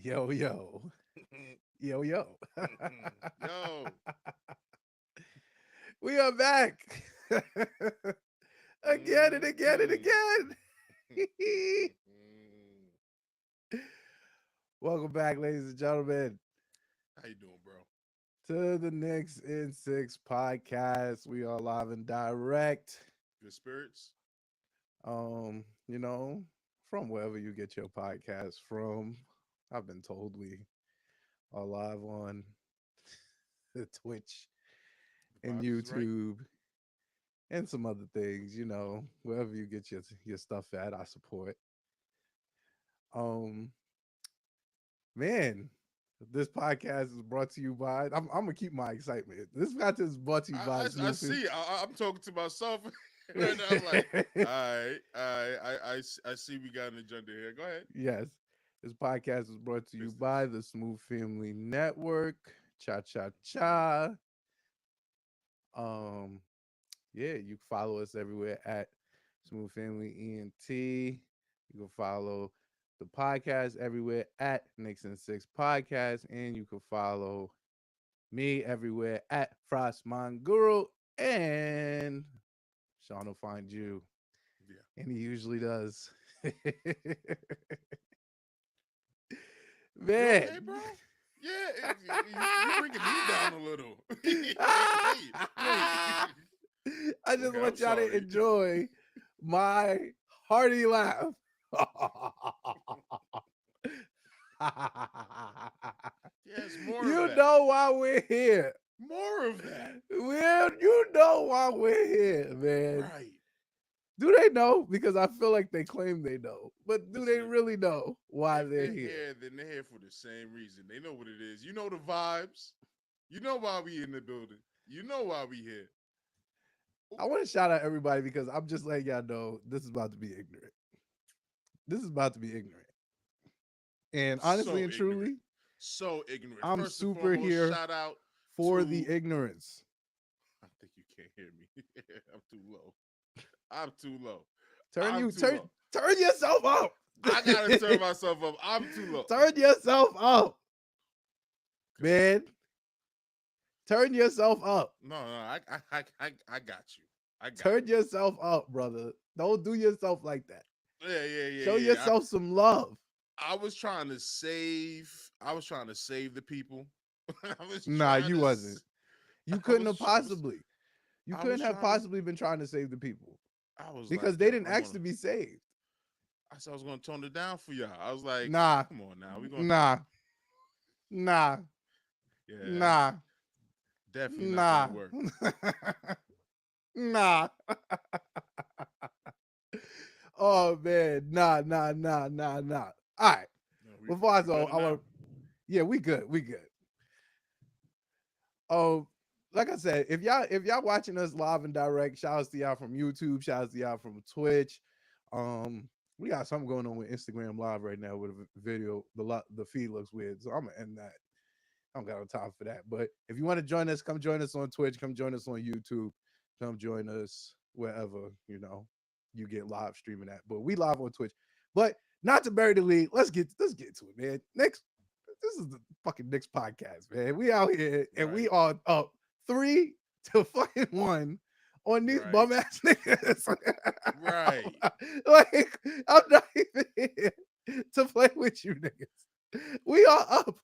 Yo, yo, yo, yo. Yo. We are back again and again and Mhm. again. Welcome back, ladies and gentlemen, How you doing, bro? to the Knicks in Six podcast. We are live and direct. Good spirits? You know, from wherever you get your podcast from. I've been told we are live on the Twitch The and vibes is right? YouTube and some other things, wherever you get your stuff at, I support. Um, man, this podcast is brought to you by. I'm gonna keep my excitement. This podcast is brought to you by I Smooth. see. I'm talking to myself right now. I'm like, I see we got an agenda here. Go ahead. Yes, this podcast is brought to you by Business. the Smooth Family Network. Cha cha cha. Um, yeah, you can follow us everywhere at Smooth Family ENT. You can follow the podcast everywhere at Knicks in Six Podcast, and you can follow me everywhere at Frost Guru, and Sean will find you, Yeah. and he usually does. You Man. okay, bro? Yeah, you bringing me down a little. Hey, hey. I just Okay, I'm want y'all to sorry. enjoy my hearty laugh. Yes, more of You that. know why we're here. More of that. Well, you know why we're here, man. Right. Do they know? Because I feel like they claim they know. But do Listen, they really know why if they're they're here? here, then they're here for the same reason. They know what it is. You know the vibes. You know why we in the building. You know why we here. I want to shout out everybody because I'm just letting y'all know this is about to be ignorant. This is about to be ignorant. And honestly So and ignorant. truly, So ignorant. I'm First and super foremost, here shout out for the to. ignorance. I think you can't hear me. I'm too low. I'm too low. Turn I'm you too turn low. turn yourself up. I gotta turn myself up. I'm too low. Turn yourself up, Okay. man. Turn yourself up. No, I got you. I got Turn yourself up, brother. Don't do yourself like that. you. Yeah, yeah, Show yeah, yeah. yourself some love. I was trying to save. I was trying to save the people. I was Nah, trying you to. wasn't. You I couldn't was. have possibly. You I couldn't was have trying to. possibly been trying to save the people I was because like, they yo, didn't ask to be saved. I said I was gonna tone it down for y'all. I was like, Nah, come on now, we gonna. nah, nah, Yeah, that's nah, definitely not gonna nah, work. nah. Oh man, nah, nah, nah, nah, nah. All right. No, Before I we go, better I now. want. Yeah, we good. We good. Um, like I said, if y'all watching us live and direct, shout outs to y'all from YouTube, shout outs to y'all from Twitch. We got something going on with Instagram Live right now with a video. The feed looks weird, so I'm gonna end that. I don't got no time for that. But if you want to join us, come join us on Twitch, come join us on YouTube, come join us wherever you get live streaming at. But we live on Twitch. But not to bury the lead, let's get to it, man. Next, this is the fucking Knicks podcast, man. We out here and we Right, are up 3-1 on these right, bum ass niggas. right. Like, I'm not even here to play with you niggas. We are up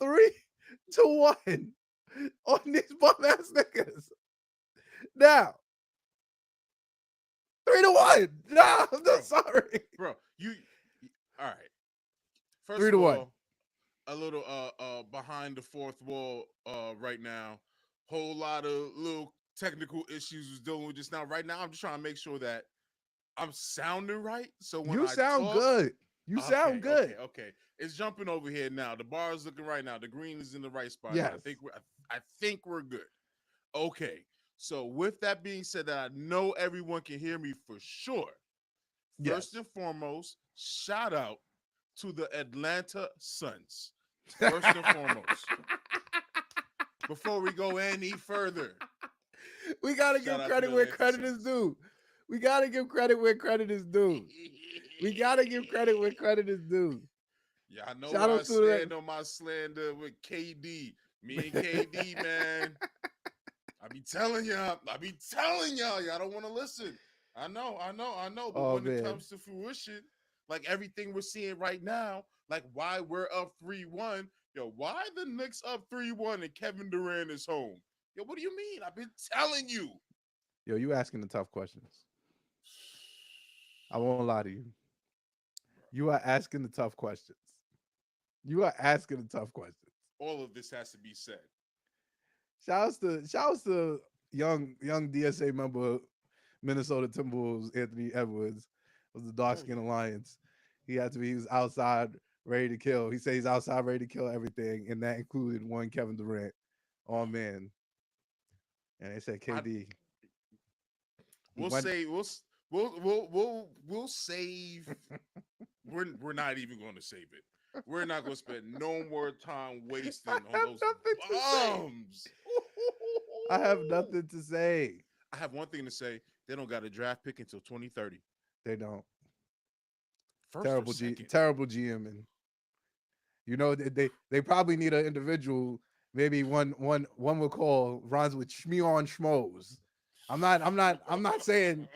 3-1 on these bum ass niggas. Now, 3-1. No, I'm not Bro, sorry. bro, all right. First Three of to one. all, a little behind the fourth wall right now. Whole lot of little technical issues was dealing with just now. Right now, I'm just trying to make sure that I'm sounding right. So when You I sound talk, good. You sound okay, good. okay, okay. It's jumping over here now. The bar is looking right now. The green is in the right spot now. Yes. I think we're good. Okay. So with that being said, that I know everyone can hear me for sure. First Yes. and foremost, shout out to the Atlanta Suns. First and foremost, before we go any further, We gotta shout give out to credit the where Atlanta credit is Suns. due. We gotta give credit where credit is due. We gotta give credit where credit is due. Yeah, I know Shout where I out to that. stand on my slander with KD. Me and KD, man. I be telling y'all. Y'all don't want to listen. I know. But Oh when it man. comes to fruition, like everything we're seeing right now, like why we're up 3-1, yo, why the Knicks up 3-1 and Kevin Durant is home? Yo, what do you mean? I've been telling you. Yo, you asking the tough questions. I won't lie to you. You are asking the tough questions. You are asking the tough questions. All of this has to be said. Shouts to young DSA member Minnesota Timberwolves Anthony Edwards of the Dark Oh Skin yeah. Alliance. He was outside ready to kill. He says he's outside ready to kill everything, and that included one Kevin Durant. Oh man. And they said I KD. He we'll went say we'll save. We're not even going to save it. We're not going to spend no more time I wasting on have those nothing to say. bombs. I have nothing to say. I have one thing to say. They don't got a draft pick until 2030. They don't. First or second. Terrible GM. You know, they probably need an individual. Maybe one will call runs with Shmi on Schmoes. I'm not saying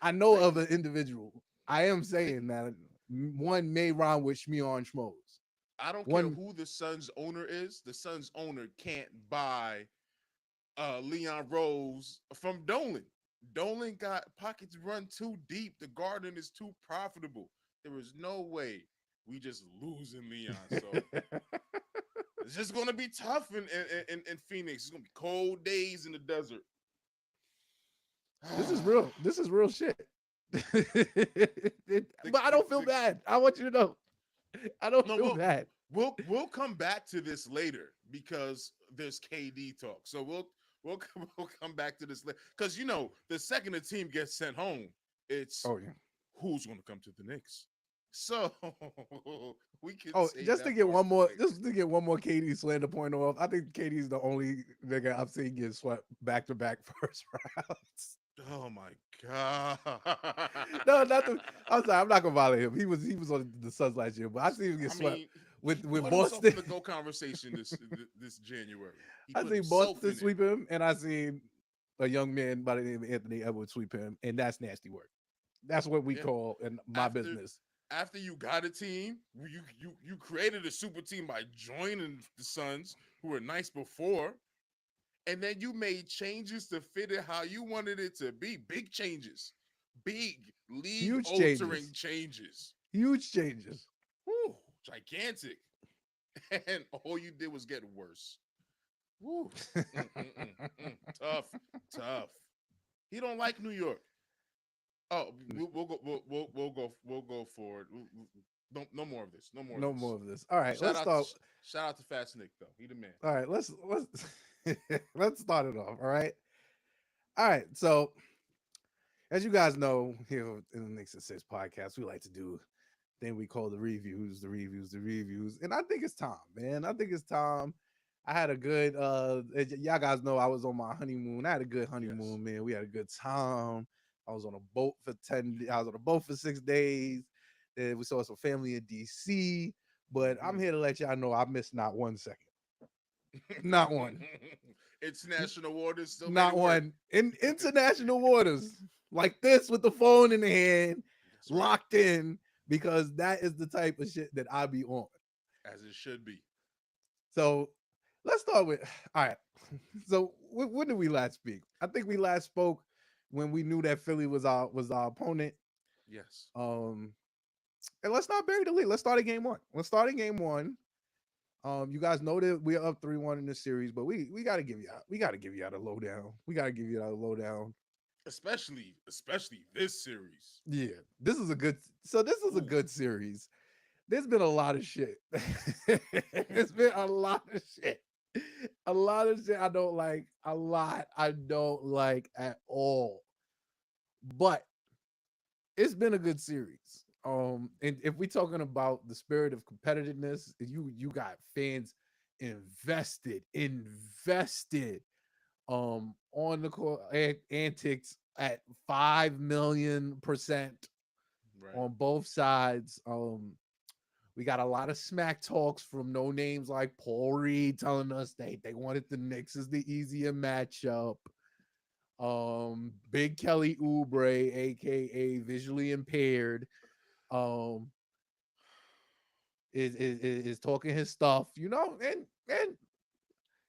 I know of an individual. I am saying that one may rhyme with Shmi on Schmoes. I don't care One who the Suns owner is. The Suns owner can't buy Leon Rose from Dolan. Dolan got pockets run too deep. The Garden is too profitable. There is no way we just losing Leon. So it's just gonna be tough in Phoenix. It's gonna be cold days in the desert. This is real. This is real shit. But I don't feel the, bad. I want you to know. I don't no, feel bad. we'll come back to this later because there's KD talk. So we'll we'll come back to this later because you know the second the team gets sent home, it's Oh yeah. who's going to come to the Knicks. So we can Oh, save that part for later. just to get one more KD slander point off. I think KD's the only nigga I've seen get swept back to back first rounds. Oh my god! No, not the. I'm sorry, I'm not gonna violate him. He was on the Suns last year, but I seen him get I swept mean, with he put himself Boston. in the go conversation this January. He I put seen himself Boston in it. sweep him, and I seen a young man by the name of Anthony Edwards sweep him, and that's nasty work. That's what we Yeah. call in my After business. after you got a team, you created a super team by joining the Suns, who were nice before, and then you made changes to fit it how you wanted it to be. Big changes, big league Huge altering changes. changes. Huge changes. Whew, gigantic. And all you did was get worse. Whew. Tough, tough. He don't like New York. Oh, we'll go forward. No more of this. No more of No this. more of this. All right, Shout let's out to start. shout out to Fast Nick though. He the man. All right, let's let's start it off. All right. All right. So as you guys know, here in the Knicks and Six podcast, we like to do thing we call the reviews. And I think it's time, man. I think it's time. I had a good y'all guys know I was on my honeymoon. I had a good Yes. honeymoon, man. We had a good time. I was on a boat for 10 I was on a boat for 6 days. Then we saw some family in DC. But I'm here to let y'all know I missed not 1 second. Not one. International waters still made Not it work. one. In international waters. Like this with the phone in the hand, That's right. locked in, because that is the type of shit that I be on. As it should be. So let's start with all right. So when did we last speak? I think we last spoke when we knew that Philly was our opponent. Yes. Um, and let's not bury the lead. Let's start at game one. Let's start at game one. You guys know that we're up 3-1 in this series, but we gotta give you the lowdown. We gotta give you the lowdown. Especially this series. Yeah, this is a good. So this is a Ooh. good series. There's been a lot of shit. There's been a lot of shit. A lot of shit I don't like. A lot I don't like at all. But it's been a good series. And if we're talking about the spirit of competitiveness, you got fans invested on the court antics at 5,000,000% Right. on both sides. We got a lot of smack talks from no names like Paul Reed telling us they wanted the Knicks as the easier matchup. Big Kelly Oubre, aka visually impaired, um, is talking his stuff, you know, and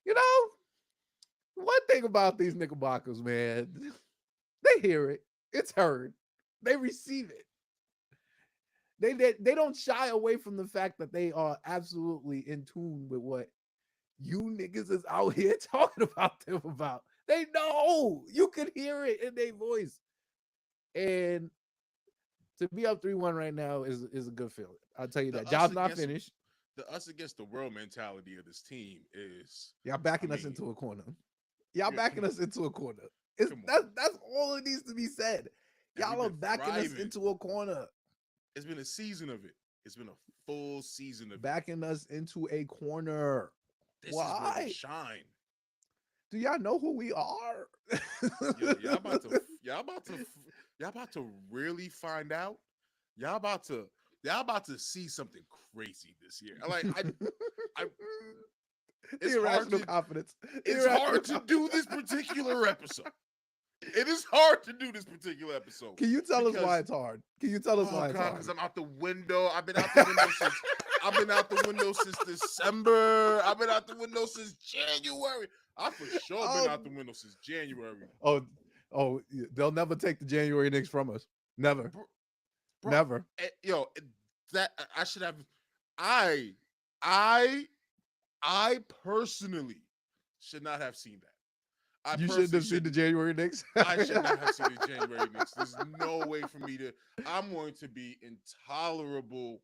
you know, one thing about these Knickerbockers, man, they hear it, it's heard, they receive it. They don't shy away from the fact that they are absolutely in tune with what you niggas is out here talking about them about. They know you can hear it in their voice. And to be up 3-1 right now is a good feeling. I'll tell you The that. us Job's not against finished. the us against the world mentality of this team is, Y'all I backing us mean, into a corner. Y'all yeah, backing come on, us into a corner. It's come on. that's all it needs to be said. And we've Y'all are been backing us thriving. into a corner. It's been a season of it. It's been a full season of it. Backing us into a corner. This is where we Why? shine. Do y'all know who we are? Yo, y'all about to really find out. Y'all about to see something crazy this year. I it's hard Irrational to confidence. it's Irrational hard to do this particular episode. It is hard to do this particular episode. Can you tell us why Because, it's hard? Can you tell us oh why it's god, hard? because I'm out the window. I've been out the window since December. I've been out the window since January. I for sure been out the window since January. They'll never take the January Knicks from us. Never. Bro, Never. yo, that I should have. I, I, I personally should not have seen that. You shouldn't have seen the January Knicks. I should not have seen the January Knicks. There's no way for me to. I'm going to be intolerable.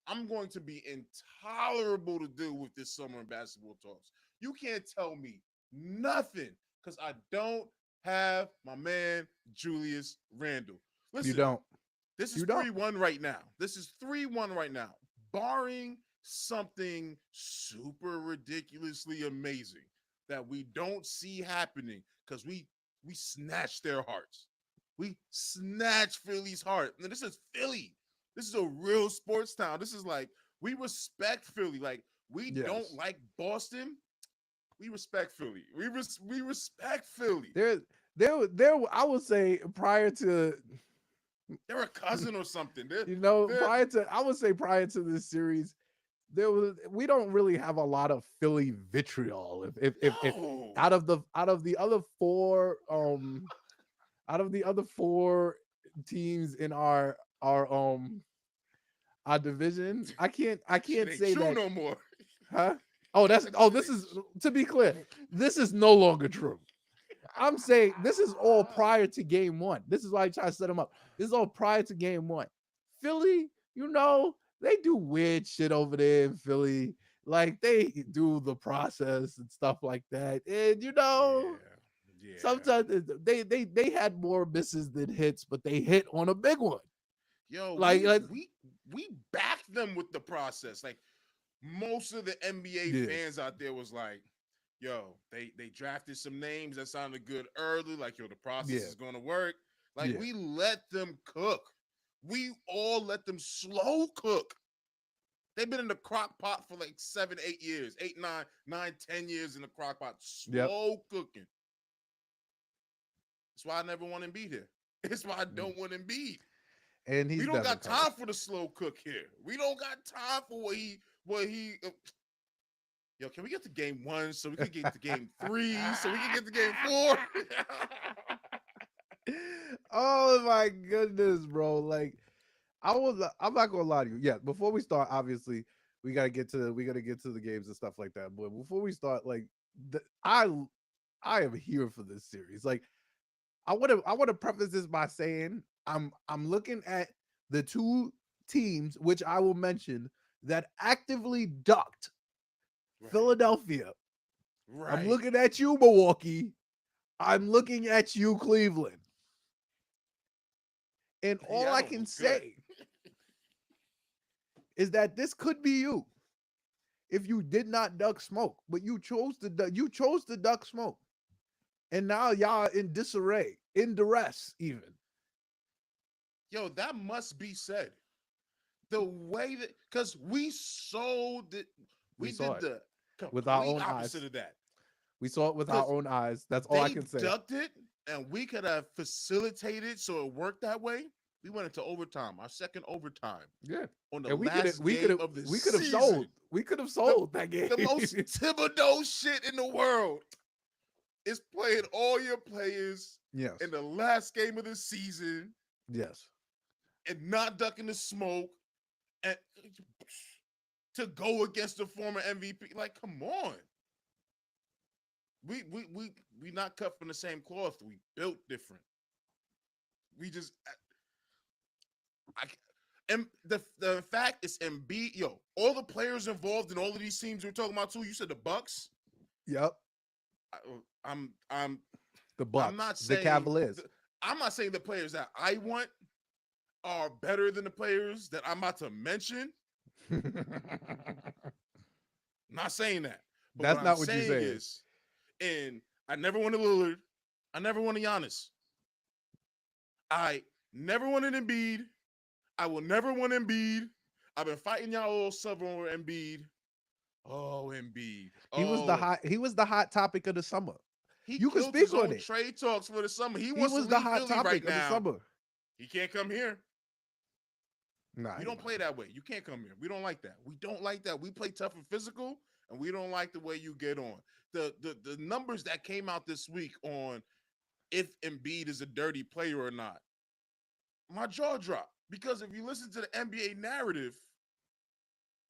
I'm going to be intolerable to deal with this summer in basketball talks. You can't tell me nothing because I don't have my man Julius Randle. Listen, You don't. this is You don't. 3-1 right now. This is 3-1 right now. Barring something super ridiculously amazing that we don't see happening because we snatched their hearts. We snatched Philly's heart. And this is Philly. This is a real sports town. This is like, we respect Philly. Like, we don't like Boston. We respect Philly. We respect Philly. There. I would say prior to, They're a cousin or something. I would say prior to this series, we don't really have a lot of Philly vitriol. If No. out of the other four teams in our division, I can't Shit ain't say true that. no more. Huh? This is, to be clear, this is no longer true. I'm saying this is all prior to game one. This is why I try to set them up. This is all prior to game one. Philly, they do weird shit over there in Philly. Like, they do the process and stuff like that. And Yeah. sometimes they had more misses than hits, but they hit on a big one. Yo, Like, we backed them with the process. Like, most of the NBA fans out there was like, yo, they drafted some names that sounded good early. Like, yo, the process is going to work. Like, we let them cook. We all let them slow cook. They've been in the crock pot for like 7, 8 years, 8, 9, 10 years in the crock pot, slow cooking. That's why I never want Embiid here. It's why I don't want Embiid. And we don't got time for the slow cook here. We don't got time for what he. Yo, can we get to game 1 so we can get to game 3 so we can get to game 4? Oh my goodness, bro! Like, I'm not gonna lie to you. Yeah, before we start, obviously we gotta get to the games and stuff like that. But before we start, like, I am here for this series. Like, I want to preface this by saying I'm looking at the two teams, which I will mention, that actively ducked Philadelphia. Right. I'm looking at you, Milwaukee. I'm looking at you, Cleveland. And all I can say is that this could be you if you did not duck smoke, but you chose to duck smoke. And now y'all in disarray, in duress even. Yo, that must be said. The way that, because we sold it, We we saw did it the with our complete own opposite eyes. of that. We saw it with our Because own eyes. That's all I they can say. ducked it, and we could have facilitated so it worked that way. We went into overtime, our second overtime, Yeah. on the And last we could game have of the we could have sold. season. We could have The, sold that game. the most Thibodeau shit in the world is playing all your players Yes. in the last game of the season Yes. and not ducking the smoke and to go against the former MVP. Like, come on. We not cut from the same cloth. We built different. We just I and the fact is Embiid, yo, all the players involved in all of these teams we're talking about too. You said the Bucks. Yep. I, I'm The I'm Bucks. not The saying Cavaliers. I'm not saying the players that I want are better than the players that I'm about to mention. I'm not saying that. But what That's I'm not what you saying said. is, and I never wanted Lillard. I never wanted Giannis. I never wanted Embiid. I will never want Embiid. I've been fighting y'all all summer over Embiid. Oh, Embiid. Oh, He was the hot topic of the summer. he You can killed his speak on own it. trade talks for the summer. He He wants to was the leave hot Philly right topic of the now. summer. He can't come here. Nah, We don't play that way. You can't come here. We don't like that. We don't like that. We play tough and physical, and we don't like the way you get on. The numbers that came out this week on if Embiid is a dirty player or not, my jaw dropped. Because if you listen to the NBA narrative,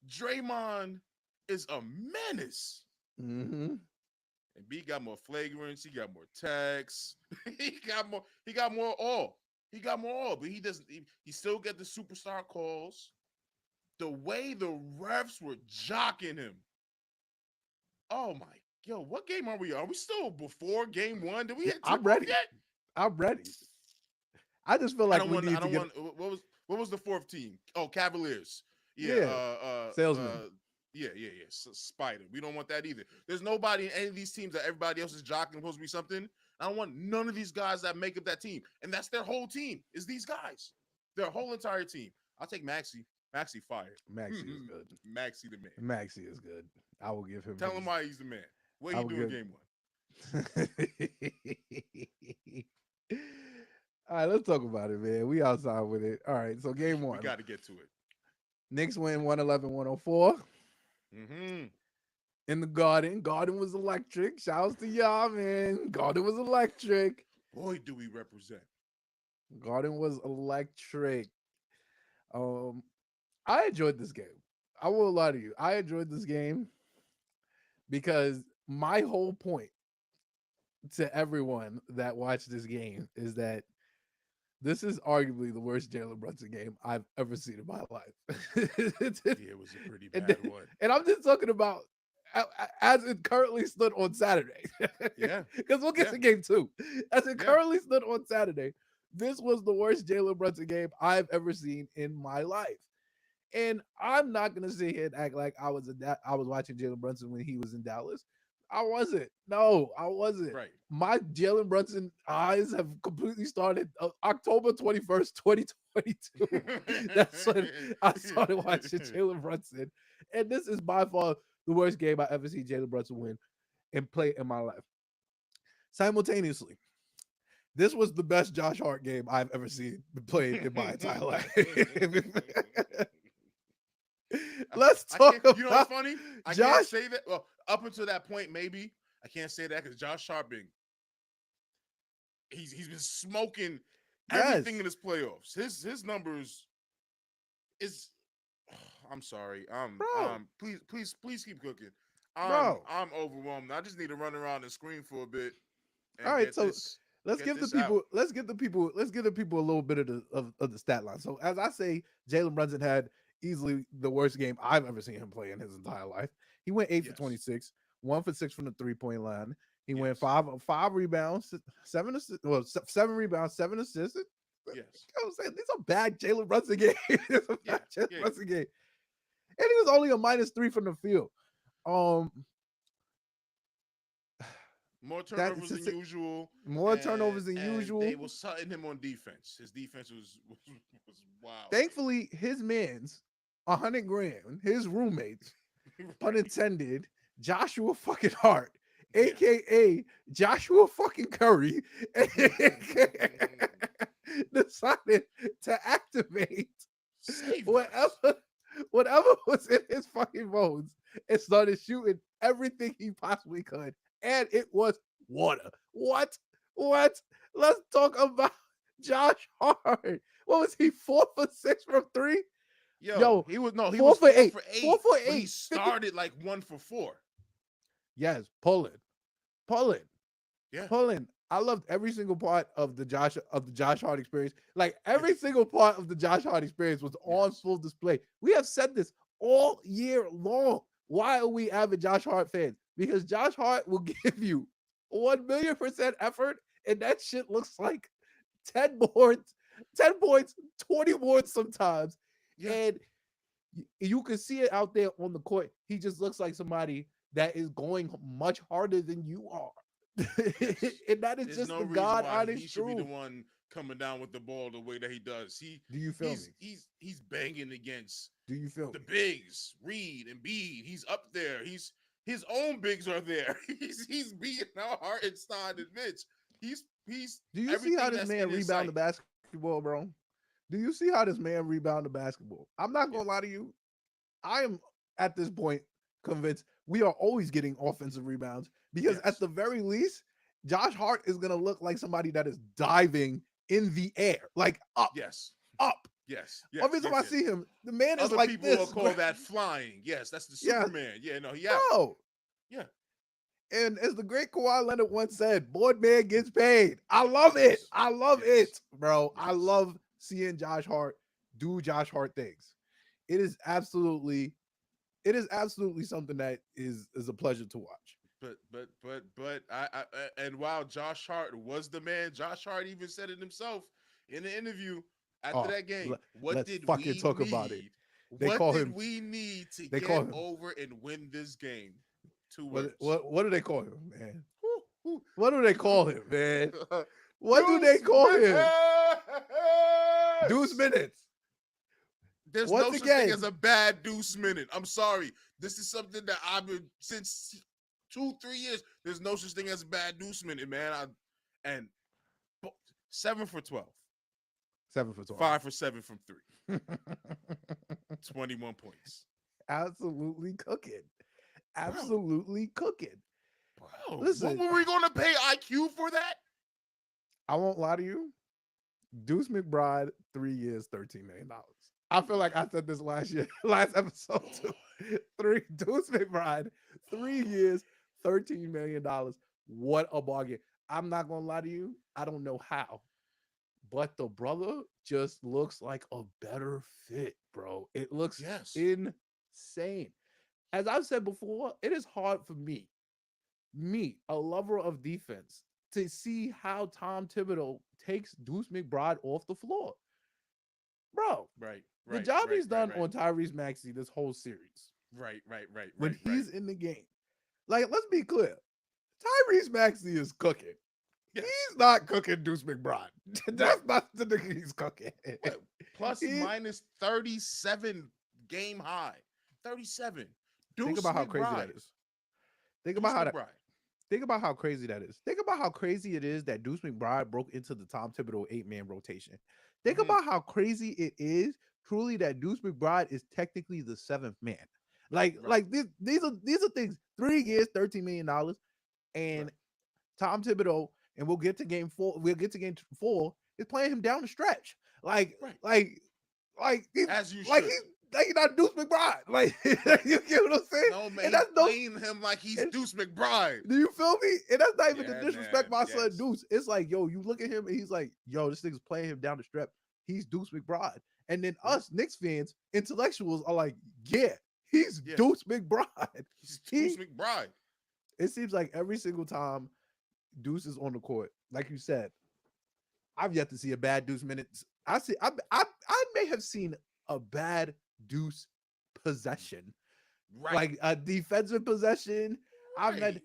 Draymond is a menace. Mm-hmm. Embiid got more flagrants. He got more tags. He got more all. He got more all, but he doesn't. He still get the superstar calls. The way the refs were jocking him. Oh my, yo, what game are we? Are we still before game one? Did we hit tip I'm off ready. yet? I'm ready. I just feel I like don't we want. need I to don't get. want. What was the fourth team? Oh, Cavaliers. Yeah. Yeah. Salesman. Yeah. Spider. We don't want that either. There's nobody in any of these teams that everybody else is jocking supposed to be something. I don't want none of these guys that make up that team, and that's their whole team. Is these guys? Their whole entire team. I'll take Maxey. Maxey fire. Maxey is good. Maxey the man. Maxey is good. I will give him. Tell him why he's the man. What I he will doing give. game one? All right, let's talk about it, man. We outside with it. All right, so game one. We got to get to it. Knicks win 111-104. Mm-hmm. In the Garden. Garden was electric. Shouts to y'all, man. Garden was electric. Boy, do we represent. Garden was electric. I enjoyed this game. I won't lie to you. I enjoyed this game because my whole point to everyone that watched this game is that this is arguably the worst Jalen Brunson game I've ever seen in my life. Yeah, it was a pretty bad one. And I'm just talking about as it currently stood on Saturday. Yeah. Because we'll get to game two. As it currently stood on Saturday, this was the worst Jalen Brunson game I've ever seen in my life. And I'm not gonna sit here and act like I was watching Jalen Brunson when he was in Dallas. I wasn't. No, I wasn't. Right. My Jalen Brunson eyes have completely started October 21st, 2022. That's when I started watching Jalen Brunson. And this is by far the worst game I ever seen Jalen Brunson win and play in my life. Simultaneously, this was the best Josh Hart game I've ever seen played in my entire life. Let's talk about. You know what's funny? I can't say that. Well, up until that point, maybe I can't say that because Josh Hart he's been smoking everything in his playoffs. His numbers is. I'm sorry. Please keep cooking. I'm overwhelmed. I just need to run around and scream for a bit. All right, so let's give the people a little bit of the stat line. So as I say, Jalen Brunson had easily the worst game I've ever seen him play in his entire life. He went 8 for 26, 1 for 6 from the 3-point line. He went five rebounds, 7 assists, 7 rebounds, 7 assists. Yes. You know what I'm saying? These are bad Jalen Brunson games. Brunson game. And he was only a -3 from the field. More turnovers than usual. More turnovers than usual. They were setting him on defense. His defense was wild. Thankfully, his mans $100,000. His roommates, pun intended, Joshua fucking Hart, aka Joshua fucking Curry, decided to activate Saved whatever us. whatever was in his fucking bones and started shooting everything he possibly could. And it was water. What? What? Let's talk about Josh Hart. What was he? 4 for 6 from three? Yo, Yo, he was no, he four was for 4 eight. for 4 8, for but he 8. 50. started like 1 for 4. Yes, pulling. Yeah. I loved every single part of the Josh Hart experience. Like every single part of the Josh Hart experience was on Yes. full display. We have said this all year long. Why are we avid Josh Hart fans? Because Josh Hart will give you 1,000,000% effort, and that shit looks like 10 boards, 10 points, 20 boards sometimes. Yeah. And you can see it out there on the court. He just looks like somebody that is going much harder than you are. Yes. And that is There's just no the reason God why he honest should be the truth. one coming down with the ball the way that he does. Do you feel me? He's banging against Do you feel the me? bigs, Reed and Bede. He's up there. He's his own bigs are there. He's beating out Hartenstein and Mitch. He's Do you see how everything this that's man in his rebound the sight. basketball, bro? Do you see how this man rebound the basketball? I'm not Yeah. gonna lie to you. I am at this point convinced we are always getting offensive rebounds because at Yes. the very least, Josh Hart is gonna look like somebody that is diving in the air, like up, Yes. up. Yes. Yes. Every time Yes. I Yes. see him, the man is Other like people will this, call that flying. Yes, that's the yeah, Superman. Yeah, no, he out. bro. Yeah. And as the great Kawhi Leonard once said, board man gets paid. I love it. Yes. I love Yes. it, bro. I Yes. love seeing Josh Hart do Josh Hart things. It is absolutely, it is absolutely something that is a pleasure to watch. But and while Josh Hart was the man, Josh Hart even said it himself in the interview after Oh, that game. What let's did fucking we talk about it. need? They What call did him. we need to They get call him. over and win this game? Two words. What do they call him, man? Whew, whew. What do they call him, man? What do they Deuce call him? Deuce minutes. minutes. There's Once no such thing again, as a bad deuce minute. I'm sorry. This is something that I've been since 2-3 years. There's no such thing as a bad deuce minute, man. And 7 for 12. 7 for 12. 5 for 7 from 3. 21 points. Absolutely cooking. Absolutely cooking. Bro, Listen, what were we going to pay IQ for that? I won't lie to you. Deuce McBride, 3 years, $13 million. I feel like I said this last episode too. Deuce McBride, 3 years, $13 million. What a bargain. I'm not gonna lie to you. I don't know how, but the brother just looks like a better fit, bro. It looks Yes. insane. As I've said before, it is hard for me, a lover of defense, to see how Tom Thibodeau takes Deuce McBride off the floor. Bro, Right. the job he's done on Tyrese Maxey this whole series, Right. when he's in the game, like, let's be clear, Tyrese Maxey is cooking. Yes. He's not cooking Deuce McBride. That's not the nigga he's cooking. What? Plus minus 37 game high. 37. Deuce Think about how McBride. crazy that is. Think Deuce about how McBride. Think about how crazy that is. Think about how crazy it is that Deuce McBride broke into the Tom Thibodeau 8-man rotation. Think about how crazy it is truly that Deuce McBride is technically the 7th man. Like, Right. these are things. 3 years, $13 million, and Right. Tom Thibodeau, and we'll get to game 4. We'll get to game 4. Is playing him down the stretch. Right. As you like should. he's not Deuce McBride. Like, you get what I'm saying? No, man, and that's playing him like he's Deuce McBride. Do you feel me? And that's not even Yeah, to disrespect man, my son yes. Deuce. It's like, yo, you look at him and he's like, yo, this nigga's playing him down the strip. He's Deuce McBride. And then us Knicks fans, intellectuals, are like, yeah, he's Deuce McBride. He's Deuce McBride. It seems like every single time Deuce is on the court, like you said, I've yet to see a bad Deuce minutes. I may have seen a bad Deuce possession, Right. like a defensive possession. Right.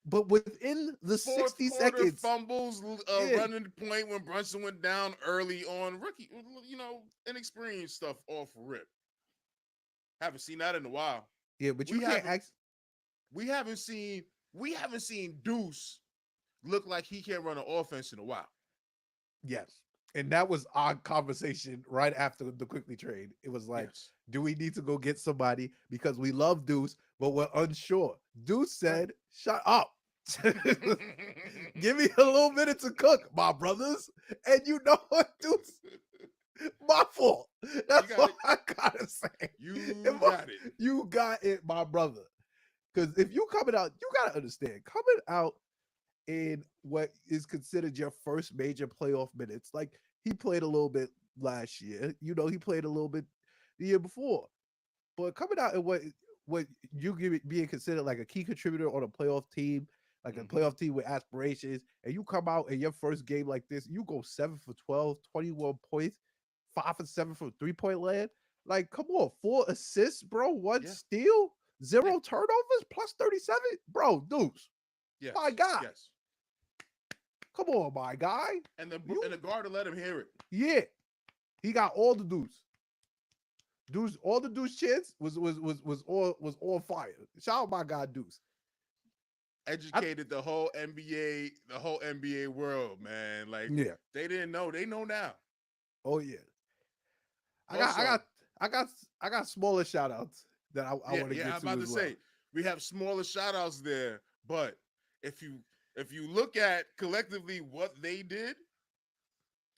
But within the Fourth 60 quarter seconds, fumbles, running the point when Brunson went down early on. Rookie, inexperienced stuff off rip. Haven't seen that in a while. Yeah, but you We can't haven't ask. we haven't seen Deuce look like he can't run an offense in a while. Yes. And that was our conversation right after the quickly trade. It was like, Yes. do we need to go get somebody because we love Deuce, but we're unsure? Deuce Right. said, shut up. Give me a little minute to cook, my brothers. And you know what, Deuce? My fault. You That's got all it. I gotta say. You got it. You got it, my brother. Because if you coming out, you gotta understand, coming out in what is considered your first major playoff minutes. Like he played a little bit last year. You know, he played a little bit the year before. But coming out in what you give it being considered like a key contributor on a playoff team, like a playoff team with aspirations, and you come out in your first game like this, you go 7 for 12, 21 points, 5 for 7 from 3-point land. Like, come on, 4 assists, bro, one Yeah. steal, Yeah. 0 turnovers, plus 37. Bro, Deuce, Yes. my God. Yes. Come on, my guy. And You, the guard to let him hear it. yeah, he got all the Deuce. Deuce, all the Deuce chance was all fire. Shout out my guy Deuce. Educated the whole NBA world, man. Like Yeah. they didn't know. They know now. Oh yeah. Also, I got smaller shout outs that I want to yeah. get I'm to about to as well. say we have smaller shout outs there, but if you look at collectively what they did,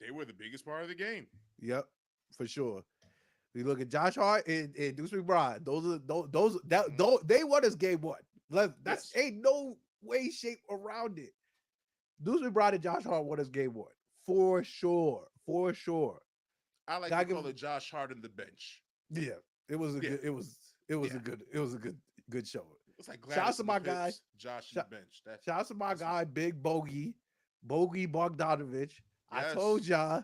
they were the biggest part of the game. Yep, for sure. We look at Josh Hart and Deuce McBride. They won us game one. That's Yes. ain't no way, shape around it. Deuce McBride and Josh Hart won us game one. For sure. For sure. I like Gotta to give- call it Josh Hart in the bench. Yeah. It was a Yeah. good, it was a good show. It's like Shout out Gladys to and my the guy. Pips, Josh in the bench. Shout out to my that's- guy, Big Bogey Bogdanovich. I Yes. told y'all.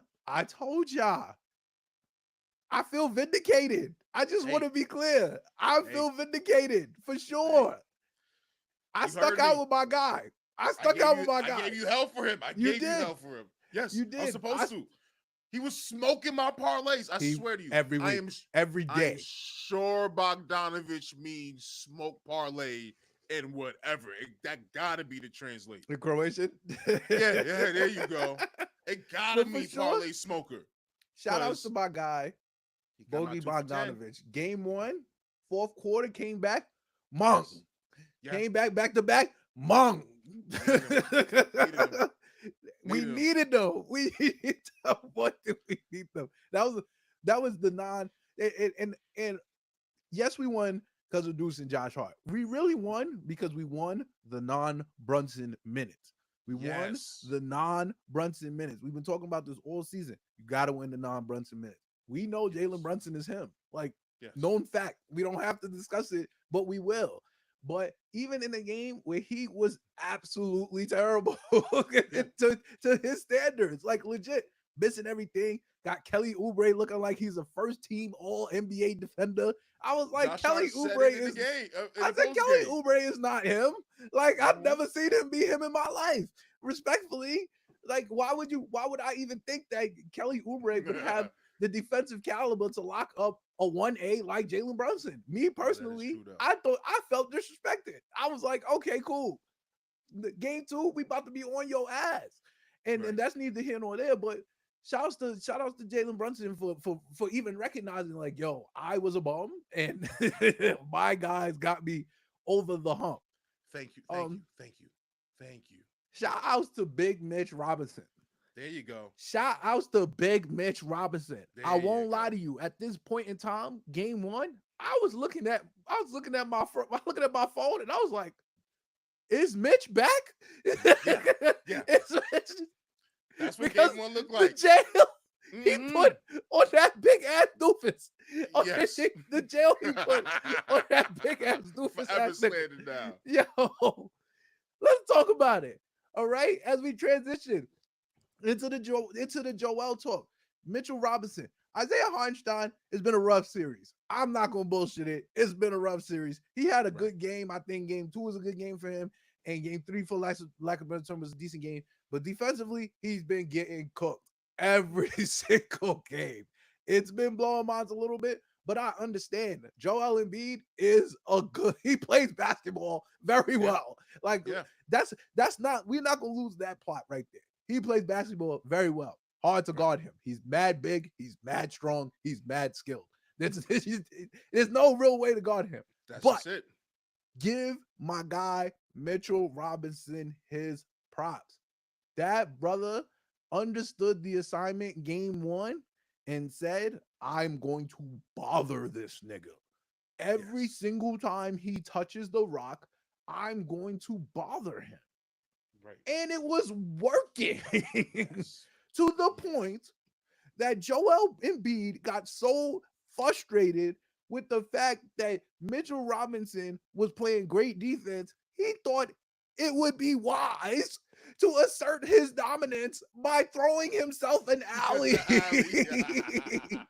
I feel vindicated. I just want to Hey. be clear. I Hey. feel vindicated for sure. I You stuck heard out me. with my guy. I I stuck gave out you, with my I guy. gave you hell for him. I You gave you did. hell for him. Yes, You did. I was supposed to. He was smoking my parlays. I swear to you. Every week, every I day. am sure Bogdanovich means smoke parlay and whatever. That gotta be the translate. The Croatian. Yeah, there you go. It gotta But for mean sure, parlay smoker. Shout outs to my guy, He come out Bogey 2 for 10. Bogdanovich. Game one, fourth quarter, came back. Mong. Yeah. Came back to back. Mong. We needed them. We needed them. What did we need them? That was the non and yes, we won because of Deuce and Josh Hart. We really won because we won the non-Brunson minutes. We won the non-Brunson minutes. We've been talking about this all season. You got to win the non-Brunson minutes. We know Jalen Brunson is him. Like, known fact. We don't have to discuss it, but we will. But even in the game where he was absolutely terrible to his standards, like legit missing everything, got Kelly Oubre looking like he's a first team All NBA defender. I was like, Kelly Oubre is. I said Kelly Oubre is not him. Like I've never seen him be him in my life. Respectfully, like why would I even think that Kelly Oubre would have the defensive caliber to lock up a 1A like Jalen Brunson? Me personally, I felt disrespected. I was like, okay, cool. Game 2, we about to be on your ass. And that's neither here nor there, but shout outs to Jalen Brunson for even recognizing, like, yo, I was a bum and my guys got me over the hump. Thank you. Shout outs to Big Mitch Robinson. There you go. Shout outs to Big Mitch Robinson. I won't lie to you. At this point in time, game 1, I was looking at my phone and I was like, is Mitch back? Yeah. That's what game 1 looked like. The jail he put on that big ass doofus. Yes. The jail he put on that big ass doofus. Forever slandered now. Yo, let's talk about it. All right, as we transition into the Joel talk. Mitchell Robinson, Isaiah Hartenstein, has been a rough series. I'm not gonna bullshit it. It's been a rough series. He had a good game. I think game 2 was a good game for him, and game 3, for lack of better term, was a decent game. But defensively, he's been getting cooked every single game. It's been blowing minds a little bit, But I understand Joel Embiid is a good. He plays basketball very Yeah. well. Like Yeah. that's not. We're not gonna lose that plot right there. He plays basketball very well. Hard to Right. guard him. He's mad big. He's mad strong. He's mad skilled. There's no real way to guard him. That's But just it. give my guy Mitchell Robinson his props. That brother understood the assignment game one and said, I'm going to bother this nigga. Every Yes. single time he touches the rock, I'm going to bother him. Right. And it was working Yes. to the point that Joel Embiid got so frustrated with the fact that Mitchell Robinson was playing great defense, he thought it would be wise to assert his dominance by throwing himself an alley. The alley.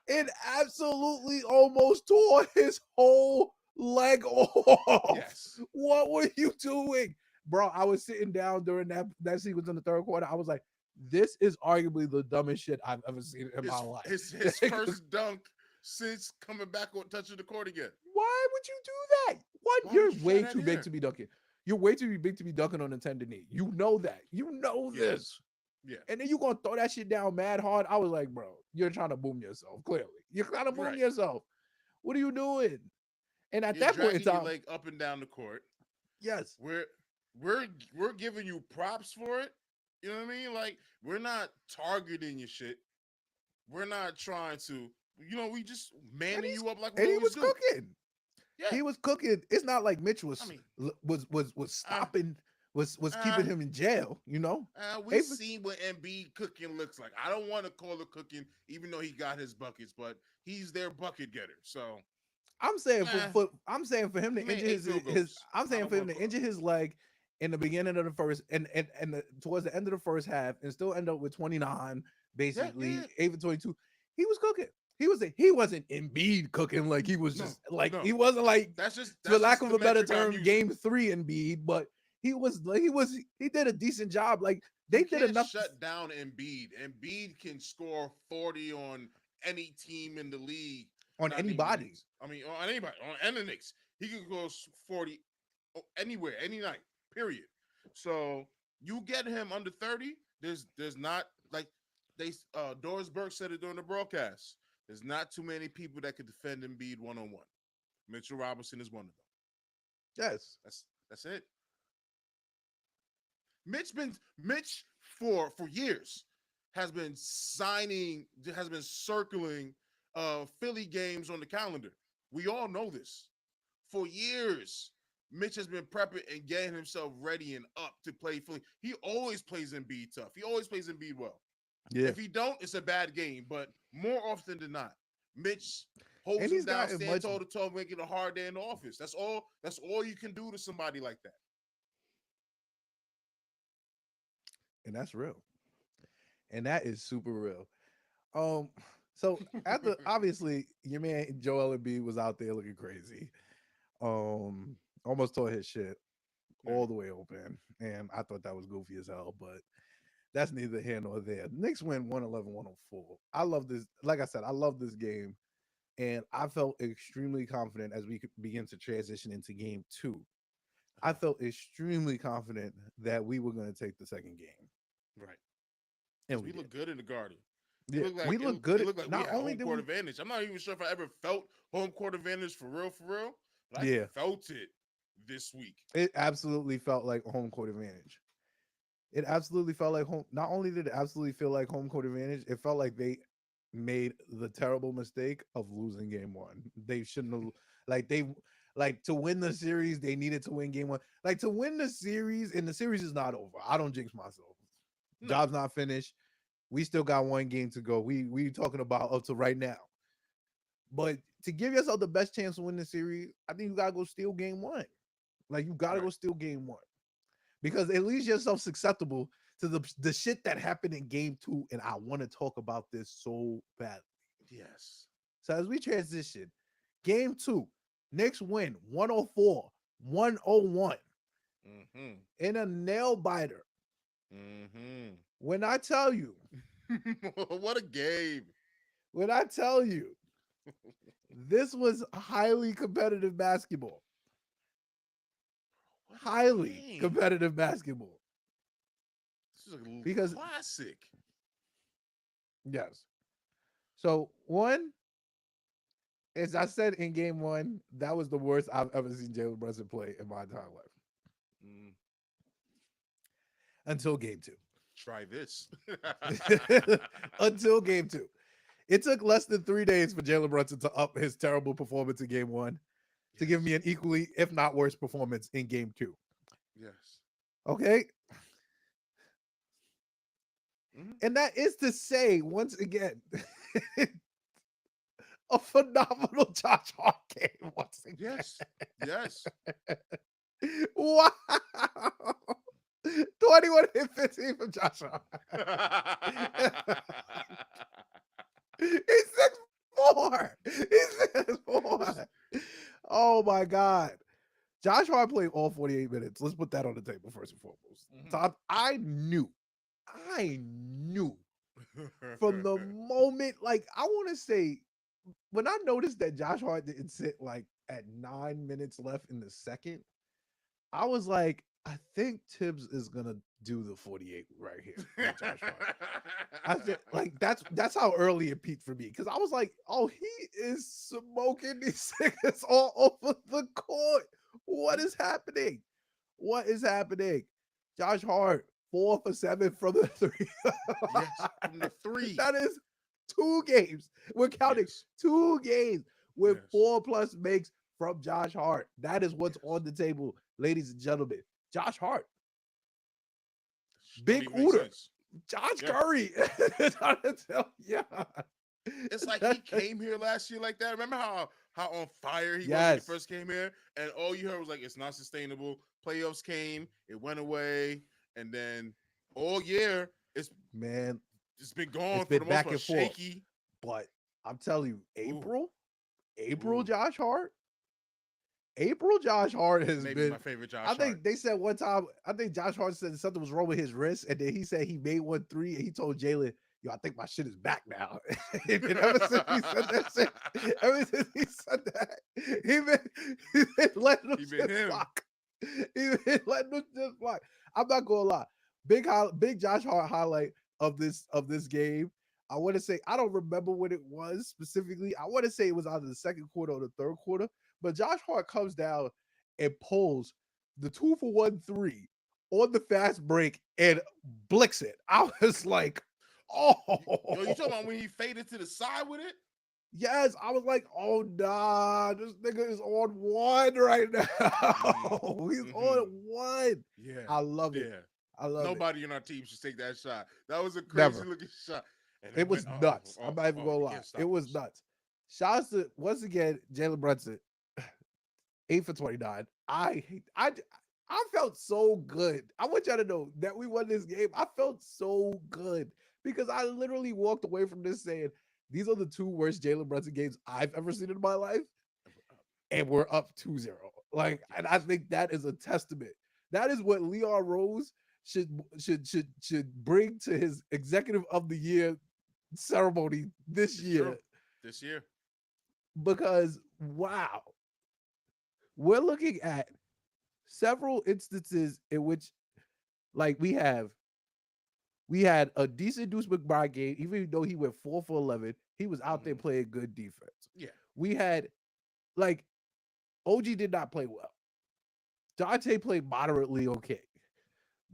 It absolutely almost tore his whole leg off. Yes. What were you doing? Bro, I was sitting down during that sequence in the third quarter. I was like, this is arguably the dumbest shit I've ever seen in my life. His first dunk since coming back on touching the court again. Why would you do that? What? Why You're would you try way that too here? big to be dunking. You're way too big to be dunking on a tender knee. You know that. You know Yeah. this. Yeah. And then you gonna throw that shit down mad hard. I was like, bro, you're trying to boom yourself. Clearly, you're trying to boom Right. yourself. What are you doing? And at You're that point in dragging your time, leg up and down the court. yes, We're giving you props for it. You know what I mean? Like, we're not targeting your shit. We're not trying to, we just manning you up like we and he always was do. cooking. Yeah. He was cooking. It's not like Mitch was I mean, was stopping, was uh, keeping him in jail. You know, we Ava- see what Embiid cooking looks like. I don't want to call it cooking, even though he got his buckets, but he's their bucket getter. So I'm saying eh, I'm saying for him he to made injure 8 field his goals. I'm I saying don't for him want to to call injure his leg in the beginning of the first towards the end of the first half and still end up with 29 basically Yeah. 8 for 22. He was cooking. He wasn't Embiid cooking like he was just No. he wasn't like, That's for lack just of the a better metric I'm term, using. game 3 Embiid, but he did a decent job. Like they You did can't enough shut down Embiid. Embiid can score 40 on any team in the league. on Not even the anybody. Knicks. I mean, on anybody. On the Knicks. He could go 40 anywhere, any night, period. So you get him under 30, there's not, like Doris Burke said it during the broadcast. There's not too many people that could defend Embiid one-on-one. Mitchell Robinson is one of them. Yes. That's it. Mitch for years has been circling Philly games on the calendar. We all know this. For years, Mitch has been prepping and getting himself ready and up to play Philly. He always plays Embiid tough. He always plays Embiid well. Yeah. If he don't, it's a bad game. But more often than not, Mitch holds And him he's down, gotten stand much, toe to toe, making it a hard day in the office. That's all. That's all you can do to somebody like that. and that's real. And that is super real. So after obviously your man Joel Embiid was out there looking crazy. Almost tore his shit all the way open, and I thought that was goofy as hell. But that's neither here nor there. Knicks win 111-104. I love this. Like I said, I love this game, and I felt extremely confident as we could begin to transition into game 2. I felt extremely confident that we were going to take the second game, Right. and We we look did. good in the Garden. Yeah, we look good. It looked like we Not had only home did court we, advantage. I'm not even sure if I ever felt home court advantage for real, but I yeah, felt it this week. it absolutely felt like home court advantage. It absolutely felt like home. Not only did it absolutely feel like home court advantage, it felt like they made the terrible mistake of losing game 1. They shouldn't have, like they like to win the series, they needed to win game 1. Like to win the series, and the series is not over. I don't jinx myself. No. Job's not finished. We still got one game to go. We talking about up to right now. But to give yourself the best chance to win the series, I think you gotta go steal game 1. Like you gotta Right. go steal game 1. Because it leaves yourself susceptible to the shit that happened in game 2, and I want to talk about this so badly. Yes. So as we transition, game 2, Knicks win 104-101 Mm-hmm. in a nail biter. Mm-hmm. When I tell you, What a game. when I tell you, This was highly competitive basketball. What a Highly game. competitive basketball. This is a Because classic. yes. So one, as I said in game one, that was the worst I've ever seen Jalen Brunson play in my entire life. Mm, Until game two. try this. Until game two. It took less than 3 days for Jalen Brunson to up his terrible performance in game one to give me Yes. an equally, if not worse, performance in game two. Yes. Okay. Mhm. And that is to say, once again, a phenomenal Josh Hart game. Once again. Yes. Yes. Wow. 21 and 15 from Josh Hart. He's 6'4". He's 6'4". Oh my God. Josh Hart played all 48 minutes. Let's put that on the table first and foremost. Mhm. So I knew from the moment, like, I want to say, when I noticed that Josh Hart didn't sit like at 9 minutes left in the second, I was like, I think Tibbs is gonna do the 48 right here with Josh Hart. I think like that's how early it peaked for me because I was like, oh, he is smoking these niggas all over the court. What is happening? What is happening? Josh Hart, 4 for 7 from the three. Yes, from the three. That is 2 games. We're counting Yes. 2 games with Yes. 4+ makes from Josh Hart. That is what's Yes. on the table, ladies and gentlemen. Josh Hart, Don't Big even make Ooter, sense. Josh Yeah. Curry. Yeah. It's like he came here last year like that. Remember how on fire he was when he Yes, first came here, and all you heard was like, "It's not sustainable." Playoffs came, it went away, and then all year man. it's been It's gone for been the most back part. and forth. Shaky. But I'm telling you, Ooh, April ooh. Josh Hart, April Josh Hart has Maybe my been. favorite I Josh Hart. think they said one time. I think Josh Hart said something was wrong with his wrist, and then he said he made 1 3, and he told Jalen, "Yo, I think my shit is back now." And ever since he said that shit, ever since he said that, he been letting them He been shit him. flock. He been letting them shit flock. I'm not gonna lie. Big Josh Hart highlight of this game. I want to say I don't remember what it was specifically. I want to say it was either the second quarter or the third quarter. But Josh Hart comes down and pulls the 2-for-1 3 on the fast break and blicks it. I was like, Yo, you talking oh, about when he faded to the side with it? yes. I was like, oh, nah, this nigga is on one right Mm-hmm. now. He's Mm-hmm. on one. Yeah. I love it. Yeah. I love it. Nobody on our team should take that shot. That was a crazy Never. looking shot. And it It went, was nuts. I'm not even gonna you lie. can't It stop was us. nuts. Shouts to once again Jalen Brunson, 8 for 29. I felt so good. I want y'all to know that we won this game. I felt so good because I literally walked away from this saying these are the 2 worst Jalen Brunson games I've ever seen in my life, and we're up 2-0. Like, and I Yes. think that is a testament. That is what Leon Rose should bring to his executive of the year ceremony this It's year true. This year. because wow, we're looking at several instances in which like we had a decent Deuce McBride game, even though he went 4 for 11, he was out there Mm-hmm. playing good defense. Yeah. We had like OG did not play well. Dante played moderately okay.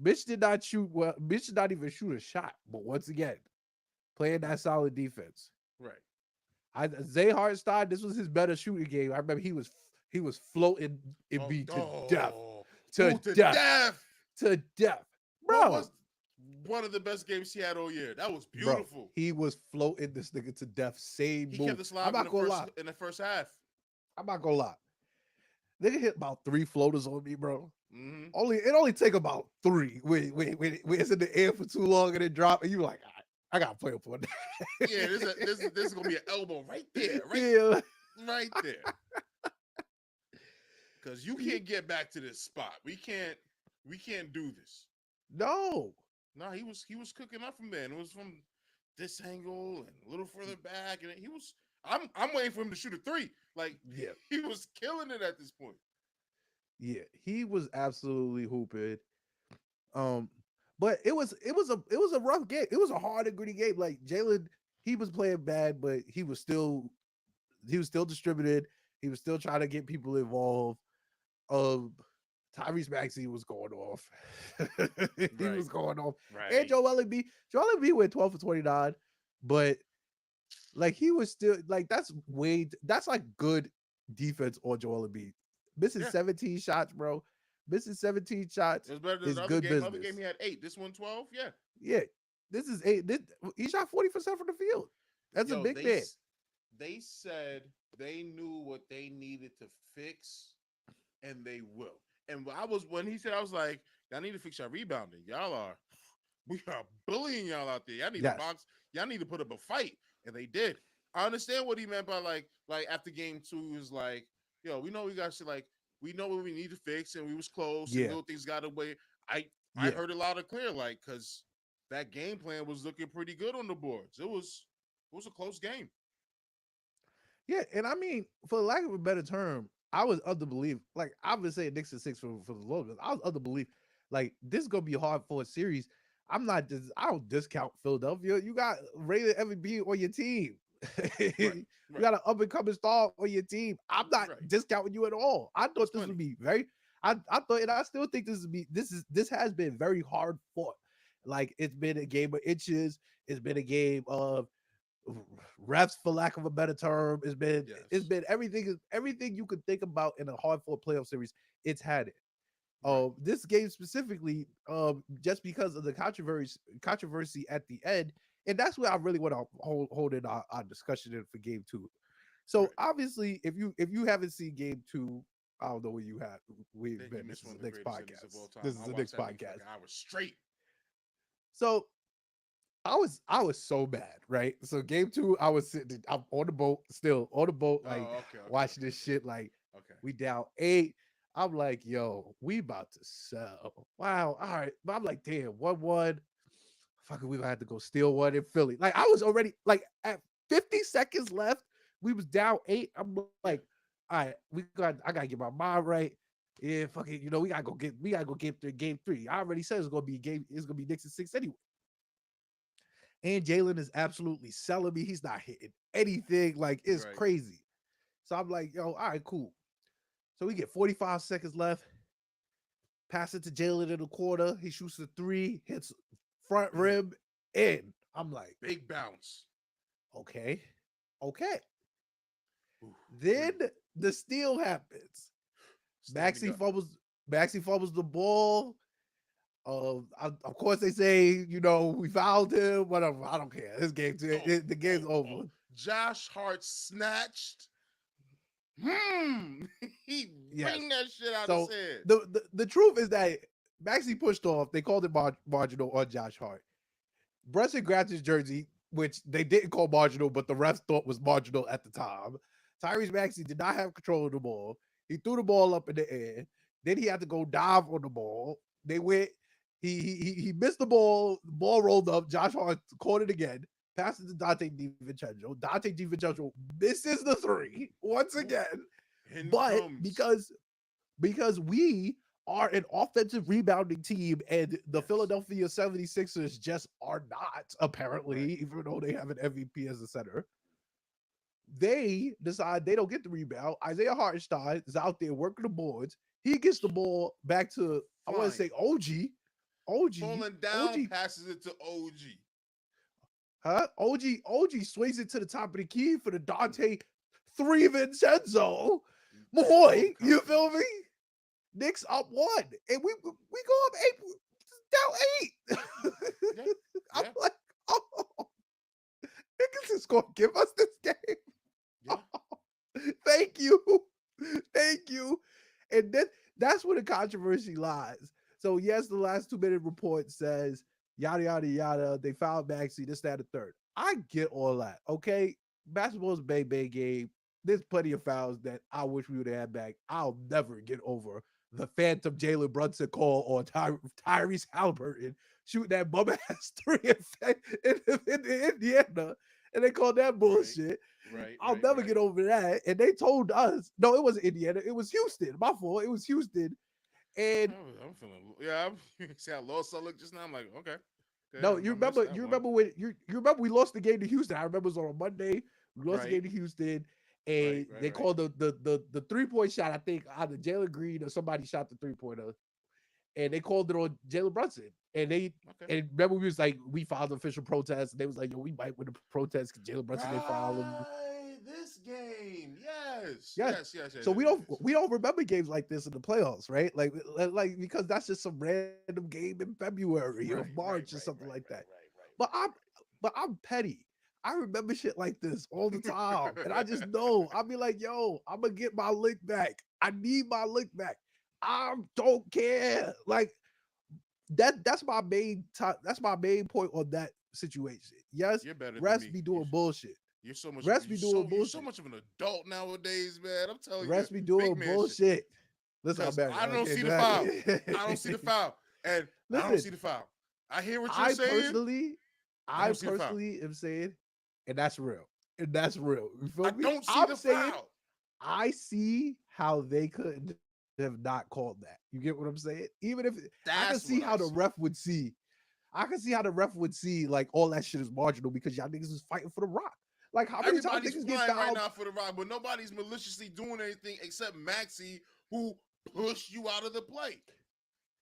Mitch did not shoot well. Mitch did not even shoot a shot. But once again, playing that solid defense. Right. Zay Hartenstein, this was his better shooting game. I remember he was floating in Oh, me to death, oh. to Ooh, to death, death. to death, What bro, was one of the best games he had all year? That was bro. beautiful. He was floating this nigga to death. Same He move. kept us I'm alive not gonna lie. in the first half. I'm not gonna lie. Nigga hit about 3 floaters on me, bro. Mm-hmm. It only take about 3. When it's in the air for too long and it drop, and you like, I gotta play for that. Yeah, this is gonna be an elbow right there, Yeah. right there. Cause you can't get back to this spot. We can't do this. No. No, he was cooking up from there. And it was from this angle and a little further back. And he was I'm waiting for him to shoot a three. Like Yeah, he was killing it at this point. yeah, he was absolutely hooping. Um, but it was a rough game. It was a hard and gritty game. Like Jalen, he was playing bad, but he was still distributed. He was still trying to get people involved. Um, Tyrese Maxey was going off. He Right, was going off. And right. Joel Embiid went 12 for 29, but like he was still like that's like good defense on Joel Embiid. Missing Yeah, 17 shots, bro. Missing 17 shots it was better than is the other good game. Other game business. he had 8. This one 12. Yeah. Yeah. This is eight. He shot 40% from the field. That's a Yo, big man. they said they knew what they needed to fix, and they will. And when he said, I was like, y'all need to fix your rebounding. We are bullying y'all out there. Y'all need to Yes. box. Y'all need to put up a fight, and they did. I understand what he meant by like after game 2, he was like, yo, we know we got shit, like we know what we need to fix, and we was close, and Yeah. little things got away. I Yeah. heard it loud and clear, like because that game plan was looking pretty good on the boards. It was a close game. Yeah. And I mean, for lack of a better term, I was of the belief, like I've been saying Knicks in 6 for the longest. I was of the belief, like this is gonna be hard for a series. I don't discount Philadelphia. You got rated MVP on your team. Right, You right, got an up and coming star on your team. I'm not right. discounting you at all. I That's thought this plenty. would be I thought, and I still think this has been very hard fought. Like it's been a game of inches. It's been a game of refs, for lack of a better term. It's Yes. been everything you could think about in a hard fought playoff series. It's had it. Right. This game specifically, just because of the controversy at the end, and that's where I really want to hold in our discussion in for game 2. So Right. obviously, if you haven't seen game 2, I don't know where you have we've Then you been. This missed is one of the the next greatest endings of all podcast. time. This is I the watched next that thing for like podcast. an hour straight. So I was so mad, right? So game 2, I'm on the boat, still on the boat, like Oh, okay, okay, watching okay, this okay, shit. Like okay. we down 8. I'm like, yo, we about to sell. Wow, all right. But I'm like, damn, 1-1. Fucking, we gonna have to go steal one in Philly. Like I was already like at 50 seconds left, we was down 8. I'm like, Yeah. all right, I gotta get my mind right. Yeah, fucking, we gotta go get through game 3. I already said it's gonna be Knicks in 6 anyway. And Jalen is absolutely selling me. He's not hitting anything. Like it's Right. crazy. So I'm like, yo, all right, cool. So we get 45 seconds left. Pass it to Jalen in the quarter. He shoots a 3, hits front rim, in. I'm like, Big bounce. okay, okay. Ooh, Then breathe. the steal happens. Standing Maxi up. fumbles. Maxi fumbles the ball. Of course they say, we fouled him. Whatever. I don't care. This game, Oh, the game's over. Josh Hart snatched. He Yes. bring that shit out his So head. the truth is that Maxi pushed off. They called it marginal on Josh Hart. Brunson grabbed his jersey, which they didn't call marginal, but the refs thought was marginal at the time. Tyrese Maxey did not have control of the ball. He threw the ball up in the air. Then he had to go dive on the ball. They went. He missed the ball. The ball rolled up. Josh Hart caught it again. Passes to Dante DiVincenzo. Dante DiVincenzo misses the 3 once Ooh, again. in But comes. because we are an offensive rebounding team and the Yes. Philadelphia 76ers just are not, Right. apparently, even though they have an MVP as a center. They decide they don't get the rebound. Isaiah Hartenstein is out there working the boards. He gets the ball back to, I want to Flying. say, OG. OG. Falling down, OG. passes it to OG. Huh? OG swings it to the top of the key for the Dante 3 Vincenzo. Full Boy, of you feel me? confidence. Knicks up 1. And we go up 8, down 8. Yeah. I'm Yeah. like, oh, niggas is gonna give us this game. Yeah. Thank you. Thank you. And then that's where the controversy lies. So, yes, the last 2-minute report says yada yada yada. They fouled Maxey, this, that, and the third. I get all that. Okay. Basketball's a bang game. There's plenty of fouls that I wish we would have had back. I'll never get over the phantom Jalen Brunson call on Tyrese Halliburton shooting that bum ass 3 in Indiana. And they called that Right. bullshit. Right, I'll right, never right. get over that. And they told us, no, it wasn't Indiana. It was Houston. My fault. It was Houston. And I'm feeling, yeah. See how lost I look just now. I'm like, okay, okay, no, you I missed remember, that you one. remember when you remember we lost the game to Houston. I remember it was on a Monday. We lost the Right, game to Houston, right, and right, they right. called the 3-point shot. I think either Jalen Green or somebody shot the 3-pointer, and they called it on Jalen Brunson. Okay. And remember we was like we filed an official protest, and they was like, yo, we might win the protest because Jalen Brunson didn't file him. Right, this game. Yes, Yes. yes, yes, yes, So yes, yes, yes. we don't remember games like this in the playoffs, right? Like because that's just some random game in February or Right, March or right, something right, like right, that. right, right, But I'm petty. I remember shit like this all the time. And I just know I'll be like, yo, I'm gonna get my lick back. I need my lick back. I don't care. Like that's my main point on that situation. Yes, You're better than refs me. be doing bullshit. You're so much. Refs be doing You're so bullshit. much of an adult nowadays, man. I'm telling you, Refs be big doing man shit. bullshit. Listen, I'm Because married. I I don't can't see do the foul. I don't see the that. foul, and I don't Listen, see the foul. I hear what you're I saying. personally, I I don't see the foul. personally am saying, and that's real. And that's real. You I feel me? don't see I'm the saying foul. I see how they could have not called that. You get what I'm saying? Even if I can see That's how what the I ref see. would see. I can see how the ref would see like all that shit is marginal because y'all niggas is fighting for the rock. Like how many times Everybody's niggas get flying right fouled? now for the rock, but nobody's maliciously doing anything except Maxi, who pushed you out of the play.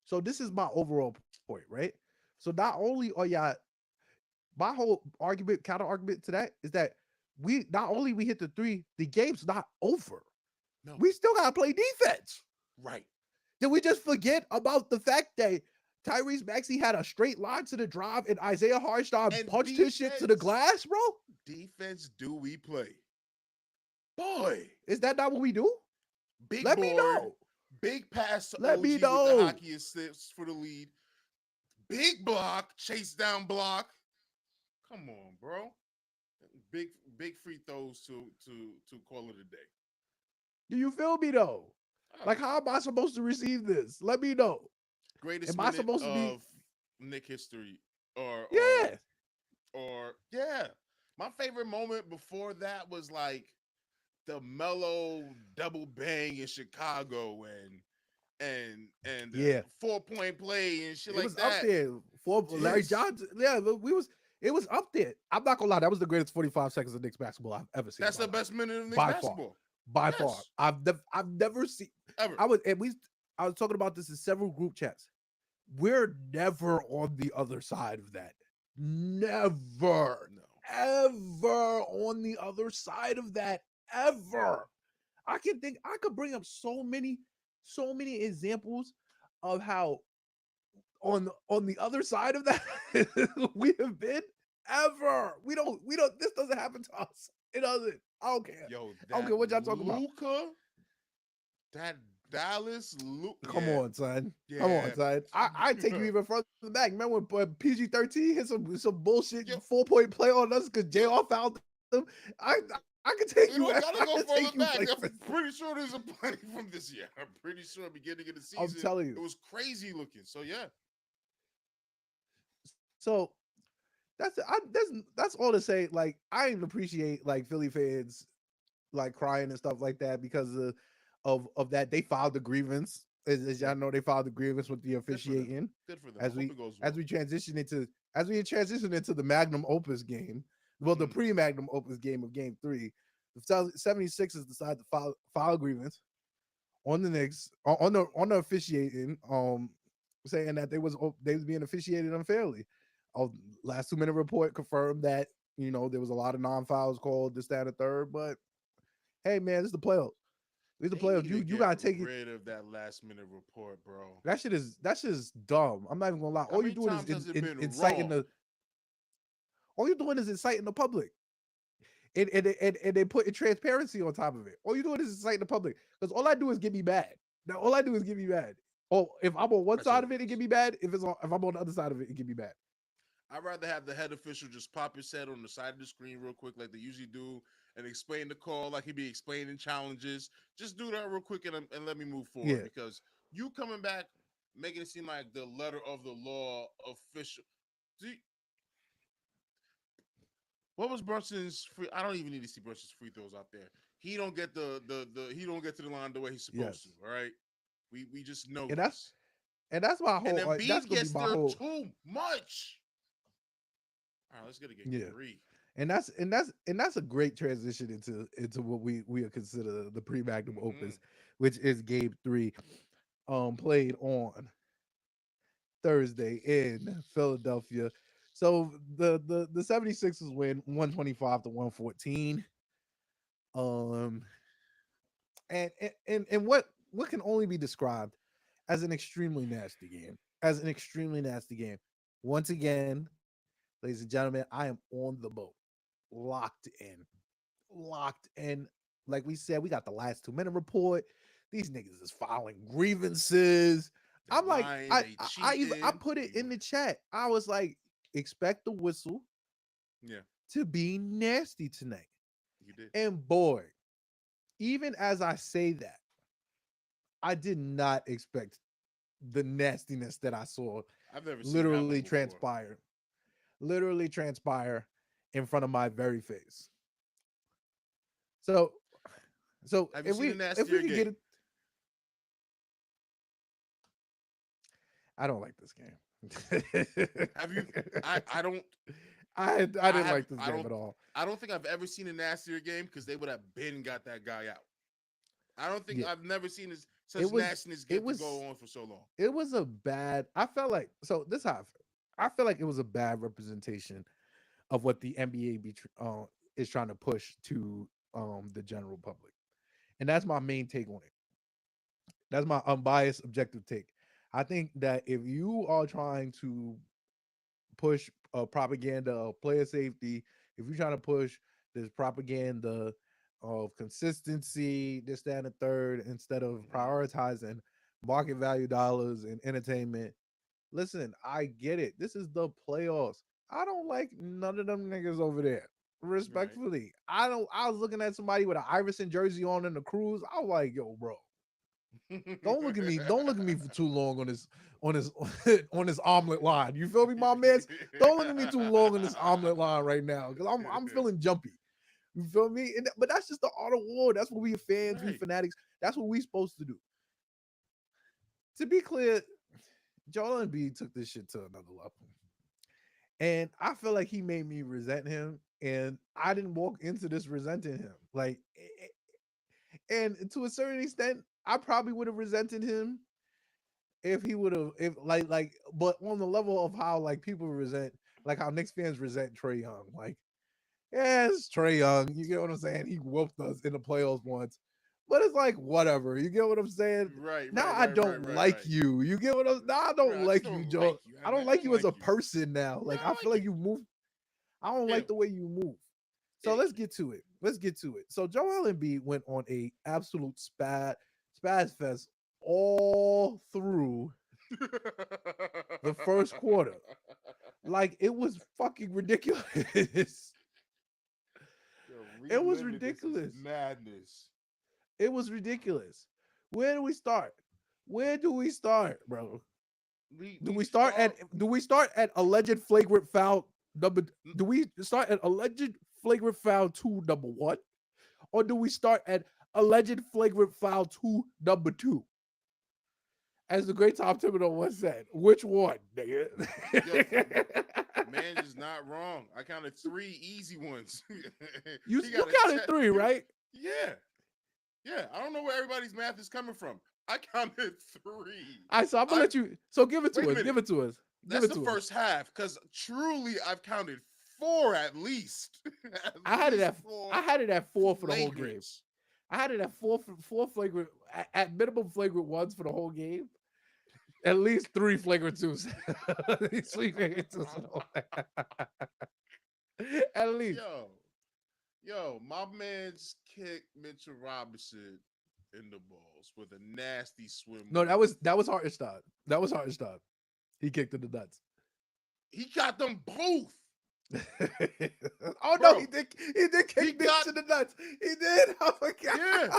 So this is my overall point, right? So not only are y'all my whole argument, counter argument to that is that we not only we hit the three, the game's not over. No, We still gotta play defense. right. Did we just forget about the fact that Tyrese Maxey had a straight line to the drive and Isaiah Hartenstein And punched his shit to the glass, bro? defense, do we play? Boy, Is that not what we do? big Let me board, know. big pass to Let me OG with the know. hockey assists for the lead. Big block, chase down block. Come on, bro. Big big free throws to call it a day. Do you feel me though? Like, how am I supposed to receive this? Let me know. Greatest Am I minute supposed to be? of Nick history, or or Yeah. or yeah. My favorite moment before that was like the mellow double bang in Chicago and Yeah. 4-point play and shit It like was up that. there for Larry Yes, Johnson. Yeah, we was. It was up there. I'm not gonna lie. That was the greatest 45 seconds of Knicks basketball I've ever seen in that's my the life, best minute of Knicks by far. basketball. By far, Yes, I've never seen. ever. I was at least I was talking about this in several group chats. We're never on the other side of that. Never, No, ever on the other side of that. Ever. I could bring up so many examples of how on the other side of that we have been ever. We don't this doesn't happen to us. It doesn't. I don't care. yo, I don't that care what y'all talking about. Luca, that Dallas, Come yeah, on, son. Come on, yeah, son. I take you even further back. Remember when PG-13 hit some bullshit yo. 4-point play on us because You, JR fouled them? I can take you. you don't I gotta can go take further you back. places. I'm pretty sure there's a plenty from this year. I'm pretty sure beginning of the I'm season telling it you. was crazy looking. So yeah, So that's all to say. Like I even appreciate like Philly fans like crying and stuff like that because of that they filed the grievance. As yeah, y'all know, they filed the grievance with the good for them. officiating Good for them. I as hope we it goes as well. we transition into the magnum opus game. Well, the Mm, pre-magnum opus game of game 3. The 76ers decided to file grievance on the Knicks on the officiating, saying that they was being officiated unfairly. Oh, last 2-minute report confirmed that there was a lot of non-fouls called, this, that, and the third. But hey, man, this is the playoffs. These the they playoffs. need to You get gotta take it. rid of that last minute report, bro. That's just dumb. I'm not even gonna lie. How many times has it been Inciting wrong? the. All you're doing is inciting the public, and they putting transparency on top of it. All you're doing is inciting the public because all I do is get me mad. Now all I do is get me mad. Oh, if I'm on one That's all side it of it, it is. get me mad. If I'm on the other side of it, it get me mad. I'd rather have the head official just pop his head on the side of the screen real quick, like they usually do, and explain the call like he'd be explaining challenges. Just do that real quick and let me move forward Yeah. because you coming back making it seem like the letter of the law official. See, What was Brunson's free? I don't even need to see Brunson's free throws out there. He don't get the he don't get to the line the way he's supposed to. Yes, All right, we just know and this. that's my And whole. then That's Embiid gonna be gets my there whole. too much. All right, let's get a game Yeah, 3. and that's a great transition into what we would consider the pre-magnum Mm-hmm. opus, which is Game 3, played on Thursday in Philadelphia. So the 76ers win 125 to 114. Um and what can only be described as an extremely nasty game. As an extremely nasty game. Once again, ladies and gentlemen, I am on the boat. Locked in. Locked in. Like we said, we got the last 2 minute report. These niggas is filing grievances. They I'm like, lying, they I cheating. put it in the chat. I was like, expect the whistle Yeah, to be nasty tonight. you did. And boy, even as I say that, I did not expect the nastiness that I saw I've never seen it literally happen before. transpire in front of my very face. So so Have you if seen a we nastier could get game? it, I don't like this game. Have you? I don't. I I didn't have. like this game at all. I don't think I've ever seen a nastier game because they would have been got that guy out. I don't think Yeah, I've never seen it such was nastiness it get to was go on for so long. it was a bad. I felt like so. This is how I feel. I feel like it was a bad representation of what the NBA is trying to push to the general public, and that's my main take on it. That's my unbiased, objective take. I think that if you are trying to push propaganda of player safety, if you're trying to push this propaganda of consistency, this, that, and the third, instead of Mm-hmm. prioritizing market value dollars and entertainment, listen, I get it. This is the playoffs. I don't like none of them niggas over there. Right. Respectfully, I don't. I was looking at somebody with an Iverson jersey on in the cruise. I was like, yo, bro, don't look at me. Don't look at me for too long on this on this omelet line. You feel me, my man? Don't look at me too long on this omelet line right now because I'm feeling jumpy. You feel me? But that's just the art of war. That's what we fans, we Right. fanatics. That's what we supposed to do. To be clear, Joel Embiid took this shit to another level, and I feel like he made me resent him. And I didn't walk into this resenting him. Like, and to a certain extent, I probably would have resented him if he would have, if but on the level of how like people resent, like how Knicks fans resent Trey Young. Like, yeah, it's Trey Young. You get what I'm saying? He whooped us in the playoffs once. But it's like whatever. You get what I'm saying? Right. Now Right. I Right. Right. don't Right. like Right. you. You get what I'm now I don't Right. I just like you, don't Joe. like you. I don't I like don't you as like a you. person now. Yeah, Like I I don't feel like like you. you move. I don't like Ew. the way you move. So Ew. let's get to it. Let's get to it. So Joel Embiid went on a absolute spaz fest all through the first quarter. Like it was fucking ridiculous. Yo, It was reliving this is ridiculous. madness. It was ridiculous. Where do we start? Where do we start, bro? We start. Do we start at alleged flagrant foul number? n- Do we start at alleged flagrant foul two number one, or do we start at alleged flagrant foul two number two? As the great Tom Thibodeau once said, which one, nigga? Yo, man is not wrong. I counted 3 easy ones. He You got a counted check. three, right? Yeah, yeah. I don't know where everybody's math is coming from. I counted 3. All right, so I'm gonna I let you. So give it Wait to a us. minute. Give it to us. Give That's it the to us. first half because truly I've counted 4 at least. At I had it least at 4 I had it at 4 for the whole game. flagrants. I had it at four flagrant at minimum flagrant ones for the whole game. At least 3 flagrant twos. At least 3 flagrant twos for the whole At least. Yo, my man's kicked Mitchell Robinson in the balls with a nasty swim No, move. that was Hartenstein. That was Hartenstein. He kicked in the nuts. He got them both. Oh no, Bro, he did he kick Mitch got in the nuts. He did. Oh my god. yeah.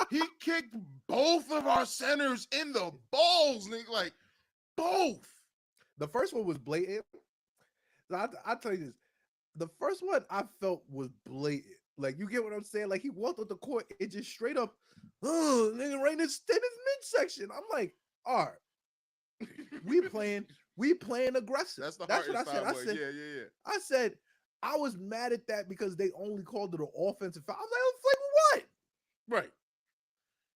He kicked both of our centers in the balls, nigga. Like both. The first one was blatant. So I tell you this. The first one I felt was blatant. Like, you get what I'm saying? Like, he walked off the court and just straight up, oh, nigga, right in his midsection. I'm like, all right, we playing, aggressive. That's the That's what Hartenstein I said. I way. said, Yeah, yeah, yeah. I said, I was mad at that because they only called it an offensive foul. I was like, oh, flagrant what? Right.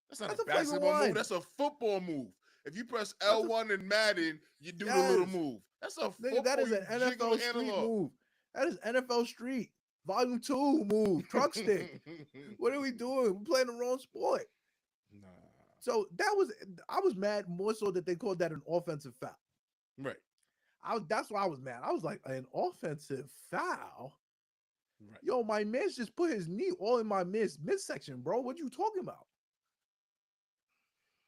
That's not That's a a flagrant basketball move. one. That's a football move. If you press That's a L1 in Madden, you do the little yes, move. That's a nigga. That football. is You an jiggle the NFL street analog. move. That is NFL Street Volume 2 move. Truck stick. What are we doing? We're playing the wrong sport. Nah. So I was mad more so that they called that an offensive foul. Right. That's why I was mad. I was like, an offensive foul? Right. Yo, my man's just put his knee all in my midsection, bro. What you talking about?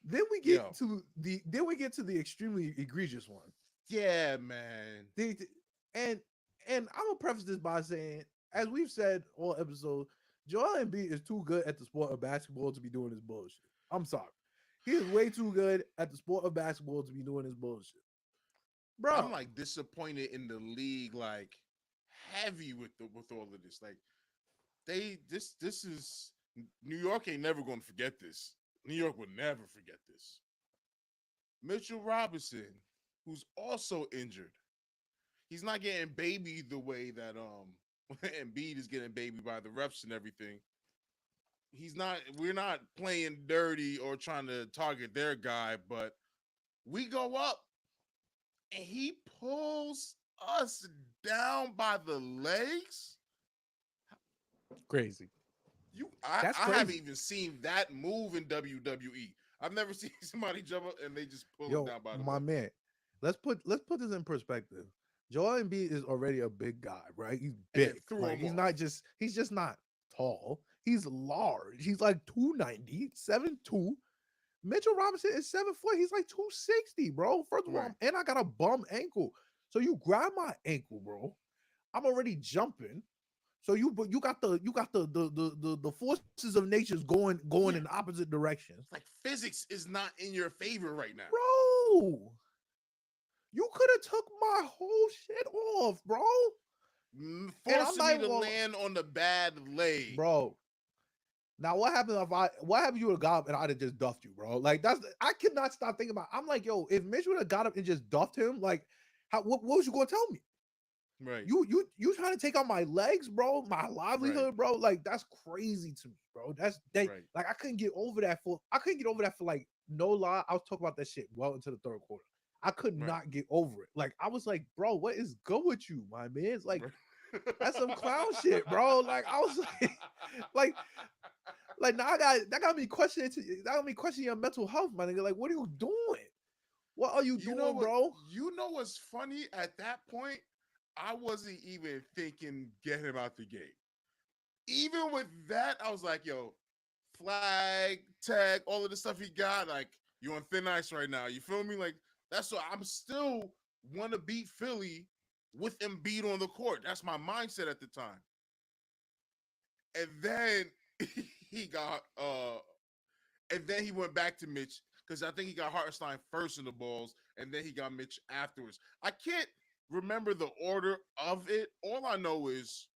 Then we get to the extremely egregious one. Yeah, man. And I'm gonna preface this by saying, as we've said all episodes, Joel Embiid is too good at the sport of basketball to be doing this bullshit. I'm sorry. He is way too good at the sport of basketball to be doing this bullshit. Bro. I'm like disappointed in the league, like heavy with all of this. Like this is New York ain't never gonna forget this. New York would never forget this. Mitchell Robinson, who's also injured. He's not getting babied the way that Embiid is getting babied by the refs and everything. We're not playing dirty or trying to target their guy, but we go up and he pulls us down by the legs. Crazy. I haven't even seen that move in WWE. I've never seen somebody jump up and they just pull him down by the legs. Man. Let's put this in perspective. Joel Embiid is already a big guy, right? He's big. Like, he's just not tall. He's large. He's like 290, 7'2". Mitchell Robinson is 7 foot. He's like 260, bro. First of all, and I got a bum ankle. So you grab my ankle, bro. I'm already jumping. So you got the forces of nature going in opposite directions. It's like physics is not in your favor right now, bro. You could have took my whole shit off, bro. Forcing me to land on the bad leg, bro. Now what happened if you would have got up and I'd have just duffed you, bro? Like, I could not stop thinking about it. I'm like, yo, if Mitch would have got up and just duffed him, like, what was you gonna tell me? Right. You trying to take out my legs, bro? My livelihood, bro? Like, that's crazy to me, bro. Like, I couldn't get over that for like, no lie. I was talking about that shit well into the third quarter. I could not get over it. Like, I was like, bro, what is good with you, my man? It's like, that's some clown shit, bro. Like, I was like now that got me questioning your mental health, my nigga. Like, what are you doing? What are you doing, bro? You know what's funny? At that point, I wasn't even thinking get him out the game. Even with that, I was like, yo, flag, tag, all of the stuff he got, like, you on thin ice right now. You feel me? Like, that's what I'm still want to beat Philly with Embiid on the court. That's my mindset at the time. And then he got and then he went back to Mitch because I think he got Hartenstein first in the balls, and then he got Mitch afterwards. I can't remember the order of it. All I know is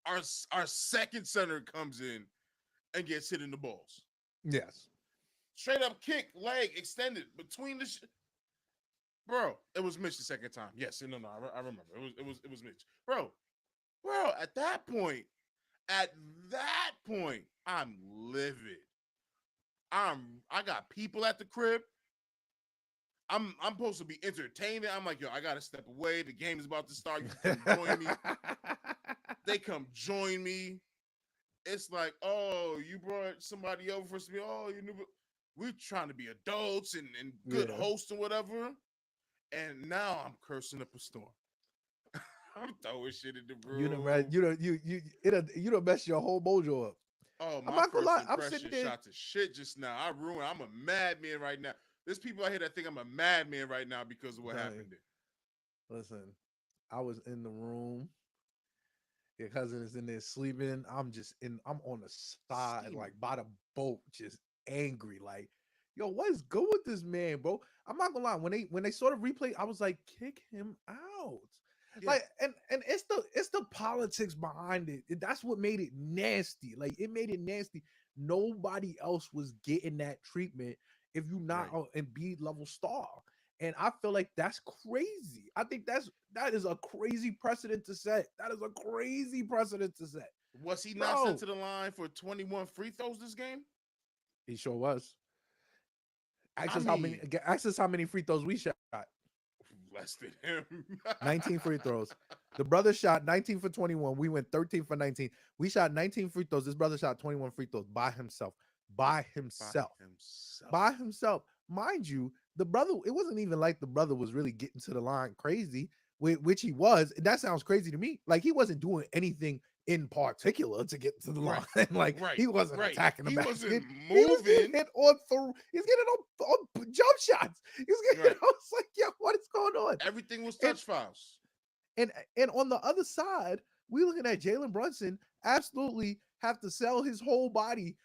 our second center comes in and gets hit in the balls. Yes. Straight up kick, leg extended between the bro. It was Mitch the second time. Yes, no, I remember. It was Mitch, bro. At that point, I'm livid. I got people at the crib. I'm supposed to be entertaining. I'm like, yo, I gotta step away. The game is about to start. You come join me. They come join me. It's like, oh, you brought somebody over for us to be. Oh, you knew. We're trying to be adults and good hosts and whatever. And now I'm cursing up a storm. I'm throwing shit in the room. You done messed your whole mojo up. Oh, my first impression shot to shit just now. I'm a madman right now. There's people out here that think I'm a madman right now because of what happened there. Listen, I was in the room. Your cousin is in there sleeping. I'm on the side, like by the boat, just angry. Like, yo, what is good with this man, bro? I'm not gonna lie. When they sort of replay, I was like, kick him out. Yeah. Like, and it's the politics behind it. That's what made it nasty. Like, it made it nasty. Nobody else was getting that treatment if you're not Right. an Embiid level star. And I feel like that's crazy. I think that is a crazy precedent to set. That is a crazy precedent to set. Was he not sent Bro, to the line for 21 free throws this game? he sure was. I mean, Ask us how many free throws we shot. less than him. 19 free throws. The brother shot 19 for 21. We went 13 for 19. We shot 19 free throws. This brother shot 21 free throws by himself. By himself. By himself. By himself. Mind you, the brother, it wasn't even like the brother was really getting to the line crazy, which he was. That sounds crazy to me. Like, he wasn't doing anything in particular to get to the line. Like, Right. he wasn't Right. attacking the He basket. wasn't He was getting moving. hit on he's getting on jump shots. He's getting Right. I was like, yo, what is going on? Everything was And touch fouls. and on the other side, we looking at Jalen Brunson absolutely have to sell his whole body,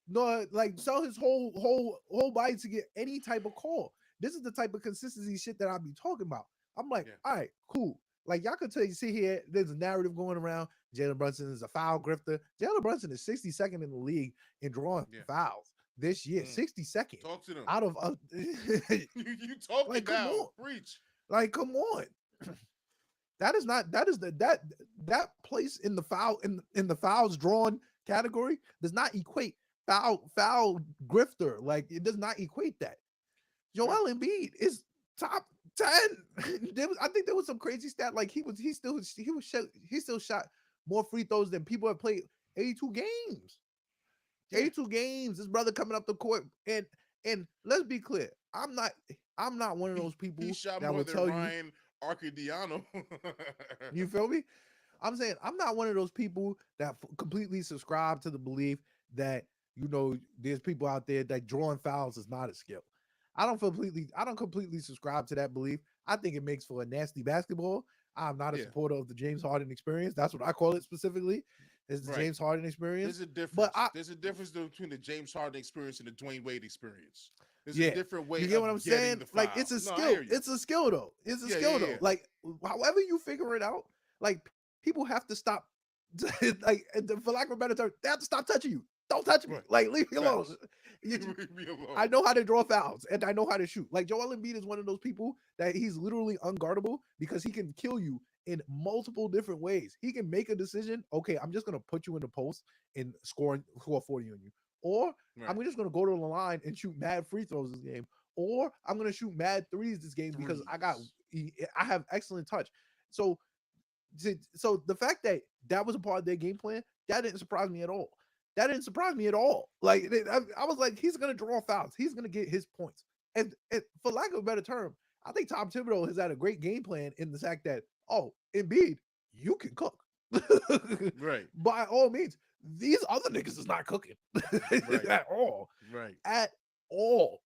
no, like sell his whole body to get any type of call. This is the type of consistency shit that I be talking about. I'm like, Yeah. all right, cool. Like, y'all could sit here. There's a narrative going around. Jalen Brunson is a foul grifter. Jalen Brunson is 62nd in the league in drawing Yeah. fouls this year. 62nd Talk to them. out of You talking like, come now. on. Preach. Like, come on. That is that place in the fouls drawn category does not equate foul grifter. Like, it does not equate that. Joel Embiid is top 10. I think there was some crazy stat, like he still shot more free throws than people have played 82 games. Yeah. 82 games. This brother coming up the court, and let's be clear, I'm not one of those people He shot that more will than tell you. Ryan Arcidiano. You feel me? I'm saying I'm not one of those people that completely subscribe to the belief that, there's people out there that drawing fouls is not a skill. I don't completely subscribe to that belief. I think it makes for a nasty basketball. I'm not a Yeah. supporter of the James Harden experience. That's what I call it specifically. It's the Right. James Harden experience. There's a difference. But There's a difference between the James Harden experience and the Dwayne Wade experience. There's yeah, a different way you get of what I'm getting saying? the foul. Like, it's a No, I skill. hear you. It's a skill though. It's a Yeah, skill yeah, though. yeah. Like, however you figure it out, like, people have to stop. Like, for lack of a better term, they have to stop touching you. Don't touch me. Right. Like, leave me alone. Facts. You- Leave me alone. I know how to draw fouls and I know how to shoot. Like, Joel Embiid is one of those people that he's literally unguardable because he can kill you in multiple different ways. He can make a decision. Okay, I'm just gonna put you in the post and score 40 on you, or Right. I'm just gonna go to the line and shoot mad free throws this game, or I'm gonna shoot mad threes this game because I have excellent touch. So the fact that that was a part of their game plan, that didn't surprise me at all. That didn't surprise me at all. Like, I was like, he's gonna draw fouls. He's gonna get his points. And for lack of a better term, I think Tom Thibodeau has had a great game plan in the fact that, Embiid, you can cook. Right. By all means, these other niggas is not cooking Right. at all. Right. At all.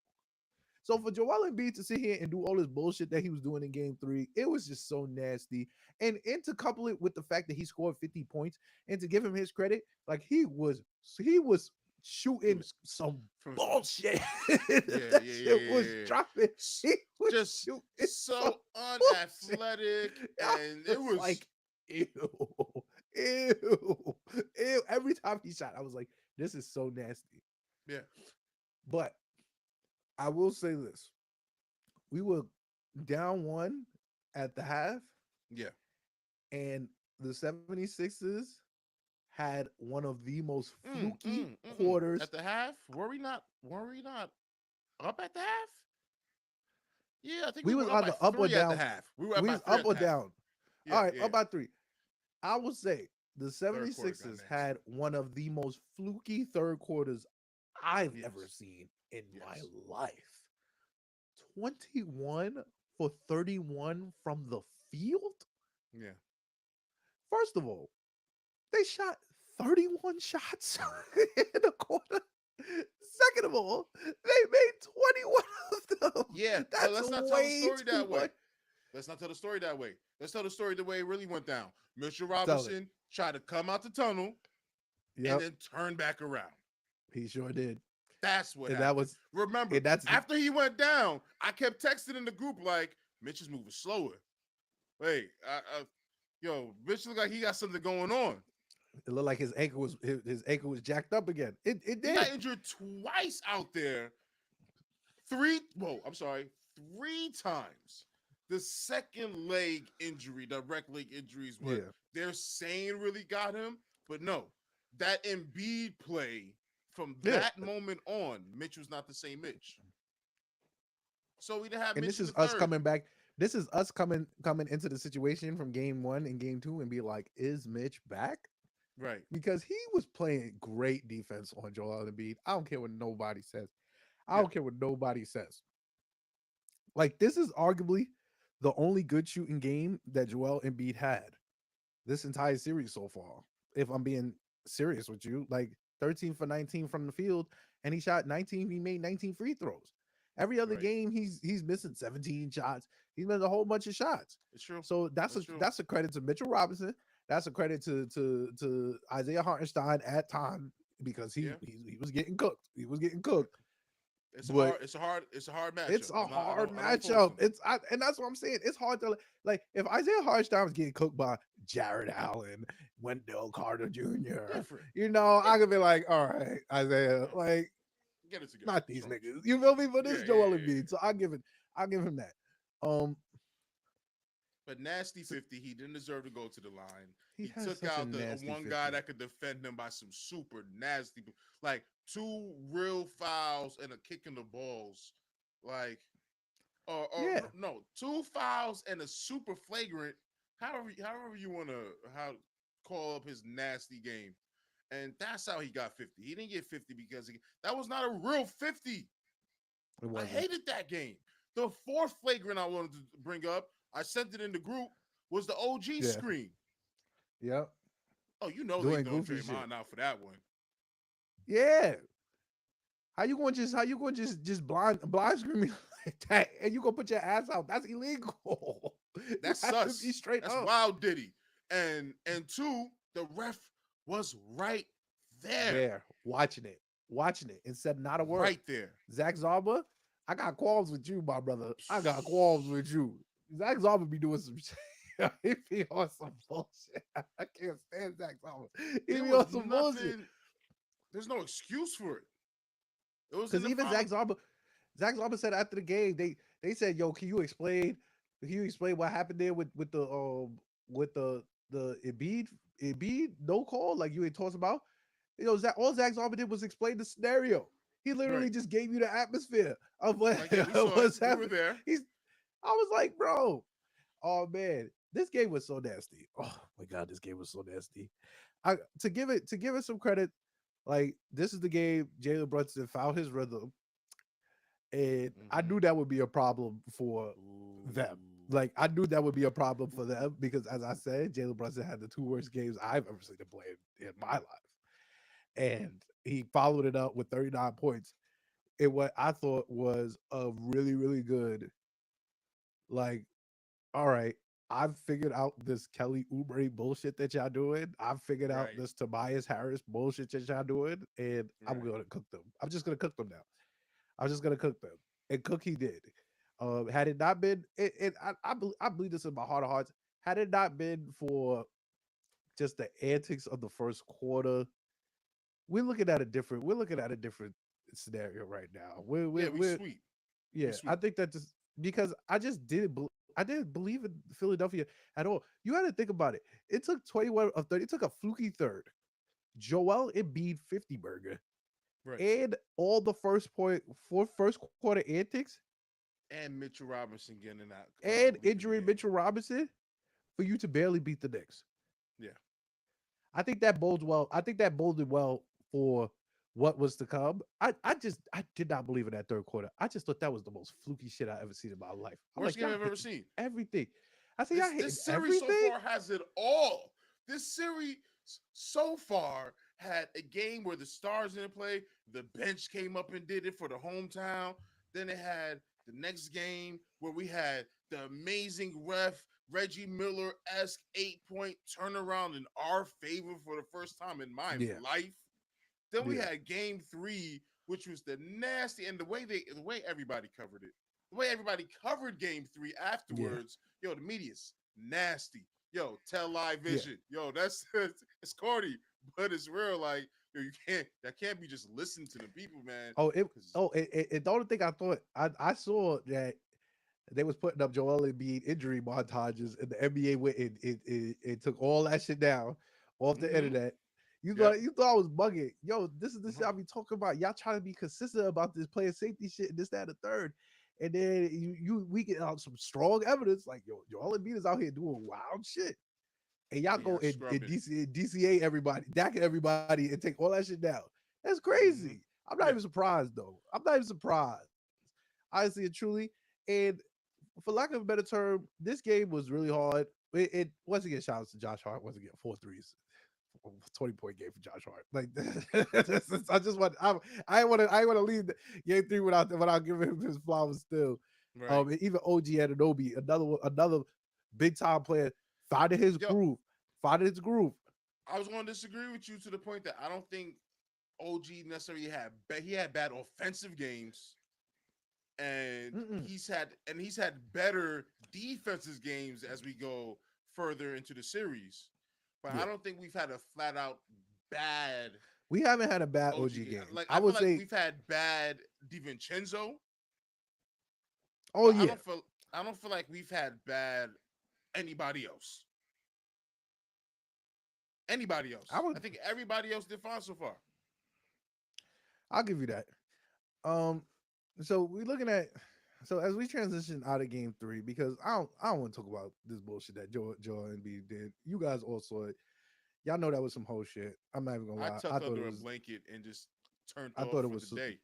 So for Joel Embiid to sit here and do all this bullshit that he was doing in game 3, it was just so nasty. And to couple it with the fact that he scored 50 points and to give him his credit, like, he was shooting some bullshit. That shit was dropping. He was Just shooting so some unathletic, and it was like, ew. Every time he shot, I was like, this is so nasty. yeah. But I will say this. We were down 1 at the half, Yeah. and the 76ers had one of the most fluky quarters. At the half. Were we not up at the half? Yeah, I think We we was were up either by up or 3 at down. the half. We were up We by was 3 up at or the half. down. Yeah, All right, yeah. up by 3. I will say the quarter got 76ers nasty. had one of the most fluky third quarters I've Yes. ever seen in my Yes. life. 21 for 31 from the field? Yeah. First of all, they shot 31 shots in a quarter. Second of all, they made 21 of them. Yeah, That's but let's not tell the way story too that way. much. Let's not tell the story that way. Let's tell the story the way it really went down. Mitchell Tell it. Robinson tried to come out the tunnel Yep, and then turn back around. he sure did. That's what And happened. that was Remember, and that's after he went down, I kept texting in the group like, Mitch is moving slower. Wait, yo, bitch, look like he got something going on. It looked like his ankle was jacked up again. It He got did. injured twice out there. Three, whoa, I'm sorry, 3 times. The second leg injury, direct leg injury, is what Yeah. they're saying really got him. But no, that Embiid play from Yeah. that moment on, Mitch was not the same Mitch. So we didn't have And Mitch this in is the us third. coming back. This is us coming into the situation from game one and game two and be like, is Mitch back? Right. Because he was playing great defense on Joel Embiid. I don't care what nobody says. I Yeah. don't care what nobody says. Like this is arguably the only good shooting game that Joel Embiid had this entire series so far. If I'm being serious with you, like 13 for 19 from the field, and he shot 19. He made 19 free throws. Every other Right. game, he's missing 17 shots. He's missing a whole bunch of shots. It's true. So That's true. that's a credit to Mitchell Robinson. That's a credit to Isaiah Hartenstein at time because Yeah. he was getting cooked. He was getting cooked. It's a But hard. It's a hard. It's a hard matchup. it's a I'm not. hard I don't force matchup. him. And that's what I'm saying. It's hard to like if Isaiah Hartenstein was getting cooked by Jared Allen, Wendell Carter Jr. Different. You know, I could Different. be like, all right, Isaiah, All right. like Get it together. not these Charles. niggas. You feel me? But Yeah. this Yeah. Joel Yeah. Embiid, so I'll give him that. Um, But nasty 50, he didn't deserve to go to the line. he He has took such a out the nasty one 50. guy that could defend him by some super nasty, like 2 real fouls and a kick in the balls, like or Yeah, no, 2 fouls and a super flagrant. However you want to how call up his nasty game, and that's how he got 50. He didn't get 50 because that was not a real 50. it I wasn't. hated that game. The fourth flagrant I wanted to bring up, I sent it in the group, was the OG Yeah, screen. yep, Oh, you know they doing throwing goofy shit. Draymond out for that one. Yeah, how you going to just blind screen me like that, and you gonna put your ass out? That's illegal. You That's have to be sus. straight That's up. wild Diddy. And two, the ref was right there. There, watching it, and said not a word. Right there. Zach Zarba, I got qualms with you, my brother. I got qualms with you. Zach Zarba be doing some shit. He be on some bullshit. I can't stand Zach Zarba. He There be was on some bullshit. nothing. There's no excuse for it. It was in Because the even final. Zach Zarba said after the game, they said, "Yo, can you explain what happened there with the Embiid no call like you had talked about?" You know, all Zach Zarba did was explain the scenario. He literally Right. just gave you the atmosphere of what Like, yeah, we saw it. what's We were happening. there. He's, I was like, bro, oh man, this game was so nasty. Oh my god, this game was so nasty. I to give it some credit, like this is the game Jalen Brunson found his rhythm, and I Mm-hmm. knew that would be a problem for them. Ooh. Like I knew that would be a problem for them because, as I said, Jalen Brunson had the two worst games I've ever seen him play in my Mm-hmm. life, and he followed it up with 39 points in what I thought was a really good, like, all right, I've figured out this Kelly Oubre bullshit that y'all doing. I've figured out Right. this Tobias Harris bullshit that y'all doing, and I'm Right. gonna cook them. I'm just gonna cook them now. I'm just gonna cook them, and cook he did. Had it not been, I believe this in my heart of hearts. Had it not been for just the antics of the first quarter, we're looking at a different scenario right now. Yeah, we We're sweet. We yeah, I sweet. think that just because I didn't believe in Philadelphia at all. You got to think about it. It took 21 of 30. It took a fluky third. Joel Embiid 50 burger Right. and all the first quarter antics And Mitchell Robinson getting that and lead in the injury game. Mitchell Robinson for you to barely beat the Knicks. Yeah. I think that bodes well. I think that boded well for what was to come. I did not believe in that third quarter. I just thought that was the most fluky shit I ever seen in my life. I'm Worst like, game y'all I've ever hitting seen. everything. I said, y'all This hitting series so everything. far has it all. This series so far had a game where the stars didn't play. The bench came up and did it for the hometown. Then it had the next game where we had the amazing ref Reggie Miller esque 8 point turnaround in our favor for the first time in my Yeah, life. Then we yeah, had game three, which was the nasty and the way everybody covered it. The way everybody covered game three yeah, afterwards, yo, the media's nasty. Yo, tell live Yeah. vision. Yo, that's it's corny, but it's real. Like, yo, you can't that can't be just listening to the people, man. Oh, it. 'Cause- Oh, the only thing I thought I saw that they was putting up Joel Embiid injury montages, and the NBA went it took all that shit down off the Mhm. internet. Yep. You thought I was bugging. Yo, this is the shit Mhm. I be talking about. Y'all trying to be consistent about this player safety shit and this, that, and the third. And then we get out some strong evidence, like Joel Embiid is out here doing wild shit. And y'all And go y'all scrubbing. DCA everybody, DAC everybody, and take all that shit down. That's crazy. Mhm. I'm not even Yeah. surprised though. I'm not even surprised. Honestly and truly. And for lack of a better term, this game was really hard. It once again, shout out to Josh Hart. Once again, 4 threes. 20-point game for Josh Hart. Like I just want I want to leave the game three without giving him his flowers still. Right. And even OG Anunoby, another big time player, finding his Yo, groove. Finding his groove. I was going to disagree with you to the point that I don't think OG necessarily he had bad offensive games, and Mm-mm. he's had better defensive games as we go further into the series. But I Yeah. don't think we've had a flat out bad We haven't had a bad OG OG game. game. Like I I feel would like say, we've had bad DiVincenzo, oh but yeah. I don't feel like we've had bad anybody else. Anybody I else. would I think everybody else did fine so far. I'll give you that. Um, so we're looking at so as we transition out of game three, because I don't want to talk about this bullshit that Joel Embiid did. You guys all saw it. Y'all know that was some whole shit. I'm not even gonna I lie. tucked under a blanket and just turned I off thought it for the was day.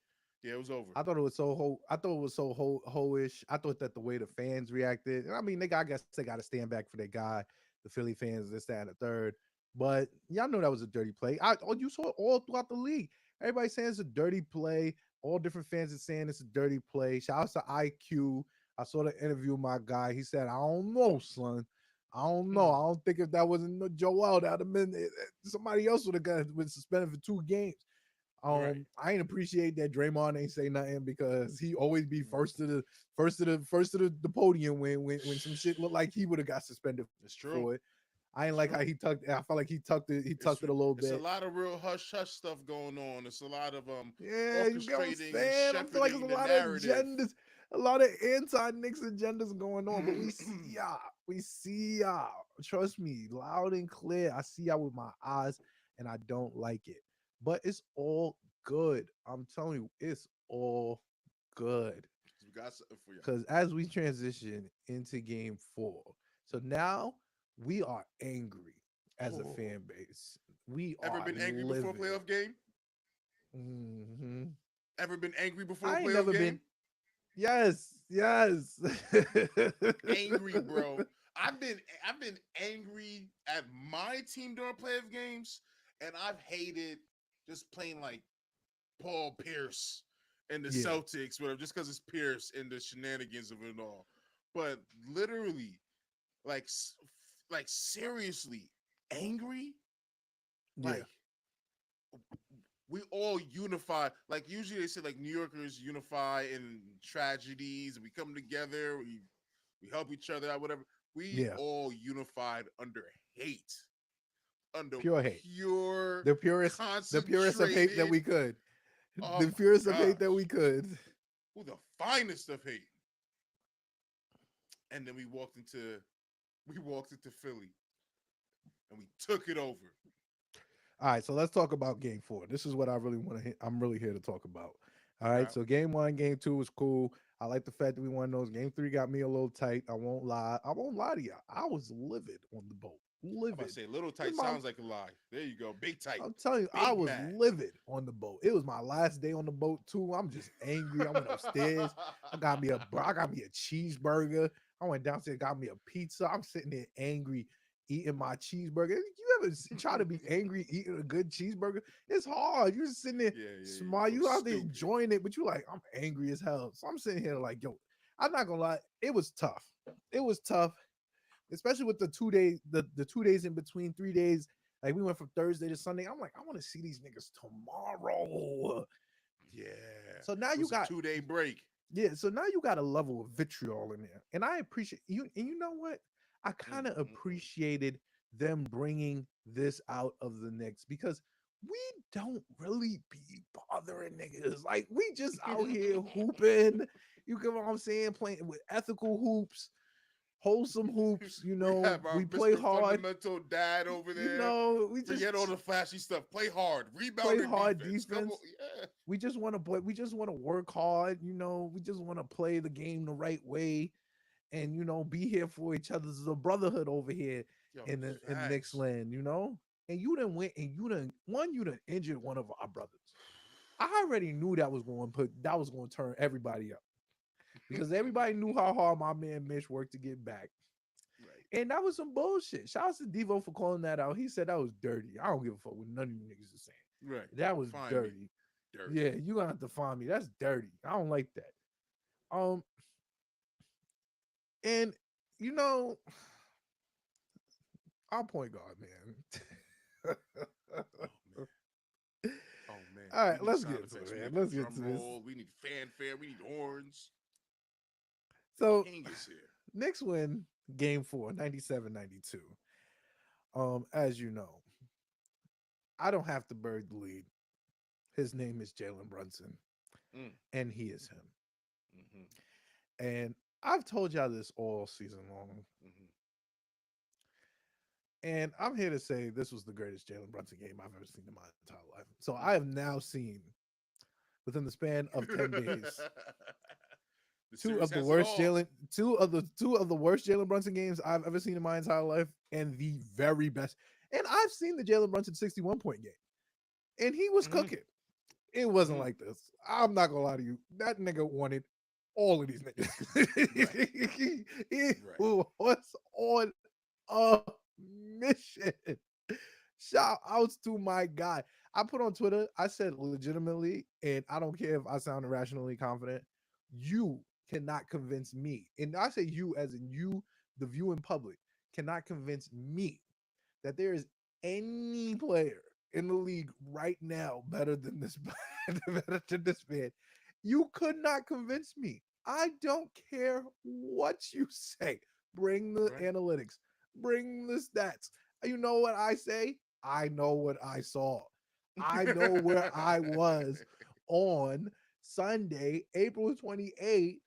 Yeah, it was over. I thought it was so I thought it was so ho-ish. I thought that the way the fans reacted, and I mean, I guess they got to stand back for their guy, the Philly fans, this, that, and the third. But y'all know that was a dirty play. You saw it all throughout the league. Everybody saying it's a dirty play. All different fans are saying it's a dirty play. Shout out to IQ. I saw the interview with my guy. He said, "I don't know, son. I don't know. I Hmm. don't think if that wasn't no Joel, that would have been somebody else would have been suspended for 2 games." Right. I ain't appreciate that Draymond ain't say nothing because he always be Mhm. first to the podium when some shit looked like he would have got suspended It's for it. true. I ain't like It's how he true. tucked. I felt like he tucked it a little It's a bit. lot of real hush hush stuff going on. It's a lot of Yeah, you get what I'm orchestrating and saying. I feel like there's shepherding a the lot of narrative. agendas, a lot of anti-Knicks agendas going on. But we see y'all. We see y'all. Trust me, loud and clear. I see y'all with my eyes, and I don't like it. But it's all good. I'm telling you, it's all good. We got something for y'all. Because as we transition into game four, so now we are angry as a Oh, fan base. We ever are been angry before a livid. playoff game? Mhm. Ever been angry before a I ain't playoff never been. game? Yes, yes. Angry, bro. I've been angry at my team during playoff games, and I've hated just playing like Paul Pierce and the Yeah, Celtics, whatever, just because it's Pierce and the shenanigans of it all. But literally, like, like seriously, angry, yeah, like we all unify. Like usually they say like New Yorkers unify in tragedies. We come together. We help each other out. Whatever. We yeah. all unified under hate, under Pure hate. pure The purest of hate that concentrated. we could. Oh The my purest of hate that gosh, we could. who the finest of hate. And then we walked into Philly and we took it over. All right, so let's talk about game four. This is what I really want to. I'm really here to talk about. All Okay. right, so game one, game two was cool. I like the fact that we won those. Game three got me a little tight. I won't lie. I won't lie to you. I was livid on the boat. I'm about to Livid. say little This is tight my sounds like a lie. There you go. Big tight. I'm telling you, I Big was mad. livid on the boat. It was my last day on the boat too. I'm just angry. I went upstairs. I got me a cheeseburger. I went downstairs, got me a pizza. I'm sitting there angry, eating my cheeseburger. You ever try to be angry eating a good cheeseburger? It's hard. You're just sitting there Yeah, yeah, yeah. You smile. feel You out there stupid. enjoying it, but you like, I'm angry as hell. So I'm sitting here like, yo, I'm not gonna lie, it was tough. It was tough, especially with the 2 days, the 2 days in between, 3 days. Like we went from Thursday to Sunday. I'm like, I want to see these niggas tomorrow. Yeah. So now It you was a got 2 day break. yeah. So now you got a level of vitriol in there, and I appreciate you. And you know what? I kind of Mm. appreciated them bringing this out of the Knicks because we don't really be bothering niggas. Like we just out here hooping. You get what I'm saying? Playing with ethical hoops, wholesome hoops. We have our We play Mr. hard. Fundamental dad over there. We just Forget all the flashy stuff. Play hard, play rebound and hard defense. Come on, defense. yeah. We just want to play. We just want to work hard. We just want to play the game the right way, and be here for each other. This is a brotherhood over here Yo, in Knicks facts. land. And you done went and you done injured one of our brothers. I already knew that was going to turn everybody up because everybody knew how hard my man Mitch worked to get back. Right, And that was some bullshit. Shout out to Devo for calling that out. He said that was dirty. I don't give a fuck what none of you niggas are saying. right. That was Find me dirty. dirty. Yeah, you gonna have to find me. That's dirty. I don't like that. And you know, I'll point guard, man. Oh man. Oh man. All We right, need let's sound get to effects. it, We man. need Let's a get drum to this. roll. We need fanfare. We need horns. So King is here. Knicks win game 4, 97-92. As you know, I don't have to bury the lead. His name is Jalen Brunson, Mm, and he is him. hmm And I've told y'all this all season long. hmm And I'm here to say this was the greatest Jalen Brunson game I've ever seen in my entire life. So I have now seen, within the span of 10 days, The two series of the has it worst all. Jalen Brunson games I've ever seen in my entire life, and the very best. And I've seen the Jalen Brunson 61-point game, and he was Hmm cooking. It wasn't hmm like this. I'm not gonna lie to you. That nigga wanted all of these Right, niggas. he right. was on a mission. Shout outs to my guy. I put on Twitter, I said legitimately, and I don't care if I sound irrationally confident, you cannot convince me. And I say you as in you, the viewing public, cannot convince me that there is any player in the league right now better than this better than this man. You could not convince me. I don't care what you say. Bring the Right. analytics. Bring the stats. You know what I say? I know what I saw. I know where I was on Sunday, April 28th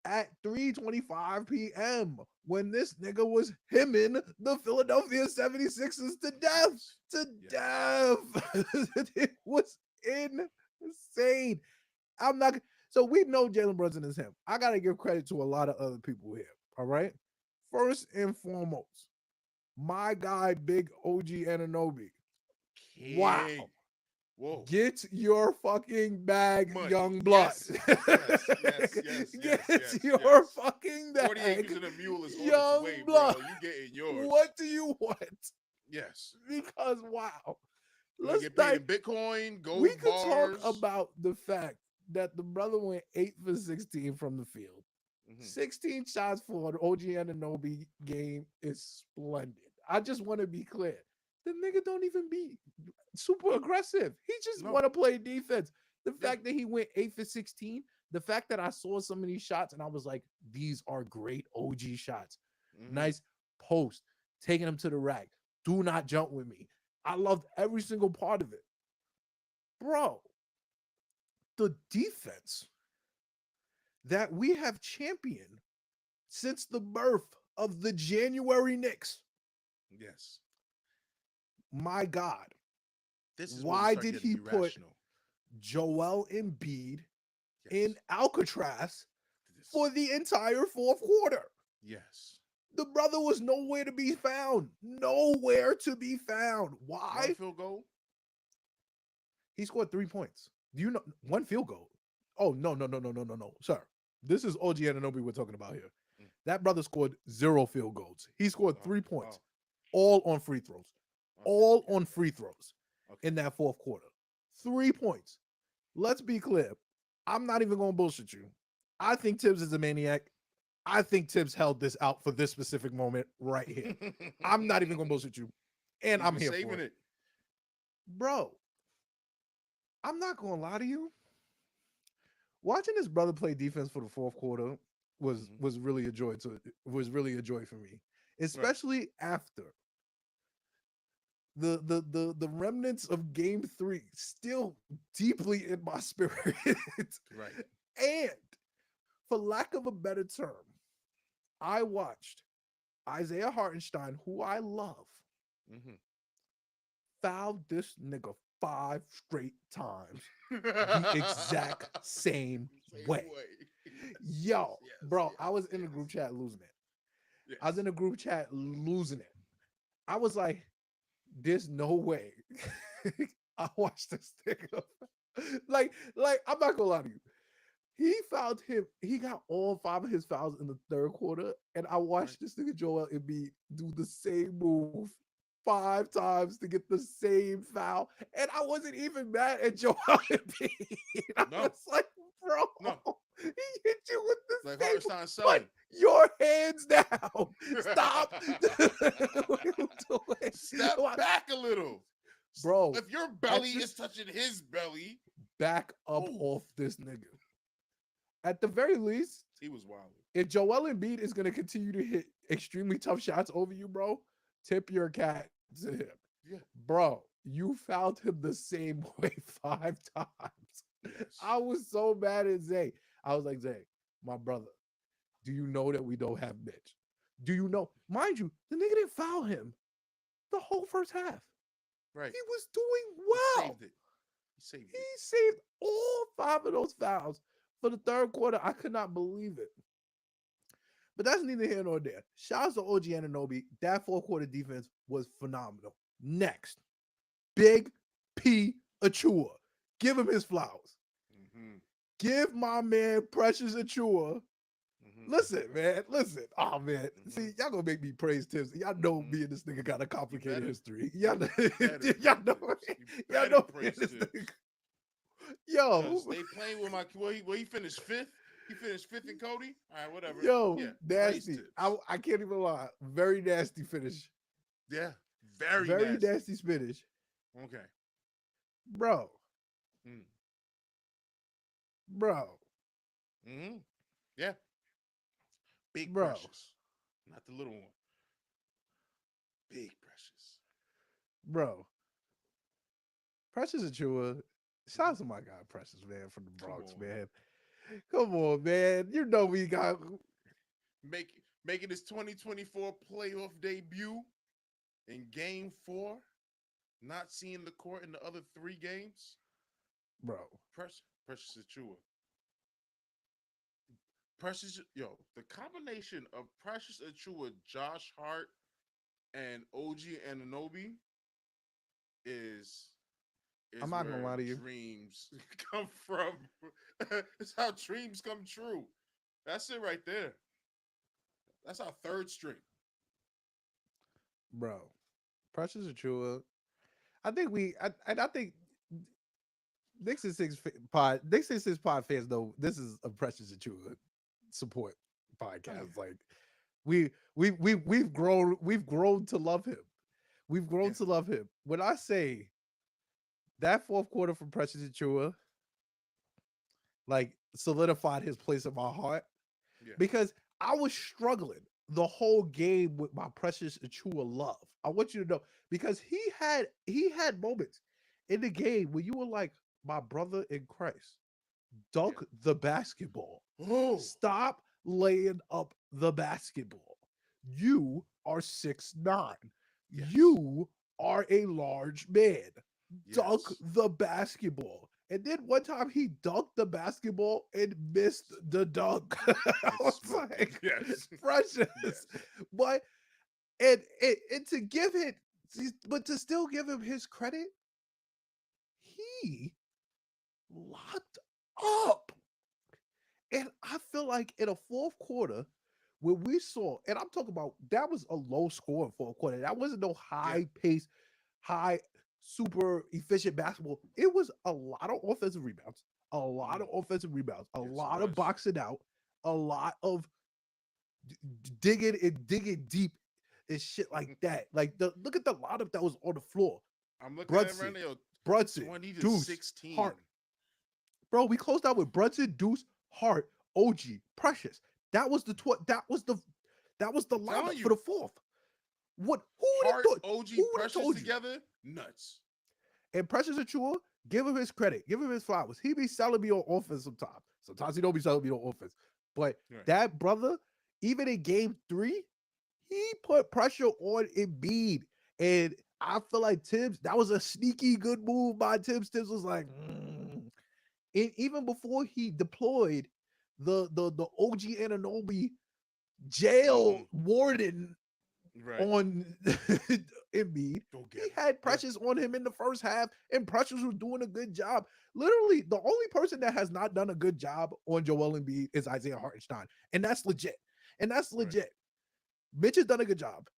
at 3:25 p.m. when this nigga was hemming the Philadelphia 76ers to death. Yes. To Yes. death. It was insane. I'm not so we know Jalen Brunson is him. I gotta give credit to a lot of other people here. All right. First and foremost, my guy, Big OG Ananobi. Wow. King. Whoa. Get your fucking bag, Money. young blood. Yes. Yes. Yes. Yes. Yes. Get Yes. your Yes. fucking 40 acres bag, and a mule is on its young way, bro. blood. You getting yours. What do you want? Yes. Because wow. You want Let's to get paid like in Bitcoin, we gold could talk bars. about the fact that the brother went 8 for 16 from the field. Hmm 16 shots for an OG Ananobi game is splendid. I just want to be clear. The nigga don't even be super aggressive. He just No. want to play defense. The Yeah. fact that he went 8 for 16, the fact that I saw some of these shots and I was like, these are great OG shots. hmm Nice post, taking him to the rack. Do not jump with me. I loved every single part of it. Bro, the defense that we have championed since the birth of the January Knicks. Yes. My God, This is where we why start did getting he put irrational. Joel Embiid Yes. in Alcatraz This. for the entire fourth quarter? Yes. The brother was nowhere to be found. Nowhere to be found. One Why? field goal. He scored 3 points. Do you know one field goal? Oh, no, sir. This is OG Ananobi we're talking about here. Mm. That brother scored 0 field goals. He scored Oh, 3 points, oh, all on free throws. okay, All okay, on okay. free throws Okay. in that fourth quarter. 3 points. Let's be clear. I'm not even going to bullshit you. I think Tibbs is a maniac. I think Tibbs held this out for this specific moment right here. I'm not even going to bullshit you. And He's I'm been here for saving it. Bro, I'm not going to lie to you. Watching this brother play defense for the fourth quarter, Mhm. was really a joy for me, Right. especially after the remnants of Game 3 still deeply in my spirit. Right. And for lack of a better term, I watched Isaiah Hartenstein, who I love, Mhm. fouled this nigga 5 straight times the exact same Same way. way. Yo, Yes. bro, I was in the group Yes. chat losing it. I was in Yes. the group chat losing it. I was like, there's no way. I watched this nigga. Like, I'm not gonna lie to you. He fouled him. He got all 5 of his fouls in the third quarter, and I Right. watched this nigga Joel Embiid do the same move 5 times to get the same foul, and I wasn't even mad at Joel Embiid. I was No. like, bro, No. he hit you with Like the same. Hartenstein Put selling. your hands down. Stop. What are you doing? Step What? back a little. Bro, If your belly at is this touching his belly, back up move. off this nigga. At the very least, He was wild. if Joel Embiid is going to continue to hit extremely tough shots over you, bro, tip your cat to him. Yeah. Bro, you fouled him the same way 5 times. Yes. I was so mad at Zay. I was like, Zay, my brother, do you know that we don't have Mitch? Do you know? Mind you, the nigga didn't foul him the whole first half. Right. He was doing He well. saved it. He saved He it. saved all 5 of those fouls for the third quarter. I could not believe it. But that's neither here nor there. Shouts to OG Anunoby. That fourth quarter defense was phenomenal. Next, Big P Achua. Give him his flowers. Mm-hmm. Give my man Precious Achua. Mm-hmm. Listen, man. Listen. Oh, man. Mm-hmm. See, y'all gonna make me praise Tips. Y'all know Mm-hmm. me and this nigga got a You complicated better. history. Y'all know, You better y'all praise know, Tips. You y'all better know me and praise this Tips. nigga. Yo, Because they playing with my well, he finished fifth. He finished fifth in Cody. All right, whatever. yo, Yeah. Praise nasty. Tips. I can't even lie. Very nasty finish. Yeah. Very Very nasty. nasty finish. Okay. Bro, Mm. bro, Mm-hmm. Yeah. Big bro, Precious. Not the little one. Big Precious. bro. Precious Achua. Shout Mm-hmm. out to my guy Precious, man, from the Come Bronx, on. man. Come on, man. You know we got Making his 2024 playoff debut in game 4. Not seeing the court in the other 3 games. bro. Precious Achua. Precious, yo, the combination of Precious Achua, Josh Hart, and OG Anunoby is I'm is not gonna where lie to you. dreams come from. It's how dreams come true. That's it right there. That's our third string. Bro. Precious Achua. I think I think Knicks and Six Pod fans know this is a Precious Achua support Oh podcast. yeah. Like we've grown to love him. We've grown Yeah. to love him. When I say that fourth quarter from Precious Achua, like solidified his place in my heart Yeah. because I was struggling the whole game with my Precious Achua love. I want you to know because he had moments in the game where you were like, my brother in Christ, Yeah. dunk the basketball. Oh. Stop laying up the basketball. You are 6'9". Yes. You are a large man. Dunk Yes. the basketball. And then one time he dunked the basketball and missed the dunk. I And was smoked it. like, Yes. precious. Yes. But and to give it, but to still give him his credit, he locked up. And I feel like in a fourth quarter, when we saw, and I'm talking about that was a low score in fourth quarter. That wasn't no Yeah. high pace, high, super efficient basketball. It was a lot of offensive rebounds, a Yes, it lot of was. boxing out, a lot of digging and digging deep and shit like that. Like look at the lineup that was on the floor. I'm looking at it right Brunson, now. Brunson, 20 to Deuce, 16. Hart. Bro, we closed out with Brunson, Deuce, Hart, OG, Precious. That was the I'm telling lineup for you, the fourth. What? Who would have Hart, thought? OG, Who would have Precious told you? together, nuts. And Precious Achua, give him his credit, give him his flowers. He be selling me on offense sometimes. Sometimes he don't be selling me on offense. But Right. that brother, even in game 3, he put pressure on Embiid. And I feel like Tibbs, that was a sneaky good move by Tibbs. Tibbs was like, And even before he deployed the OG Anunoby jail warden Right. on Embiid. Go He get him. had Yeah. Precious on him in the first half, and Precious was doing a good job. Literally, the only person that has not done a good job on Joel Embiid is Isaiah Hartenstein, and that's legit. And that's Right. legit. Mitch has done a good job.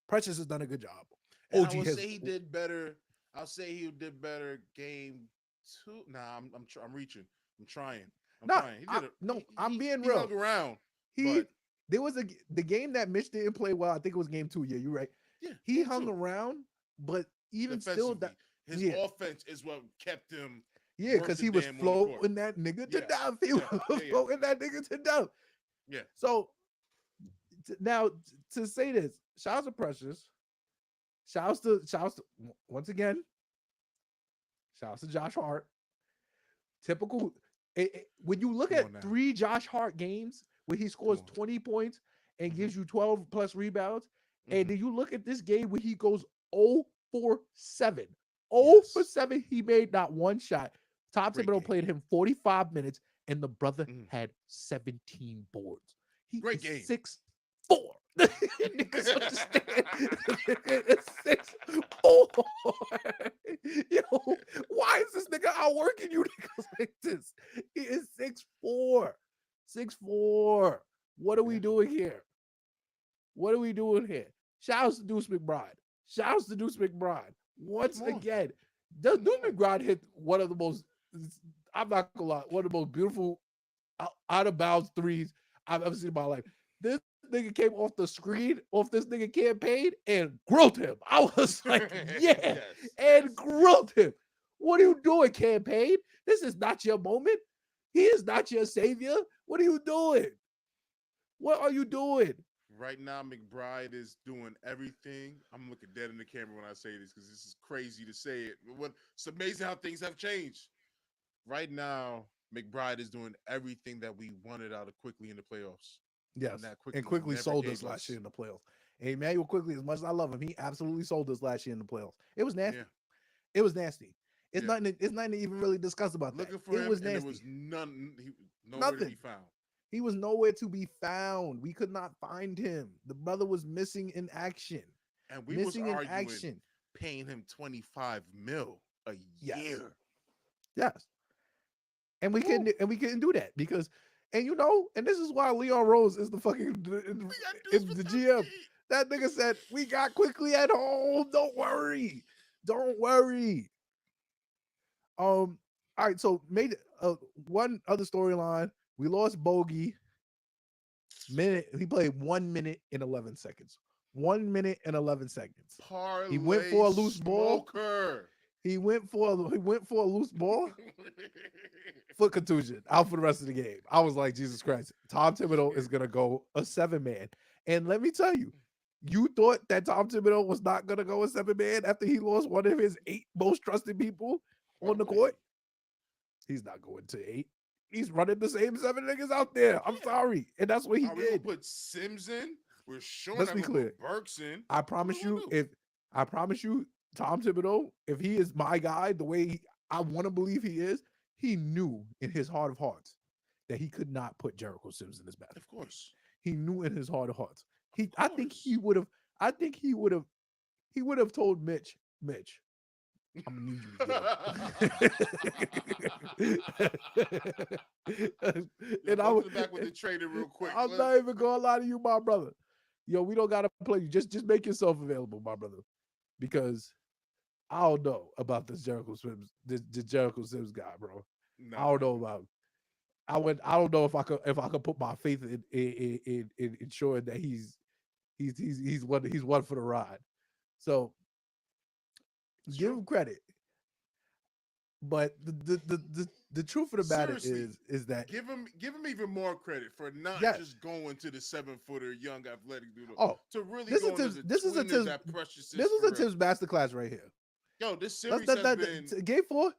Precious has done a good job. And I OG will has. say he did better. I'll say he did better game 2. Nah, I'm reaching. I'm trying. I'm Not. trying. He did it. No, I'm being He real. hung around, He but there was the game that Mitch didn't play well. I think it was game 2. Yeah, you're right. yeah, He game hung 2. around, but even still, that Defensively, his yeah, offense is what kept him yeah, worth because the he was damn on the court. floating that nigga to Yeah, death. He yeah, was yeah. floating that nigga to death. Yeah. So now to say this, shouts to Precious, shouts to once again, shouts to Josh Hart. Typical. When you look Come at on now. 3 Josh Hart games where he Come scores on. 20 points and Mhm. gives you 12 plus rebounds, and Mhm. then you look at this game where he goes 0 for 7. 0 for Yes. 7. He made not one shot. Tom Great Thibodeau game. played him 45 minutes, and the brother Mhm. had 17 boards. He Great is game. 6'4". Niggas understand. Nigga is 6'4". Yo, why is this nigga outworking you niggas like this? He is 6'4". 6'4". What are we Yeah. doing here? What are we doing here? Shouts to Deuce McBride. Shouts to Deuce McBride. Once Come on. again, Deuce Come on. McBride hit one of the most, I'm not gonna lie, one of the most beautiful out of bounds threes I've ever seen in my life. This nigga came off the screen, off this nigga campaign, and grilled him. I was like, yeah, Yes. and Yes. grilled him. What are you doing, campaign? This is not your moment. He is not your savior. What are you doing? What are you doing? Right now, McBride is doing everything. I'm looking dead in the camera when I say this because this is crazy to say it. But it's amazing how things have changed. Right now, McBride is doing everything that we wanted out of Quickly in the playoffs. Yes, And that and Quickly quickly never sold us gave last year us. in the playoffs. And Emmanuel Quickly, as much as I love him, he absolutely sold us last year in the playoffs. It was nasty. Yeah. It was nasty. It's Yeah. nothing. It's nothing to even really discuss about that. Looking for It him, was and there nasty. was nowhere to be Nothing. found. He was nowhere to be found. We could not find him. The brother was missing in action. And we was Missing in arguing action. paying him 25 mil a Yes. year. Yes. And we Woo. couldn't do that because, and you know, and this is why Leon Rose is the fucking We got Deuce the with GM. 13. That nigga said we got Quickly at home. Don't worry. Don't worry. All right. So made one other storyline. We lost Bogey. He played 1 minute and 11 seconds. 1 minute and 11 seconds. He went Parlay for a loose ball. smoker. He went for a loose ball. Foot contusion, out for the rest of the game. I was like, Jesus Christ. Tom Thibodeau is gonna go a 7-man. And let me tell you, you thought that Tom Thibodeau was not gonna go a 7-man after he lost one of his 8 most trusted people on the court? He's not going to 8. He's running the same 7 niggas out there. I'm sorry. And that's what he Are we gonna did. put Sims in? We're showing Let's that be we're gonna clear. put Burks in. I What do promise we wanna you, do? Tom Thibodeau, if he is my guy, the way I want to believe he is, he knew in his heart of hearts that he could not put Jericho Sims in his Of basketball game. course. He knew in his heart of hearts. Of I think course. he would have told Mitch, I'm gonna need you to get him. Yo, go to the back with the trader real quick. I'm not even gonna lie to you, my brother. Yo, we don't gotta play you. Just make yourself available, my brother, because I don't know about this Jericho Sims guy, bro. I don't know about. I don't know if I could put my faith in ensuring that he's one for the ride. So It's give true. him credit. But the truth of the matter Seriously, is that give him even more credit for not yes. just going to the 7-footer young athletic dude Oh, to really this is going to the this is a tweeners Tibbs at Precious this is for a real. Tibbs masterclass right here. Yo, this Let's series has been game four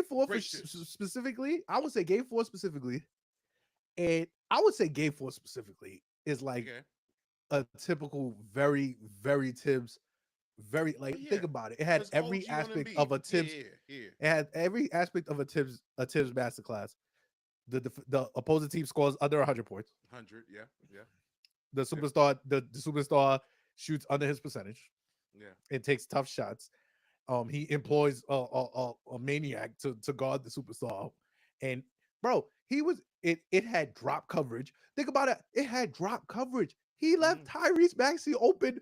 for great tips. specifically. I would say game four specifically, and I would say game four specifically is like Okay. a typical very Tibbs. Very Oh like yeah, think about it. It had because every OG on aspect Embiid. of a Yeah, Tibbs. yeah, yeah. It had every aspect of a Tibbs masterclass. The opposing team scores under 100 points. 100. Yeah, yeah, The yeah, superstar the superstar shoots under his percentage yeah. and takes tough shots. He employs a maniac to guard the superstar, and bro, it had drop coverage. Think about it. It had drop coverage. He left Mm-hmm. Tyrese Maxey open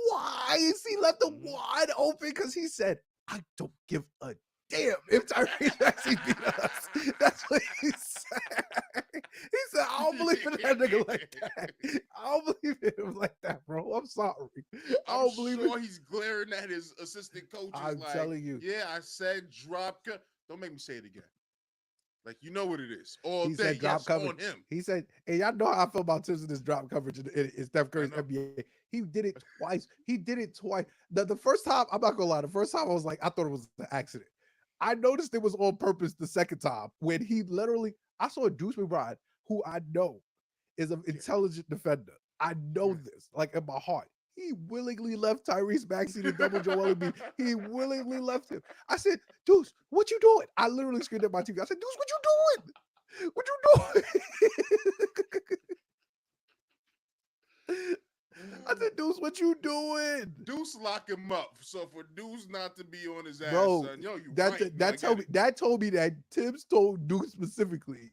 twice. He left him Mm-hmm. wide open because he said, "I don't give a damn if Tyrese Maxey beat us." That's what he said. He said, "I don't believe in that nigga like that. I don't believe in him like that, bro. I'm sorry. I I'm don't believe it." sure he's glaring at his assistant coaches I'm like, telling you. "Yeah, I said drop. Don't make me say it again. Like you know what it is all He day. said drop Yes, coverage. on him. He said, and y'all know how I feel about Tibbs in this drop coverage in Steph I Curry's know. NBA. He did it twice. He did it twice. The first time, I'm not gonna lie, the first time I was like, I thought it was an accident. I noticed it was on purpose the second time when he literally, I saw a Deuce McBride, who I know is an Yeah. intelligent defender. I know this, like in my heart. He willingly left Tyrese Maxey to double Joel Embiid. He willingly left him. I said, Deuce, what you doing? I literally screamed at my TV. I said, Deuce, what you doing? What you doing? I said, Deuce, what you doing? Deuce lock him up. So for Deuce not to be on his ass, Bro, son, yo, you that right. No, I that get told it. me that Tibbs told Deuce specifically.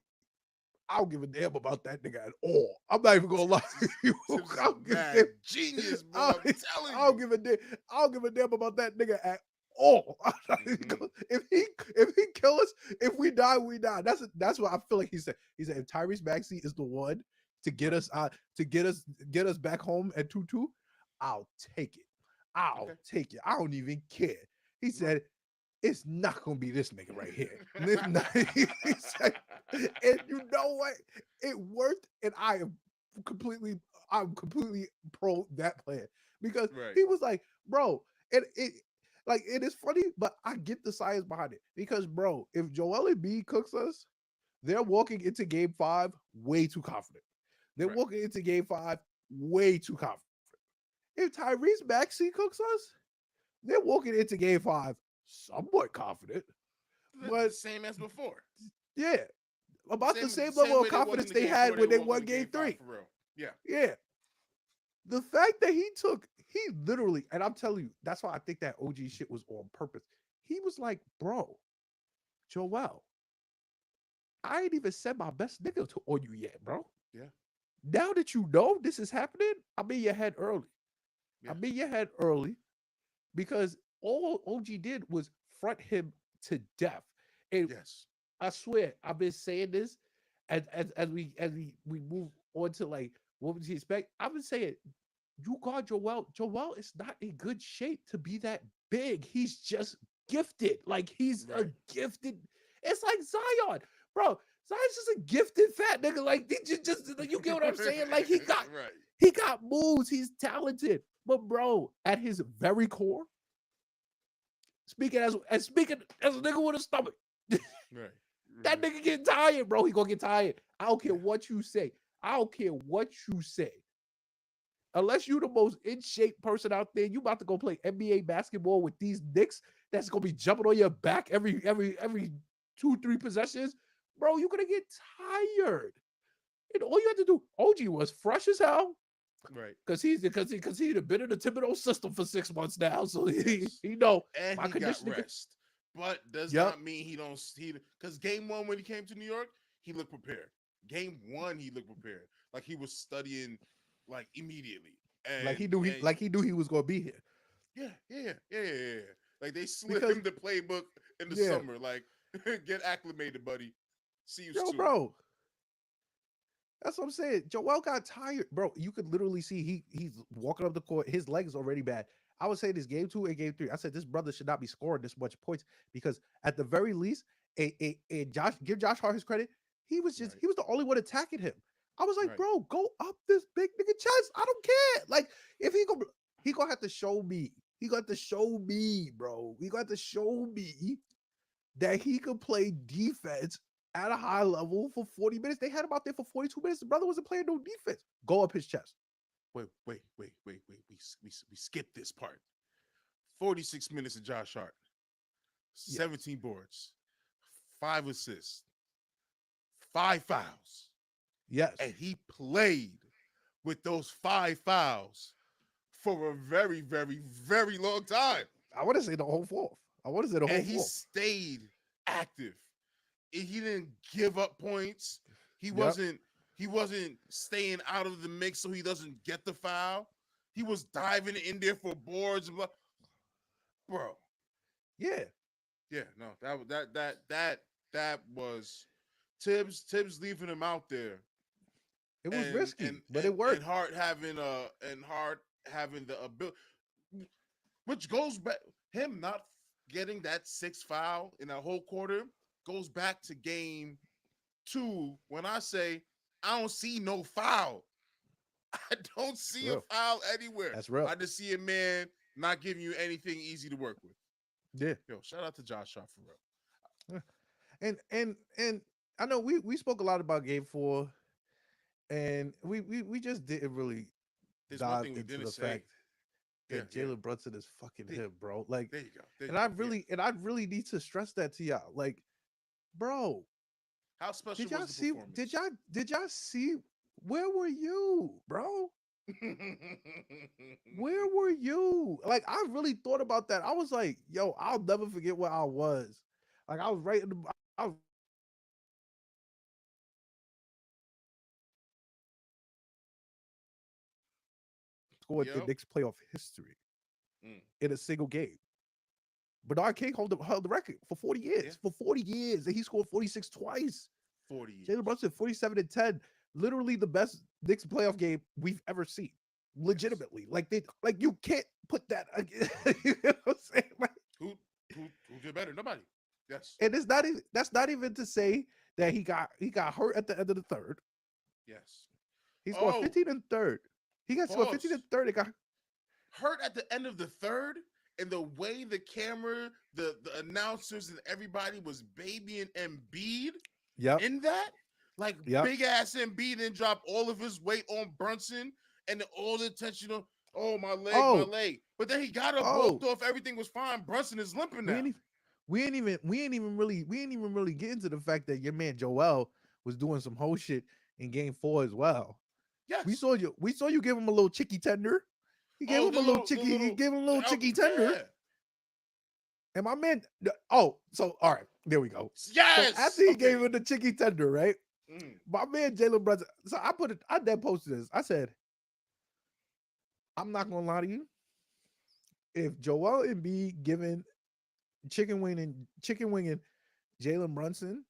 I don't give a damn about that nigga at all. I'm not even gonna lie to you. Tibbs is I a don't give a mad damn. genius, boy. I I'm telling I don't you. give a damn. I don't give a damn about that nigga at all. Mm-hmm. If he kill us, if we die, we die. That's what I feel like he said. He said if Tyrese Maxey is the one to get Right. us out to get us back home at 2-2, I'll take it. I'll Okay. take it. I don't even care. He Right. said it's not gonna be this nigga right here. This not, he said, and you know what? It worked, and I'm completely pro that plan because Right. he was like, bro, and it is funny, but I get the science behind it because, bro, if Joel Embiid cooks us, they're walking into Game 5 way too confident. They're Right. walking into Game 5 way too confident. If Tyrese Maxey cooks us, they're walking into Game 5 somewhat confident, The but same as before. yeah, about the same Same level of way they walk confidence into they game four, had they when they walk won into Game game five 3. for real. Yeah. Yeah, the fact that he literally, and I'm telling you, that's why I think that OG shit was on purpose. He was like, bro, Joel, I ain't even said my best nigga on you yet, bro. Yeah. Now that you know this is happening, I'm in your head early. Yeah. I'm in your head early because all OG did was front him to death. And Yes. I swear, I've been saying this as we move on to like what would you expect? I've been saying you guard Joel. Joel is not in good shape to be that big. He's just gifted. Like he's a Right. gifted. It's like Zion, bro. Zion's just a gifted fat nigga. Like they just you get what I'm saying? Like Right. he got moves. He's talented. But bro, at his very core, speaking as a nigga with a stomach, Right. that nigga getting tired, bro. He gonna get tired. I don't care Yeah. what you say. I don't care what you say. Unless you the most in shape person out there, you about to go play NBA basketball with these Knicks that's gonna be jumping on your back every 2-3 possessions, bro. You're gonna get tired. And all you had to do, OG was fresh as hell. Right. Because he's been in the Thibodeau system for 6 months now, so Yes. he know And my he got conditioning. rest. But does Yep. not mean he don't he because game one when he came to New York, he looked prepared. Game one, he looked prepared. Like he was studying like immediately. Like And and he knew he was gonna be here. yeah. Like they slid Because him the playbook in the yeah, summer. Like, get acclimated, buddy. See you yo, soon. bro. That's what I'm saying. Joel got tired, bro. You could literally see he's walking up the court. His legs already bad. I would say this game 2 and game 3. I said this brother should not be scoring this much points because at the very least, Josh, give Josh Hart his credit. He was Right. the only one attacking him. I was like, Right. bro, go up this big nigga chest. I don't care. Like, if he gonna have to show me. He got to show me, bro. He got to show me that he could play defense at a high level for 40 minutes. They had him out there for 42 minutes. The brother wasn't playing no defense. Go up his chest. Wait. We skipped this part. 46 minutes of Josh Hart, 17 boards, 5 assists, 5 fouls. Yes. And he played with those 5 fouls for a very, very, very long time. I want to say the whole fourth. And he stayed active. He didn't give up points. He wasn't staying out of the mix so he doesn't get the foul. He was diving in there for boards and blah. Bro. Yeah. Yeah, no. That was Tibbs leaving him out there. It was risky, but it worked. And Hart having the ability, which goes back, him not getting that 6th foul in that whole quarter goes back to game 2 when I say I don't see no foul. I don't see a foul anywhere. That's real. I just see a man not giving you anything easy to work with. Yeah. Yo, shout out to Josh Hart for real. And I know we spoke a lot about game 4, and we just didn't really dive into the fact that Jalen Brunson is fucking him, bro. Like, there you go. I really need to stress that to y'all. Like, bro, how special did y'all was the see? performance? Did y'all see? Where were you, bro? Where were you? Like, I really thought about that. I was like, yo, I'll never forget where I was. Like, I was right in the. I was scored in Knicks playoff history in a single game. Bernard King held the record for 40 years. Yeah. For 40 years. And he scored 46 twice. 40 years. Jalen Brunson, 47 and 10. Literally the best Knicks playoff game we've ever seen. Legitimately. Yes. Like you can't put that again. You know what I'm saying? Like, who did better? Nobody. Yes. And that's not even to say that he got hurt at the end of the third. Yes. He scored 15 and third. He got scored 15 and third. It got hurt at the end of the third, and the way the camera, the announcers, and everybody was babying Embiid. Yep. In that, like big ass Embiid didn't drop all of his weight on Brunson, and all the attention on my leg. But then he got up, walked off, everything was fine. Brunson is limping now. We ain't even really get into the fact that your man Joel was doing some whole shit in game 4 as well. Yes. We saw you give him a little chicky tender. He gave him a little chicky tender. Yeah. And my man, all right, there we go. Yes. So after he gave him the chicky tender, right? My man Jalen Brunson. So I then posted this. I said, I'm not gonna lie to you. If Joel Embiid giving chicken winging Jalen Brunson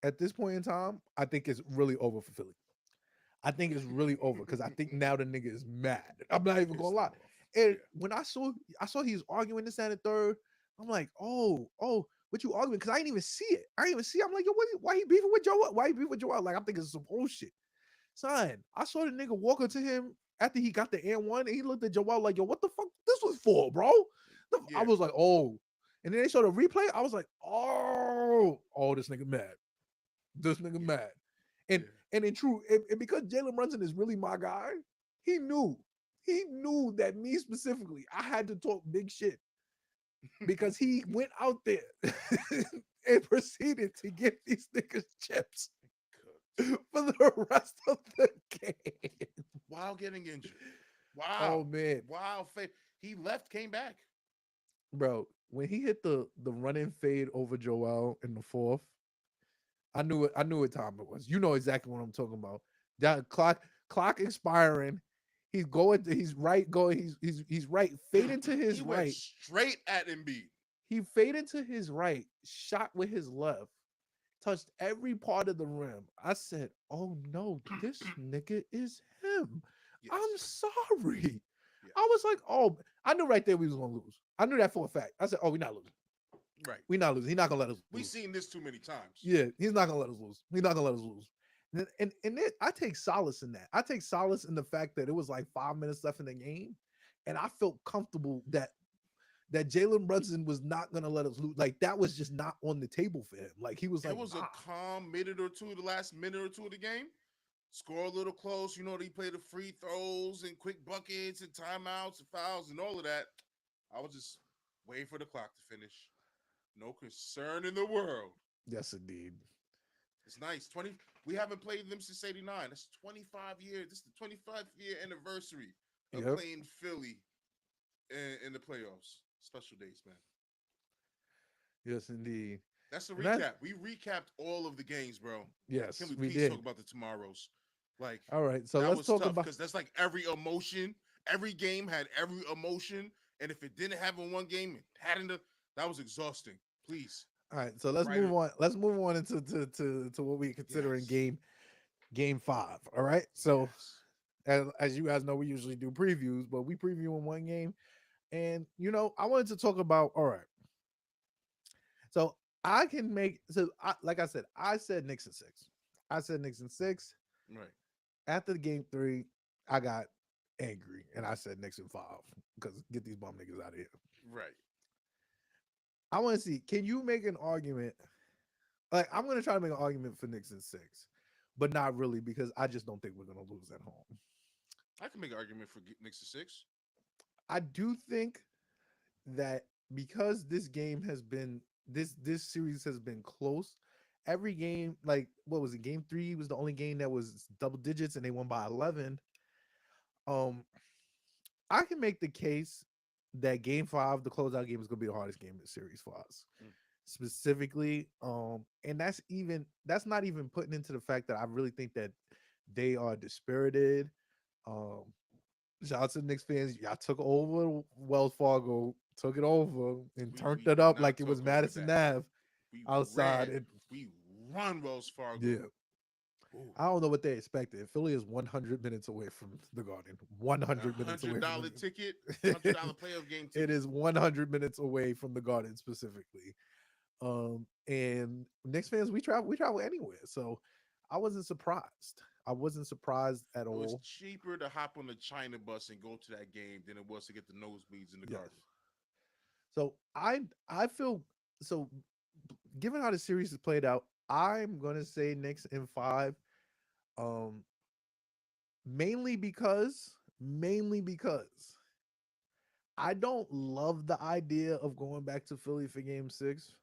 at this point in time, I think it's really over for Philly. I think it's really over because I think now the nigga is mad. I'm not even gonna lie. And when I saw he was arguing this and the third, I'm like, oh, what you arguing? Because I didn't even see it. I'm like, yo, why he beefing with Joel? Why he beefing with Joel? Like, I'm thinking some bullshit. Son, I saw the nigga walk up to him after he got the and one, and he looked at Joel like, yo, what the fuck this was for, bro? I was like, oh. And then they showed a replay. I was like, oh, this nigga mad. This nigga mad. And in true, and because Jalen Brunson is really my guy, he knew that me specifically, I had to talk big shit because he went out there and proceeded to give these niggas chips for the rest of the game while getting injured. Wow. Oh man. Wow. He left, came back. Bro, when he hit the running fade over Joel in the fourth, I knew what time it was. You know exactly what I'm talking about. That clock expiring. He's right, fading to his right. Went straight at Embiid. He faded to his right, shot with his left, touched every part of the rim. I said, oh no, this nigga is him. Yes. I'm sorry. Yes. I was like, oh, I knew right there we was gonna lose. I knew that for a fact. I said, oh, we're not losing. Right. We not losing. He's not gonna let us We've lose. seen this too many times. Yeah, he's not gonna let us lose. He's not gonna let us lose. I take solace in that. I take solace in the fact that it was like 5 minutes left in the game, and I felt comfortable that Jalen Brunson was not gonna let us lose. Like that was just not on the table for him. Like he was It like, was nah. a calm minute or two, the last minute or two of the game. Score a little close. You know, they play the free throws and quick buckets and timeouts and fouls and all of that. I was just waiting for the clock to finish. No concern in the world. Yes, indeed. It's nice. 20. We haven't played them since '89. That's 25 years. This is the 25th-year anniversary of Yep. playing Philly in the playoffs. Special days, man. Yes, indeed. That's a And that's recap. We recapped all of the games, bro. Can yes, we we please talk did. about the tomorrows? Like All right. So that let's was talk tough about because that's like every emotion. Every game had every emotion, and if it didn't have in one game, it had in the. That was exhausting. Please, all right. So let's write move it. on. Let's move on into to what we consider in Yes, game 5. All right. So yes. as you guys know, we usually do previews, but we preview in one game. And I wanted to talk about all right. So I can make like I said, I said Knicks in 6. I said Knicks in 6. Right, After the game 3, I got angry and I said Knicks in 5 because get these bum niggas out of here. right. I want to see, can you make an argument? Like I'm gonna try to make an argument for Knicks in 6, but not really because I just don't think we're gonna lose at home. I can make an argument for Knicks to six. I do think that because this game has been this series has been close. Every game, like what was it? Game 3 was the only game that was double digits, and they won by 11. Um, I can make the case that Game 5, the closeout game, is going to be the hardest game in the series for us, Mm, specifically. And that's not even putting into the fact that I really think that they are dispirited. Um, Shout out to the Knicks fans. Y'all took over Wells Fargo, took it over, and turned we it did up not like it was talk over Madison that. Ave We outside. ran. And We run Wells Fargo. yeah, Ooh. I don't know what they expected. Philly is 100 minutes away from the Garden. A 100 minutes hundred away from dollar ticket, the. $100 playoff game It ticket. is 100 minutes away from the Garden specifically. And Knicks fans, we travel anywhere. So I wasn't surprised. I wasn't surprised at It was all. cheaper to hop on the China bus and go to that game than it was to get the nosebleeds in the Yes. Garden. So I feel so given how the series has played out, I'm gonna say Knicks in 5. Um, mainly because I don't love the idea of going back to Philly for Game 6.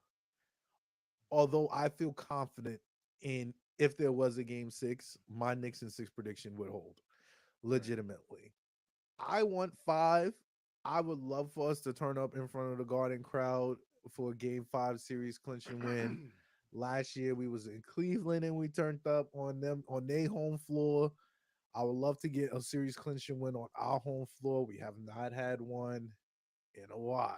Although I feel confident in if there was a Game 6, my Knicks in 6 prediction would hold Right. legitimately. I want 5. I would love for us to turn up in front of the Garden crowd for a Game 5 series clinching win. Last year we was in Cleveland and we turned up on them on their home floor. I would love to get a series clinching win on our home floor. We have not had one in a while.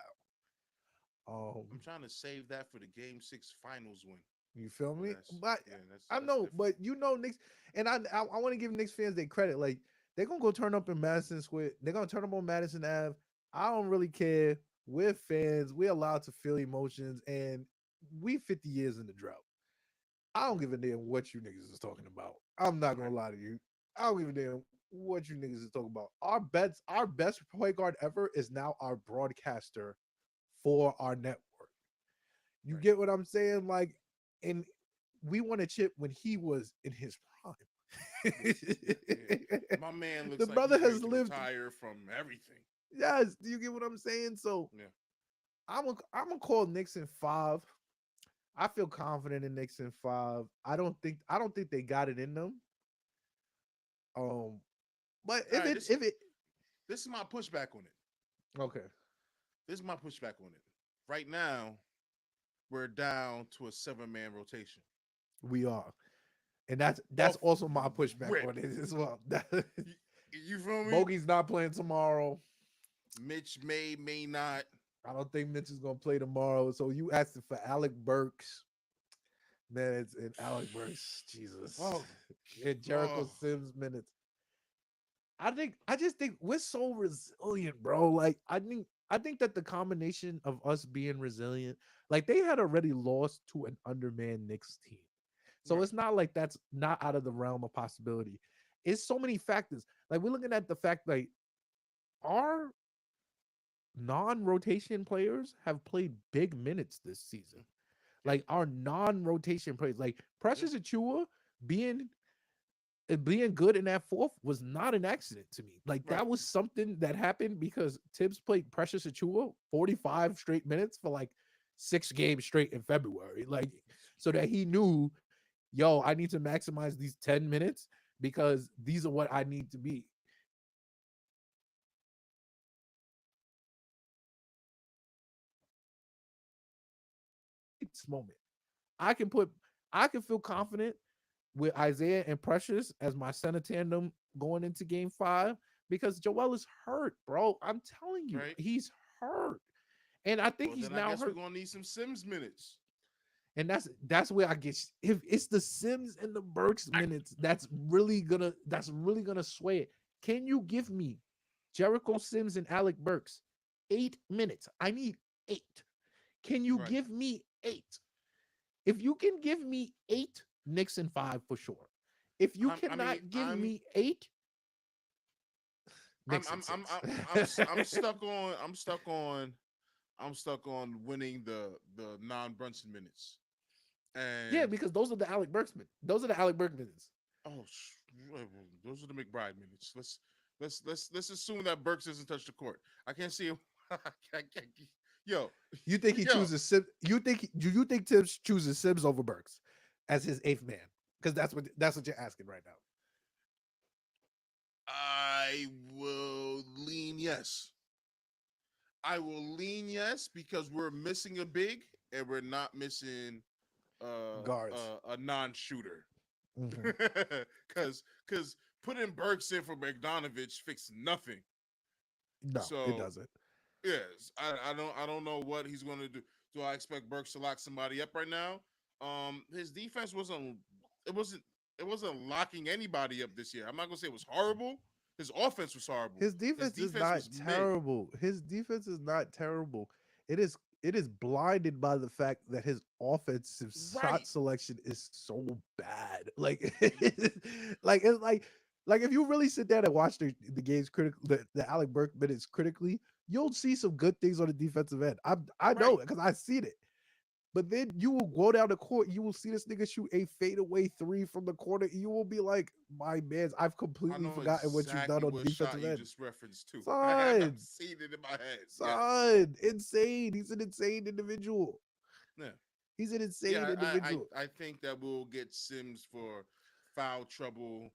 I'm Um, trying to save that for the game 6 finals win. you feel Oh, me? that's But yeah, that's I that's know, different. but Knicks, and I want to give Knicks fans their credit. Like they're gonna go turn up in Madison Square. They're gonna turn up on Madison Ave. I don't really care. We're fans. We're allowed to feel emotions, and we 50 years in the drought. I don't give a damn what you niggas is talking about. I'm not gonna Right, lie to you. I don't give a damn what you niggas is talking about. Our best point guard ever is now our broadcaster for our network. You right. get what I'm saying? Like, and we won a chip when he was in his prime. Yeah, yeah. My man The looks like brother he's ready has to lived. retire from everything. Yes, do you get what I'm saying? So Yeah, I'm gonna call Knicks in 5. I feel confident in Knicks in 5. I don't think they got it in them. Um, but all if right. it This if it this is my pushback on it. okay, This is my pushback on it. Right now, we're down to a 7-man rotation. we are, and that's Off also my pushback rip. on it as well. You, you feel me? Bogey's not playing tomorrow. Mitch may not. I don't think Mitch is gonna play tomorrow. So you asking for Alec Burks, man? It's and Alec Burks, Jesus, Oh, and Jericho oh, Sims minutes. I just think we're so resilient, bro. Like I think I think that the combination of us being resilient, like they had already lost to an undermanned Knicks team. So Right. it's not like that's not out of the realm of possibility. It's so many factors. Like we're looking at the fact like our non-rotation players have played big minutes this season. Yeah. Like our non-rotation players, like Yeah. Precious Achua being being good in that fourth was not an accident to me. Like Right. that was something that happened because Tibbs played Precious Achua 45 straight minutes for like 6 games straight in February. Like so that he knew, yo, I need to maximize these 10 minutes because these are what I need to be. It's moment. I can put I can feel confident with Isaiah and Precious as my center tandem going into game 5 because Joel is hurt, bro. I'm telling you, Right. he's hurt. And I think Well, he's then I now guess we're hurt. gonna need some Sims minutes. And that's where I get if it's the Sims and the Burks I, minutes that's really gonna sway it. Can you give me Jericho Sims and Alec Burks 8 minutes? I need 8. Can you right. give me 8? If you can give me 8, Knicks in 5 for sure. If you I mean, cannot give me 8, I'm, Knicks in I'm, I'm, 6. I'm, I'm, s- I'm stuck on, I'm stuck on winning the non Brunson minutes. Yeah, And because those are the Alec Burks minutes. Those are the Alec Burks minutes. oh, those are the McBride minutes. Let's assume that Burks doesn't touch the court. I can't see him. I can't, yo, You think he yo, chooses Sims? Do you think Tibbs chooses Sims over Burks as his 8th man? Because that's what you're asking right now. I will lean yes. I will lean yes because we're missing a big and we're not missing Guards. a non-shooter. Mhm. Because putting Burks in for Bogdanovich fixed nothing. No, it So doesn't. yes, I don't know what he's going to do. Do I expect Burks to lock somebody up right now? His defense it wasn't it wasn't locking anybody up this year. I'm not gonna say it was horrible. His offense was horrible. His His defense is defense not was mid. terrible. His defense is not terrible. It is blinded by the fact that his offensive shot Right. selection is so bad. Like like it's like if you really sit down and watch the games critical the Alec Burke minutes critically, you'll see some good things on the defensive end. I know Right. it because I seen it. But then you will go down the court, you will see this nigga shoot a fadeaway 3 from the corner. You will be like, my man, I've I completely know forgotten what you've done exactly on the what shot defensive you end. just referenced too. I've Son, seen it in my head. Yes. son, insane. He's an insane individual. Yeah. He's an insane Yeah. individual. I think that we'll get Sims for foul trouble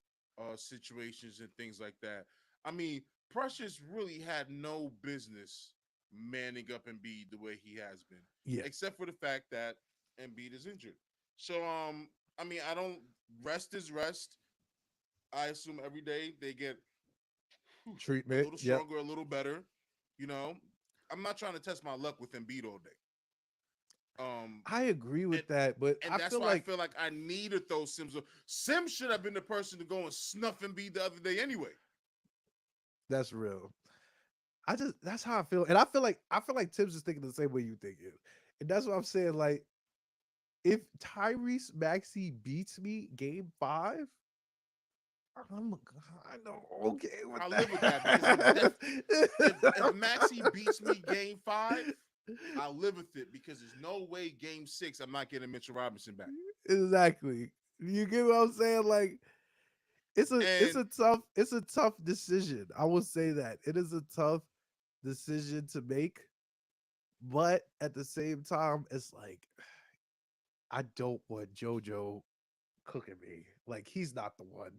situations and things like that. I mean, Precious really had no business manning up Embiid the way he has been, Yeah. except for the fact that Embiid is injured. So I mean, I don't rest is rest. I assume every day they get a Treatment. little Yep. stronger, a little better. You know, I'm not trying to test my luck with Embiid all day. Um, I agree and with that, but and I that's feel why I like feel like I needed those Sims. Sims should have been the person to go and snuff Embiid the other day anyway. that's real. I just that's how I feel. And I feel like Tibbs is thinking the same way you think is. And that's what I'm saying. Like, if Tyrese Maxey beats me game 5, I'm kind of okay with I live with that because that. if Maxi beats me game 5, I'll live with it because there's no way game 6 I'm not getting Mitchell Robinson back. Exactly. You get what I'm saying? Like And it's a tough decision. I will say that. It is a tough decision to make, but at the same time, it's like I don't want JoJo cooking me. Like he's not the one.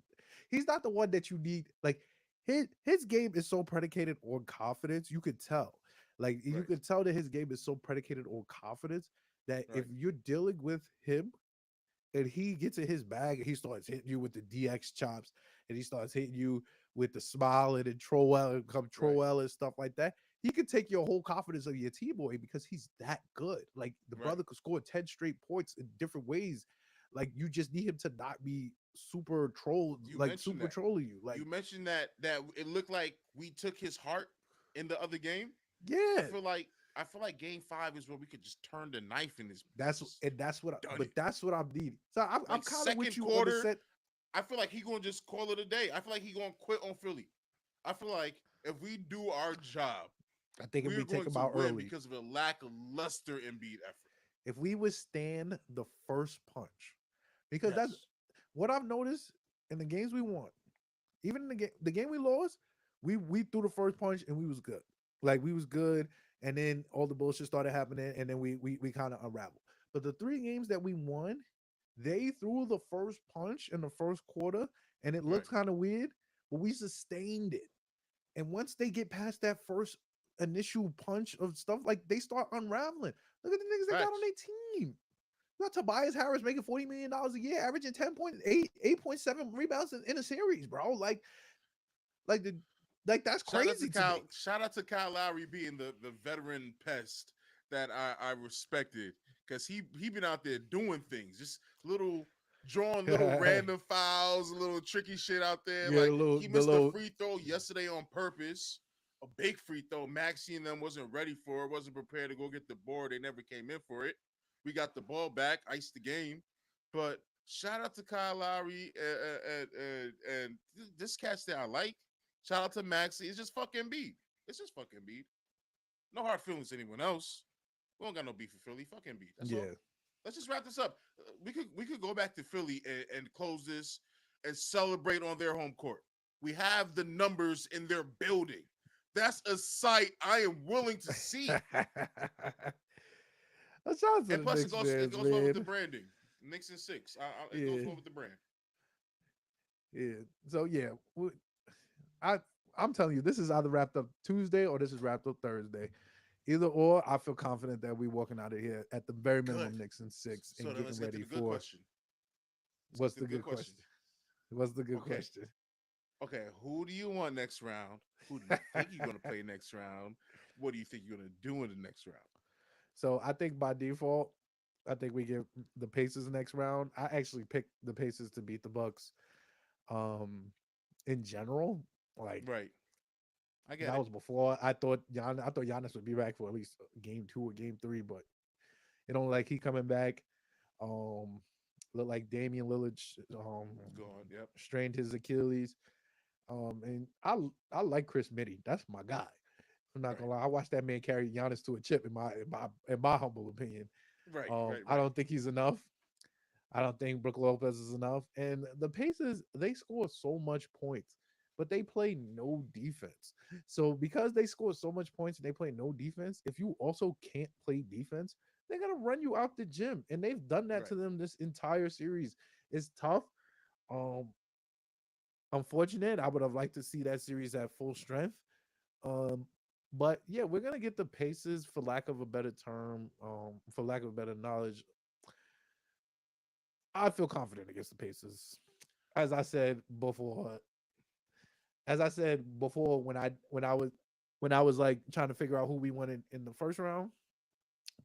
He's not the one that you need. Like his game is so predicated on confidence. You could tell. Like you right, could tell that his game is so predicated on confidence that if right, you're dealing with him and he gets in his bag and he starts hitting you with the DX chops and he starts hitting you with the smile and Troll and come right, Troll and stuff like that, he could take your whole confidence of your team away because he's that good. Like the right. brother could score 10 straight points in different ways. Like you just need him to not be super troll, You like mentioned super that. trolling you. You Like mentioned that it looked like we took his heart in the other game. I Yeah, feel like Game 5 is where we could just turn the knife in this. Just that's what. done But it. that's what I'm needing. So I'm Like kind of with second you on the quarter, set. I feel like he gonna just call it a day. I feel like he gonna quit on Philly. I feel like if we do our job, I think if we we are take going them to out win early, because of a lackluster Embiid effort. if we withstand the first punch, because that's Yes. what I've noticed in the games we won. Even in the game we lost, we threw the first punch and we was good. Like we was good, and then all the bullshit started happening, and then we kind of unraveled. But the three games that we won, they threw the first punch in the first quarter, and it Right. looked kind of weird, but we sustained it. And once they get past that first initial punch of stuff, like they start unraveling. Look at the niggas they got on Facts. their team. You got Tobias Harris making $40 million a year, averaging 10.8, 8.7 rebounds in a series, bro. Like the like that's crazy to me. Shout out to Kyle Lowry being the veteran pest that I respected because he been out there doing things, just little drawing little Yeah, random fouls, little tricky shit out there. the Like little he the missed a little free throw yesterday on purpose, a big free throw. Maxie and them wasn't ready for it, wasn't prepared to go get the board. They never came in for it. We got the ball back, iced the game. But shout out to Kyle Lowry and this catch that I like. Shout out to Maxie. It's just fucking beat. It's just fucking beat. No hard feelings to anyone else. We don't got no beef for Philly. Fucking beat. That's all. yeah. Let's just wrap this up. We could go back to Philly and close this and celebrate on their home court. We have the numbers in their building. That's a sight I am willing to see. A shout out to And the plus, Knicks it fans, goes well with the man. branding. Knicks in 6. It goes Yeah, well with the brand. yeah. So yeah, I I'm telling you, this is either wrapped up Tuesday or this is wrapped up Thursday. Either or, I feel confident that we walking out of here at the very Good. minimum Knicks in 6 So and then getting let's get to ready the good for question. Let's get what's to the the good good question. question? What's the good Okay. question? Okay, who do you want next round? Who do you think you're going to play next round? What do you think you're going to do in the next round? So I think by default, I think we give the Pacers next round. I actually picked the Pacers to beat the Bucks. Um, in general, like Right. I get that it. was before I thought Giannis would be back for at least game 2 or game 3, but it don't like he coming back. Um, look like Damian Lillard Gone. Yep. strained his Achilles. And I like Chris Mitty. That's my guy. I'm not Right. gonna lie. I watched that man carry Giannis to a chip in my humble opinion. Right. Right. I Right. don't think he's enough. I don't think Brook Lopez is enough. And the Pacers, they score so much points, but they play no defense. So because they score so much points and they play no defense, if you also can't play defense, they're gonna run you out the gym. And they've done that to Right. them this entire series. It's tough. Um, Unfortunate. I would have liked to see that series at full strength. Um, but yeah, we're gonna get the Pacers, for lack of a better term, for lack of a better knowledge. I feel confident against the Pacers. As I said before, as I said before, when I was like trying to figure out who we wanted in the first round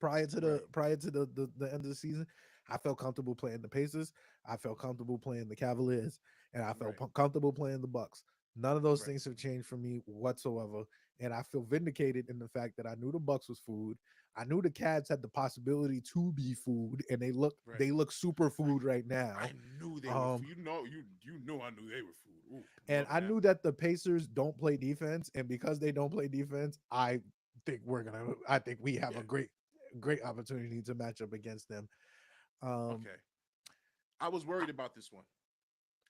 Right. prior to the end of the season, I felt comfortable playing the Pacers. I felt comfortable playing the Cavaliers, and I felt Right. comfortable playing the Bucks. None of those Right. things have changed for me whatsoever, and I feel vindicated in the fact that I knew the Bucks was food. I knew the Cavs had the possibility to be food, and they look Right. they look super food right I now. knew they were. Um, You know. I knew they were food. Ooh, and love I that. knew that the Pacers don't play defense, and because they don't play defense, I think we have Yeah. a great opportunity to match up against them. Um, Okay. I was worried about this one.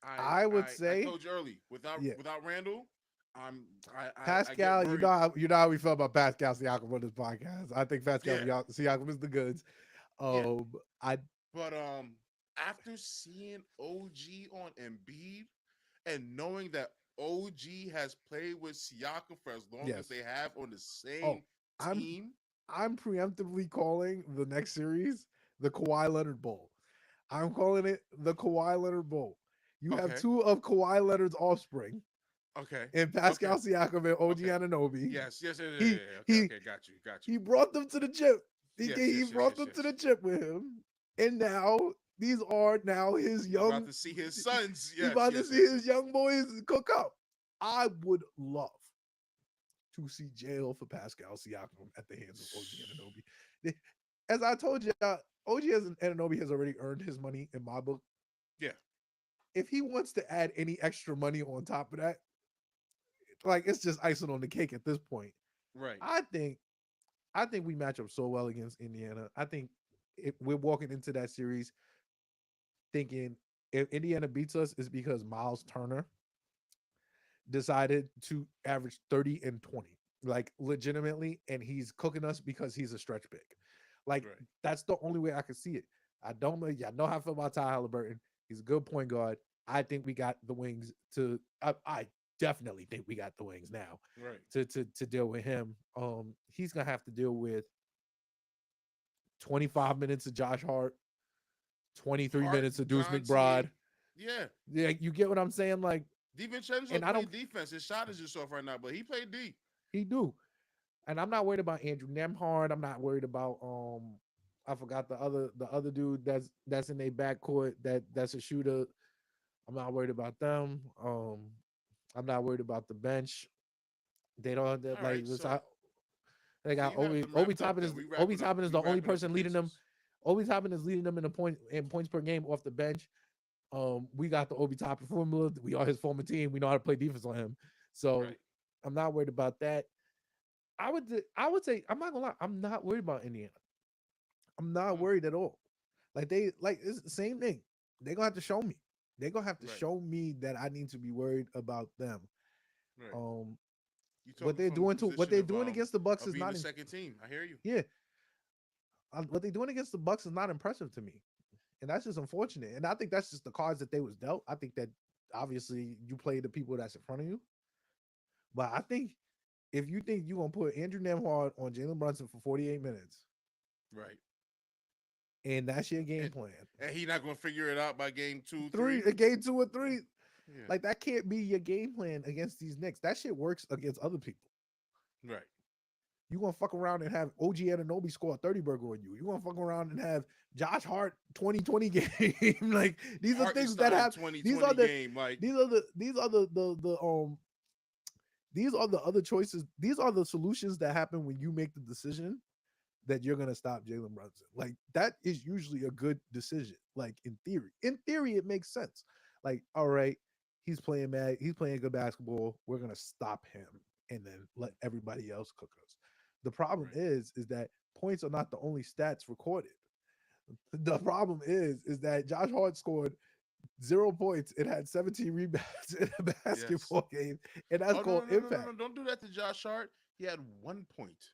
I would I say, told you early. yeah, Without Randall, I'm I get Pascal. worried. You know how we felt about Pascal Siakam on this podcast. I think Pascal Yeah. Siakam is the goods. Yeah. I But after seeing OG on Embiid and knowing that OG has played with Siakam for as long as Yes. they have on the Oh, same I'm team, I'm preemptively calling the next series the Kawhi Leonard Bowl. I'm calling it the Kawhi Leonard Bowl. You have okay, two of Kawhi Leonard's offspring okay, in okay, Pascal Siakam and OG okay. Anunoby. Yes. He Okay, he okay. Got you. he brought them to the chip. Yes, He yes, yes, brought yes, them to yes. the chip with him, and now these are now his He's about young. to see his sons. He's Yes, about to yes, see yes, his yes. young boys cook up. I would love to see jail for Pascal Siakam at the hands of OG Anunoby. As I told you, OG Anunoby has already earned his money in my book. Yeah. If he wants to add any extra money on top of that, like it's just icing on the cake at this point. Right. I think we match up so well against Indiana. I think we're walking into that series thinking if Indiana beats us, is because Miles Turner decided to average 30 and 20, like legitimately, and he's cooking us because he's a stretch big. Like Right. that's the only way I can see it. I don't know. Yeah, I know how I feel about Ty Halliburton. He's a good point guard. I think we got the wings to. I definitely think we got the wings now Right. to deal with him. He's gonna have to deal with 25 minutes of Josh Hart, 23 Hart, minutes of Deuce Gantier. McBride. Yeah. Yeah, you get what I'm saying? Like, DiVincenzo and I don't. played defense. His shot is just off right now, but he played D. He do. And I'm not worried about Andrew Nemhard. I'm not worried about I forgot the other dude that's in their backcourt that's a shooter. I'm not worried about them. I'm not worried about the bench. They don't All like right, this. so They got you have them Obi wrapped up. Toppin is Then we Obi wrapping up. Toppin is We the only wrapping up the person leading them. Pacers. Obi Toppin is leading them in points per game off the bench. We got the Obi Toppin formula. We are his former team. We know how to play defense on him. So Right. I'm not worried about that. I would say I'm not gonna lie. I'm not worried about Indiana. I'm not Mm, worried at all. It's the same thing. They're gonna have to show me. They're gonna have to right. show me that I need to be worried about them. Right. Um, You what talking they're from the doing position against the Bucks of is being not the second team. I hear you. yeah. What they're doing against the Bucks is not impressive to me, and that's just unfortunate. And I think that's just the cards that they was dealt. I think that obviously you play the people that's in front of you, but I think if you think you're gonna put Andrew Nemhard on Jalen Brunson for 48 minutes, Right. and that's your game And plan, and he not gonna figure it out by game 2, 3. game 2 or 3, Yeah. like that can't be your game plan against these Knicks. That shit works against other people. Right. You gonna fuck around and have OG Anunoby score a 30 burger on you. You gonna fuck around and have Josh Hart 2020 game. Like these are things that Hartenstein have 2020 game. Like these are these are the other choices. These are the solutions that happen when you make the decision that you're gonna stop Jalen Brunson. Like that is usually a good decision. Like in theory. In theory, it makes sense. Like, all right, he's playing good basketball. We're gonna stop him and then let everybody else cook us. The problem right. is that points are not the only stats recorded. The problem is that Josh Hart scored 0 points and had 17 rebounds in a Yes. basketball game, and that's Oh called impact. no! Don't do that to Josh Hart. He had 1 point.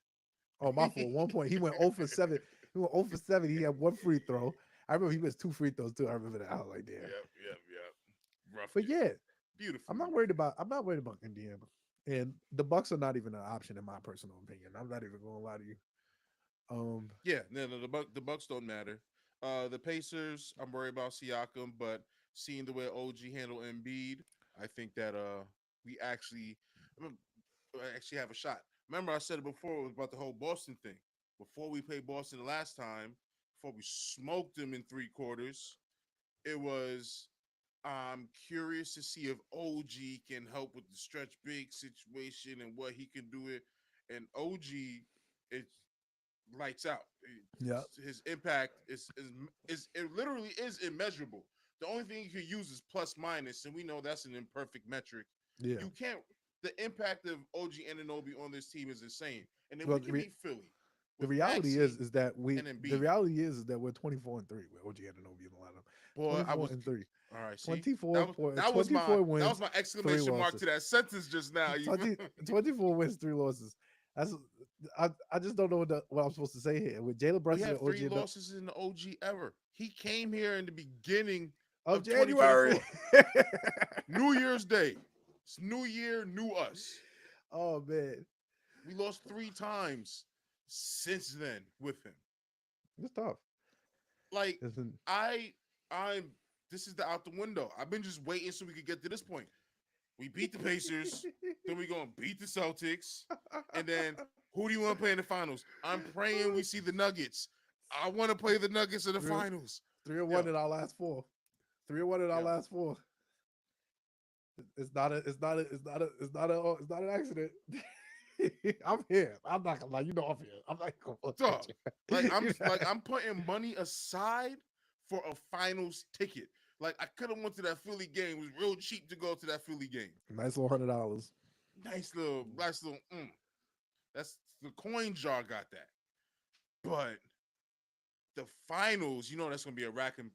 Oh, my fault. 1 point. He went 0 for 7. He went 0 for 7. He had one free throw. I remember he missed 2 free throws too. I remember that. I was like, damn. Yep. Rough But game. yeah, Beautiful. I'm not worried about Indiana. And the Bucks are not even an option in my personal opinion. I'm not even gonna lie to you. Yeah, no, the Bucks don't matter. The Pacers, I'm worried about Siakam, but seeing the way OG handled Embiid, I think that we actually have a shot. Remember, I said it before about the whole Boston thing. Before we played Boston the last time, before we smoked them in 3 quarters, it was I'm curious to see if OG can help with the stretch big situation and what he can do it. And OG, it's lights out. yeah, His impact is it literally is immeasurable. The only thing you can use is plus minus, and we know that's an imperfect metric. yeah. You can't. The impact of OG Anunoby on this team is insane, and then Well, we can beat Philly the with reality Maxi and the Embiid. reality is that we're 24-3 with OG Anunoby in the lineup. Boy, I was 24-3. all right. See, 24 that was wins, my 3 exclamation mark losses. to that sentence just now. 24 wins, 3 losses. That's I just don't know what I'm supposed to say here. With Jalen We Brunson and have OG 3 losses in the OG ever. He came here in the beginning of of January. 2024. New Year's Day. It's New Year, new us. Oh man, We lost 3 times since then with him. it's tough. Like Listen, I'm this is the out the window. I've been just waiting so we could get to this point. We beat the Pacers, then we're gonna beat the Celtics, and then who do you want to play in the finals? I'm praying we see the Nuggets. I want to play the Nuggets in the Three- finals. 3-1 Yo, in our last 4. 3-1 in our yo, last 4. It's not an accident. I'm here. I'm not gonna lie. You know I'm here. I'm not gonna bullshit Dog. Like you. I'm You know? like I'm putting money aside for a finals ticket. Like I could have went to that Philly game. It was real cheap to go to that Philly game. Nice little $100. Nice little. That's the coin jar got that. But the finals, that's gonna be a racking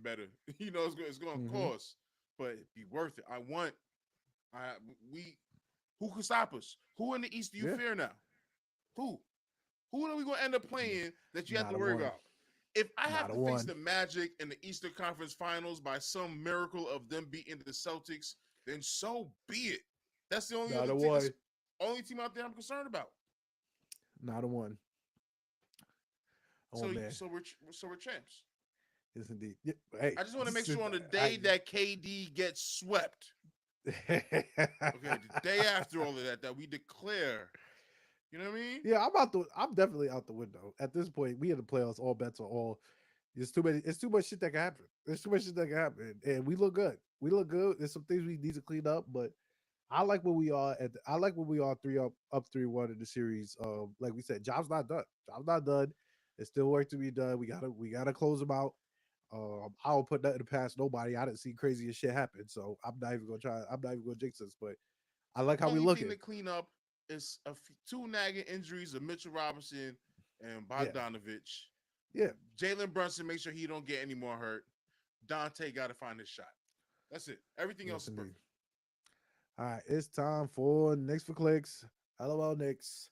better. It's gonna Mm-hmm. cost, but it'd be worth it. I we who can stop us? Who in the East do you Yeah. fear now? Who? Who are we gonna end up playing that you have Not to a worry one. about? If I have Not a to face one. the Magic in the Eastern Conference Finals by some miracle of them beating the Celtics, then so be it. That's the only Not other a team. That's one. the only team out there I'm concerned about. Not a one. Oh So man. so we're so we're champs. Yes indeed. Yeah, hey, I just want to make sit sure on the back. day that KD gets swept, okay, the day after all of that, that we declare. You know what I mean? Yeah, I'm definitely out the window. At this point, we in the playoffs, all bets are all. It's too much shit that can happen. There's too much shit that can happen. And we look good. We look good. There's some things we need to clean up, but I like where we are I like where we are 3-1 in the series. Like we said, job's not done. Job's not done. There's still work to be done. We gotta close them out. I don't put nothing past nobody. I didn't see crazy as shit happen. So I'm not even gonna try. I'm not even gonna jinx us. But I like how we Only thing looking. to clean up is two nagging injuries of Mitchell Robinson and Yeah. Bogdanovich. Yeah. Jalen Brunson, make sure he don't get any more hurt. Dante got to find his shot. That's it. Everything else Yes is indeed. perfect. All right, it's time for Knicks for Clicks. LOL Knicks.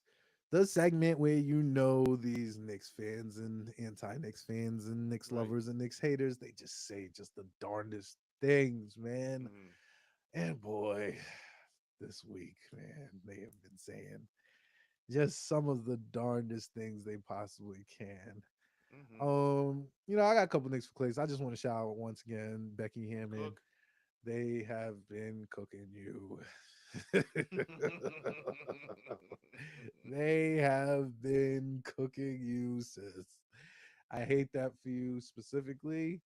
The segment where these Knicks fans and anti-Knicks fans and Knicks Right. lovers and Knicks haters, they just say just the darndest things, man. Mm-hmm. And boy, this week, man, they have been saying just some of the darndest things they possibly can. Mm-hmm. I got a couple Knicks for Clicks. I just want to shout out once again Becky Hammond. Cook. They have been cooking you. They have been cooking you, sis. I hate that for you specifically,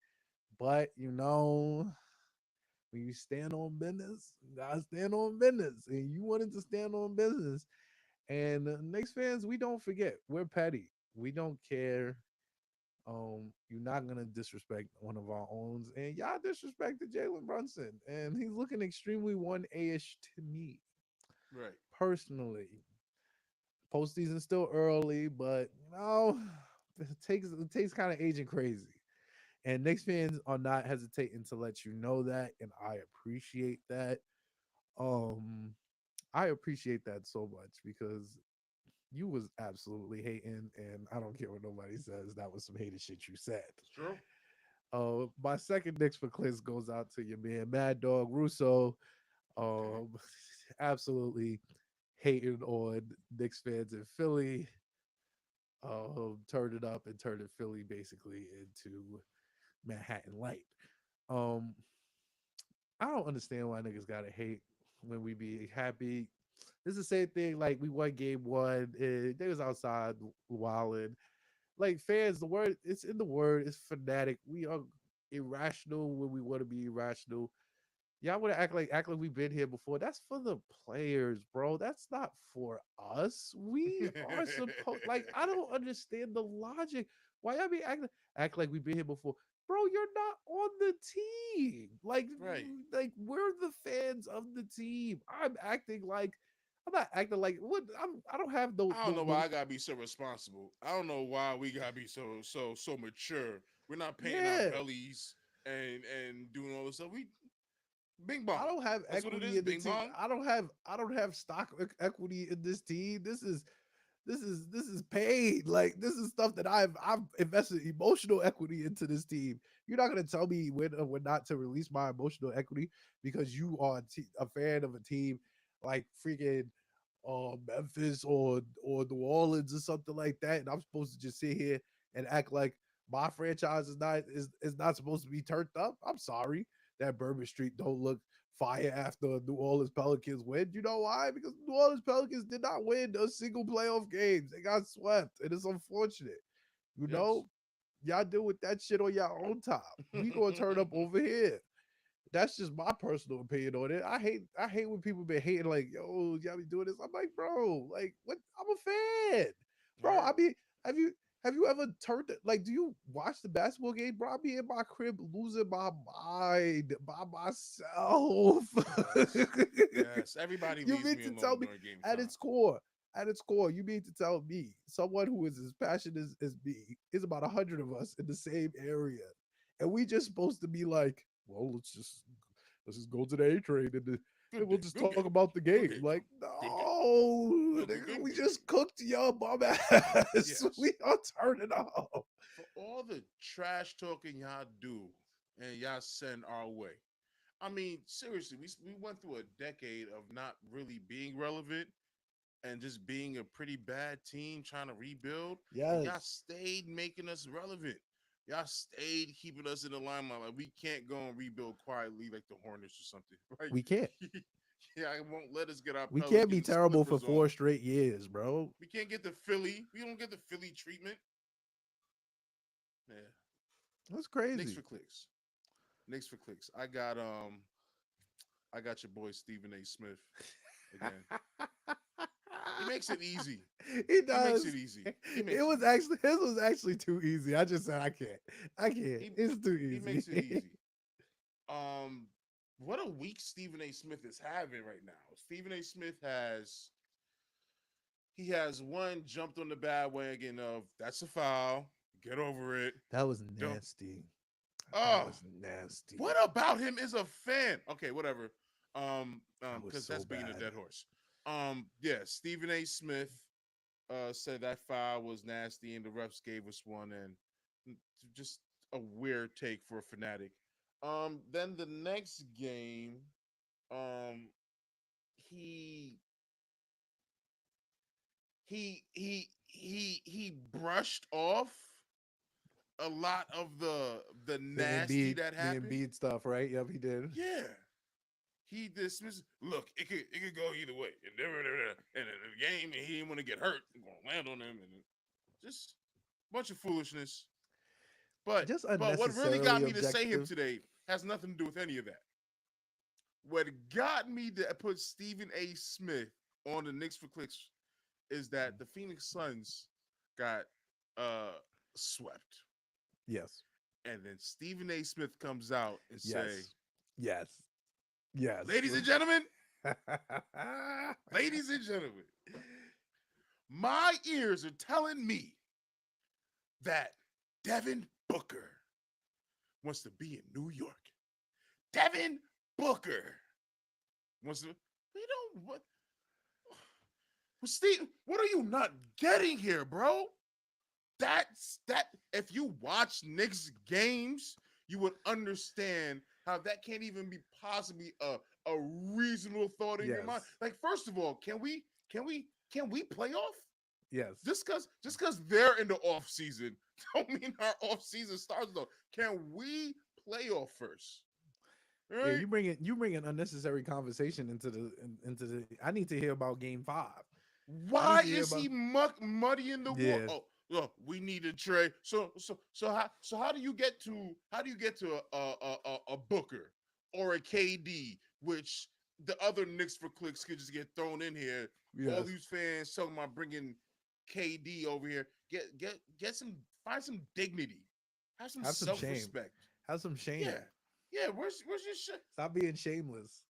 but when you stand on business, you gotta stand on business. And you wanted to stand on business. And Knicks fans, we don't forget, we're petty. We don't care. You're not gonna disrespect one of our own, and y'all disrespected Jalen Brunson, and he's looking extremely 1A-ish to me Right. personally. Postseason still early, but it takes kind of aging crazy. And Knicks fans are not hesitating to let you know that, and I appreciate that. Um, I appreciate that so much because you was absolutely hating, and I don't care what nobody says. That was some hated shit you said. It's true. My second Knicks for Clips goes out to your man Mad Dog Russo. Okay. Um, absolutely hating on Knicks fans in Philly. Turned it up and turned Philly basically into Manhattan Light. Um, I don't understand why niggas gotta hate when we be happy. It's the same thing. Like we won game one, and they was outside wilding. Like fans, the word it's in the word. It's fanatic. We are irrational when we want to be irrational. Y'all want to act like we've been here before. That's for the players, bro. That's not for us. We are supposed like I don't understand the logic. Why y'all be act like we've been here before? Bro, you're not on the team. Right. We're the fans of the team. I'm not acting like what I don't have I don't know why I gotta be so responsible. I don't know why we gotta be so mature. We're not painting our yeah. bellies and doing all this stuff. We Bing I bong. don't have That's what it equity is. in the Bing team. bong. I don't have stock equity in this team. This is paid. Like this is stuff that I've invested emotional equity into this team. You're not gonna tell me when or when not to release my emotional equity because you are a fan of a team like freaking Memphis or New Orleans or something like that, and I'm supposed to just sit here and act like my franchise is not supposed to be turned up. I'm sorry that Bourbon Street don't look fire after New Orleans Pelicans win. You know why? Because New Orleans Pelicans did not win a single playoff games. They got swept. It is unfortunate. You Yes. know, y'all deal with that shit on your own time. We gonna turn up over here. That's just my personal opinion on it. I hate when people been hating like, yo, y'all be doing this. I'm like, bro, like what? I'm a fan, All bro. right. I be have you have you ever turned it like? Do you watch the basketball game, bro? I be in my crib losing my mind by myself. Yes. Yes. Everybody You leaves mean me to tell alone me during game at time. its core, you mean to tell me someone who is as passionate as me is about 100 of us in the same area, and we just supposed to be like, well, let's just go to the A trade and we'll just Good talk game. about the Good game. game, Like, Tom. Good game. no, No, nigga, we good game. just cooked your bum ass. Yes. We are turning up. For all the trash talking y'all do and y'all send our way. I mean, seriously, we went through a decade of not really being relevant and just being a pretty bad team trying to rebuild, and y'all Yes, stayed making us relevant. Y'all stayed keeping us in the limelight. Like we can't go and rebuild quietly like the Hornets or something. Like, we can't. yeah, I won't let us get our We can't be Pelicans terrible for Clippers on. 4 straight years, bro. We can't get the Philly. We don't get the Philly treatment. Yeah, That's Knicks crazy. for clicks. Knicks for clicks. I got your boy Stephen A. Smith again. He makes it easy. He He makes it does. easy. He It makes it was easy. actually his was actually too easy. I just said I can't. I can't. He It's too he easy. makes it easy. Um, what a week Stephen A. Smith is having right now. Stephen A. Smith has one jumped on the bandwagon of that's a foul. Get over it. That was Don't. nasty. That Oh, was nasty. what about him is a fan? Okay, whatever. That was Because so that's being a bad. dead horse. Yeah, Stephen A. Smith said that foul was nasty and the refs gave us one, and just a weird take for a fanatic. Then the next game, um, he he brushed off a lot of the nasty that The happened. Embiid stuff, right? Yep, he did. Yeah, he dismissed. Look, it could go either way, and in the game, and he didn't want to get hurt. He's gonna land on him, and just a bunch of foolishness. Just But what really unnecessarily got me to say him objective. today has nothing to do with any of that. What got me to put Stephen A. Smith on the Knicks for clicks is that the Phoenix Suns got uh swept. Yes. And then Stephen A. Smith comes out and say, Yes. Yes. Yes. ladies and gentlemen, ladies and gentlemen, my ears are telling me that Devin Booker wants to be in New York. Devin Booker wants to. We don't what? Steve, what are you not getting here, bro? That's that. If you watch Knicks games, you would understand how that can't even be possibly a reasonable thought in your mind. Yes. Like, first of all, can we play off? Yes. Just because they're in the off season don't mean our off season starts though. Can we play off first? All Yeah, right. you bring an unnecessary conversation into the. I need to hear about Game 5. I need Why to hear is about. he muddying the water? Yeah, Oh, look, we need a trade. So how do you get to a Booker or a KD, which the other Knicks for clicks could just get thrown in here? All yes. these fans talking about bringing KD over here. Get some find some dignity, have some Have some self shame. respect. Have some shame. Yeah, yeah. Where's your shit? Stop being shameless.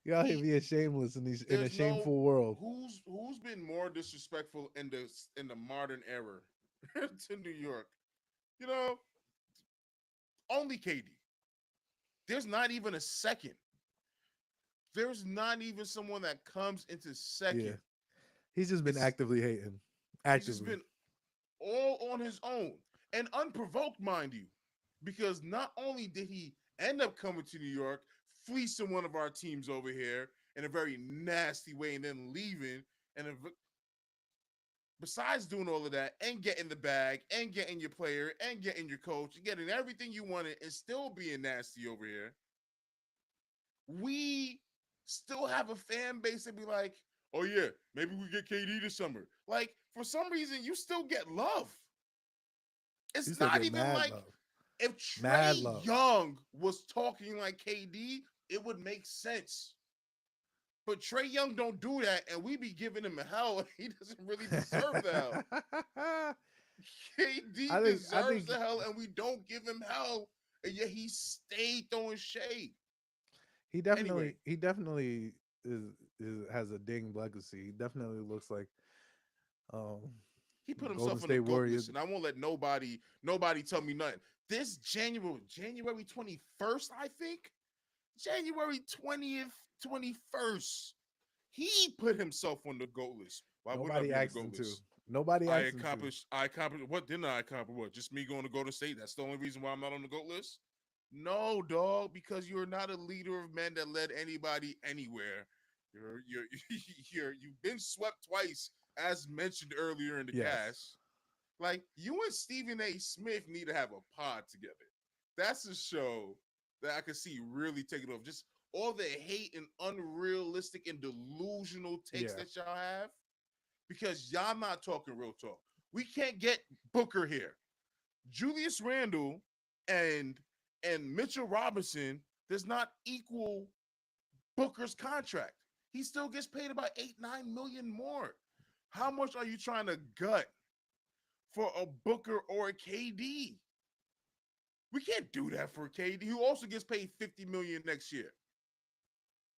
You out here He being shameless in these in a there's no shameful world. who's been more disrespectful in the modern era to New York. You know, only KD. There's not even a second. There's not even someone that comes into Yeah, second. he's just been It's actively hating. he's just Actively. been all on his own and unprovoked, mind you, because not only did he end up coming to New York, fleecing one of our teams over here in a very nasty way, and then leaving, and besides doing all of that and getting the bag and getting your player and getting your coach and getting everything you wanted and still being nasty over here, we still have a fan base that be like, oh yeah, maybe we get KD this summer. Like, for some reason, you still get love. You It's still not get even mad like love. If Mad Trey love. Young was talking like KD, it would make sense. But Trey Young don't do that, and we be giving him hell, and he doesn't really deserve the hell. KD I deserves think the hell, and we don't give him hell, and yet he stayed throwing shade. Anyway, he definitely is has a ding legacy. He definitely looks like um he put Golden himself on the State GOAT Warriors. list, and I won't let nobody tell me nothing. This January 21st, I think, January 20th, 21st, he put himself on the GOAT list. Why wouldn't I Nobody be on the asked GOAT him to. list? Nobody asked him to. I accomplished. What didn't I accomplish? What? Just me going to Golden State? That's the only reason why I'm not on the GOAT list? No, dog, because you're not a leader of men that led anybody anywhere. You've been swept twice, as mentioned earlier in the Yes. cast. Like, you and Stephen A. Smith need to have a pod together. That's a show that I could see really taking off. Just all the hate and unrealistic and delusional takes Yeah. that y'all have, because y'all not talking real talk. We can't get Booker here. Julius Randle and Mitchell Robinson does not equal Booker's contract. He still gets paid about 8-9 million more. How much are you trying to gut for a Booker or a KD? We can't do that for KD, who also gets paid 50 million next year.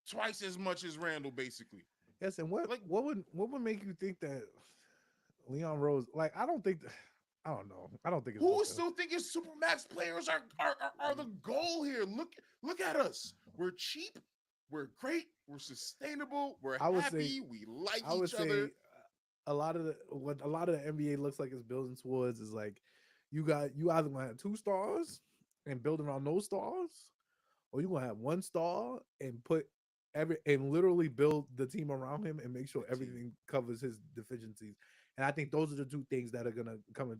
Twice as much as Randall, basically. Yes, and Like, what would make you think that Leon Rose, like, I don't think, I don't know. I don't think it's who is Luka. still thinking Supermax players are the goal here? Look at us. We're cheap. We're great. We're sustainable. We're I would say happy. We like I would each say other. a lot of what a lot of the NBA looks like it's building towards is like you either gonna have two stars and build around those stars, or you're gonna have one star and put and literally build the team around him and make sure Good team. everything covers his deficiencies. And I think those are the two things that are gonna come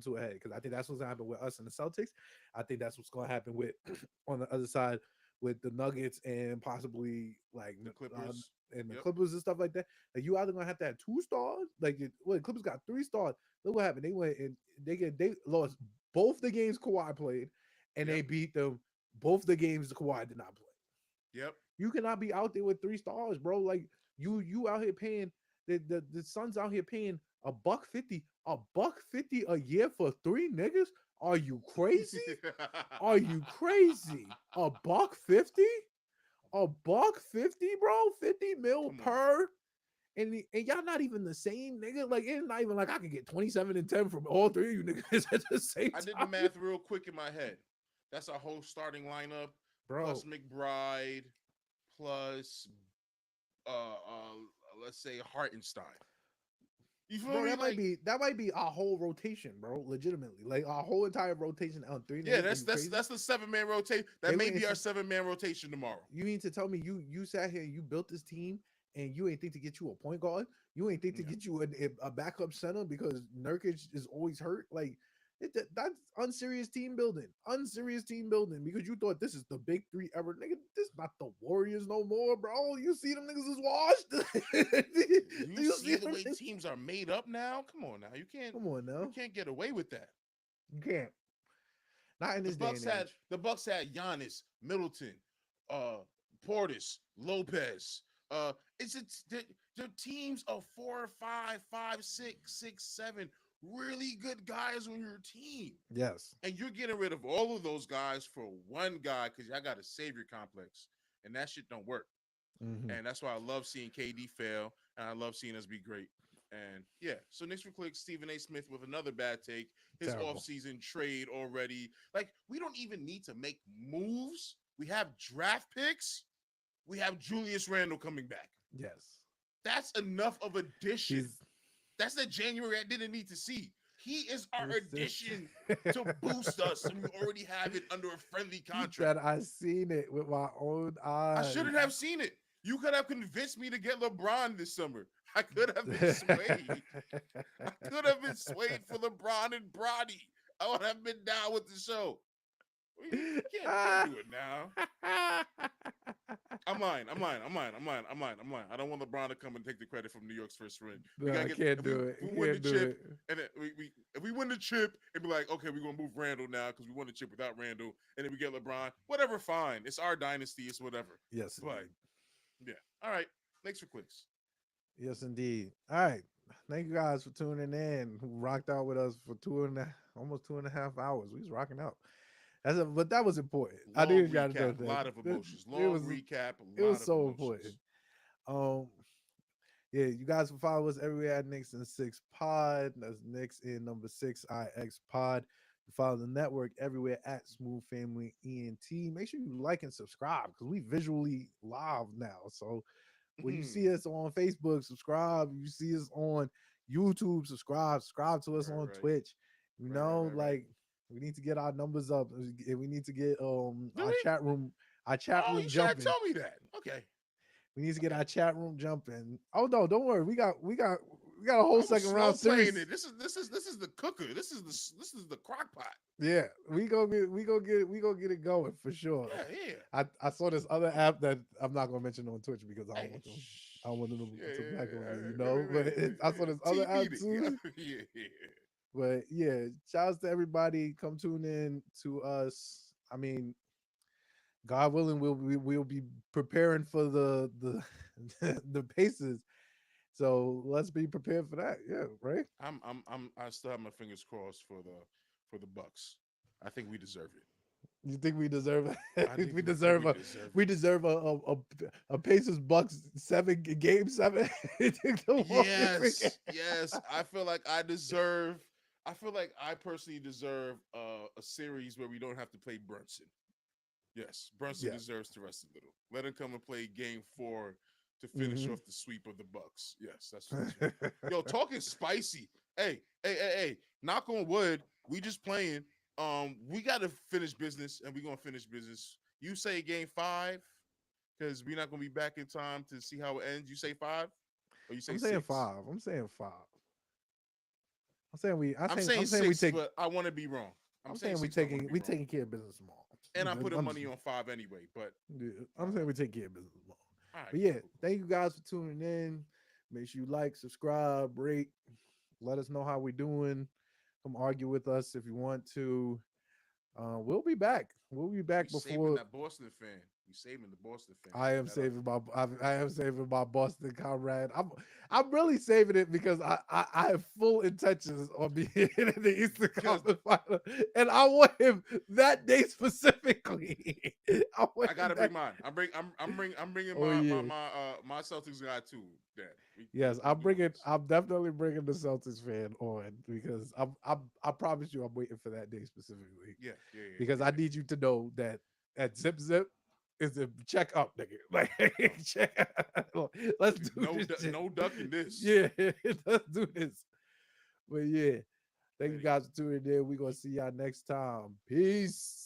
to a head, because I think that's what's gonna happen with us and the Celtics. I think that's what's gonna happen with on the other side with the Nuggets and possibly like The Clippers. and the Yep. Clippers and stuff like that. Like, you either gonna have to have two stars. Like, well, the Clippers got three stars. Look what happened. They went and they lost both the games Kawhi played, and they Yep. beat them both the games Kawhi did not play. Yep. You cannot be out there with three stars, bro. Like, you out here paying the Suns out here paying $150 a year for three niggas. Are you crazy? Are you crazy? $150? $150, bro? 50 mil Come on. per. And y'all not even the same nigga. Like, it's not even like I can get 27 and 10 from all three of you niggas at the same time. I did the math real quick in my head. That's our whole starting lineup, bro. plus McBride, plus let's say Hartenstein. You feel Bro, me? that might be our whole rotation, bro. Legitimately, like our whole entire rotation on three. Yeah, niggas. that's the 7-man rotation. That may be our 7-man rotation tomorrow. You mean to tell me you sat here, you built this team, and you ain't think to get you a point guard? You ain't think to get you a backup center because Nurkic is always hurt? Like, that's unserious team building. Unserious team building, because you thought this is the big three ever. Nigga, this not the Warriors no more, bro. You see them niggas is washed. you see the way teams are made up now? Come on now. You can't You can't get away with that. You can't. Not in this day and age. The Bucks had Giannis, Middleton, Portis, Lopez. Their teams of 4, 5, 5, 6, 6, 7 really good guys on your team. Yes. And you're getting rid of all of those guys for one guy because y'all got a savior complex. And that shit don't work. Mm-hmm. And that's why I love seeing KD fail. And I love seeing us be great. And yeah, so Knicks Click, Stephen A. Smith with another bad take. His offseason trade already. Like, we don't even need to make moves. We have draft picks. We have Julius Randle coming back. Yes. That's enough of addition. That's the January I didn't need to see. He is our addition to boost us, and we already have it under a friendly contract. That I seen it with my own eyes. I shouldn't have seen it. You could have convinced me to get LeBron this summer. I could have been swayed. I could have been swayed for LeBron and Brody. I would have been down with the show. We can't do it now. I'm lying. I don't want LeBron to come and take the credit from New York's first ring. We No, gotta I get can't do it. if we win the Can't do chip, it. and then if we win the chip, and be like, okay, we're gonna move Randall now because we won the chip without Randall, and then we get LeBron. Whatever, fine. It's our dynasty. It's whatever. Yes, But indeed. yeah, all right. Thanks for clicks. Yes, indeed. All right. Thank you guys for tuning in. Who rocked out with us for almost 2.5 hours. We was rocking out. But that was important. I Long needed y'all to know recap, a that. lot of emotions. It Long was recap, it a was lot of so important. emotions. Um, yeah, you guys can follow us everywhere at Knicks in Six Pod. That's Knicks in number 6IX Pod. You follow the network everywhere at Smooth Family ENT. Make sure you like and subscribe because we visually live now. So when you see us on Facebook, subscribe. You see us on YouTube, subscribe. Subscribe to us on Right. Twitch. You know, Right. like we need to get our numbers up. We need to get Do our we? chat Oh, room you should have jumping. told me that. Okay. We need to get Okay. our chat room jumping. Oh no, don't worry. We got a whole I was second round slow playing series. it. This is the cooker. This is the crock pot. Yeah, we gonna get it going for sure. Yeah, yeah. I saw this other app that I'm not gonna mention on Twitch because Hey, I don't want them yeah, to yeah, back on me, you yeah. know. But I saw this other app TBD. too. Yeah, yeah. But yeah, shout outs to everybody. Come tune in to us. I mean, God willing, we'll be preparing for the the paces. So let's be prepared for that. Yeah, right. I still have my fingers crossed for the Bucks. I think we deserve it. You think we deserve I it? think we I think deserve we a deserve we it. deserve a Pacers Bucks game seven. Yes, yes. I feel like I personally deserve a series where we don't have to play Brunson. Yes, Brunson Yeah. deserves to rest a little. Let him come and play game 4 to finish Hmm. off the sweep of the Bucks. Yes, that's what. Yo, talking spicy. Hey. Knock on wood. We just playing. We gotta finish business, and we gonna finish business. You say game 5, because we're not gonna be back in time to see how it ends. You say 5, or you say I'm saying 6? 5. I'm saying 5. I'm saying we. I'm saying I'm saying we 6, take. but I want to be wrong. I'm I'm saying saying 6, but I want to be we wrong. taking care of business tomorrow. And I'm putting I'm just, money on 5 anyway. But yeah, all I'm saying right, we take care of business tomorrow. all right, But cool, yeah, cool, cool. thank you guys for tuning in. Make sure you like, subscribe, rate. Let us know how we doing. Come argue with us if you want to. We'll be back. We'll be We back saving before that Boston fan. We saving the Boston fan. I Keep am that up. saving I am saving my Boston comrade. I'm really saving it because I have full intentions on being in the Eastern Because Conference Final, and I want him that day specifically. I want I him gotta that. bring mine. I'm bringing Oh yeah, my Celtics guy too. Dad, yes, we doing this. I'm definitely bringing the Celtics fan on because I promise you I'm waiting for that day specifically Yeah, yeah, because yeah, I yeah. need you to know that at Zip Zip is a check up, nigga. Like, check, let's do this shit. No ducking this. Yeah, let's do this. But yeah, thank you Ready. guys for tuning in. We're gonna see y'all next time. Peace.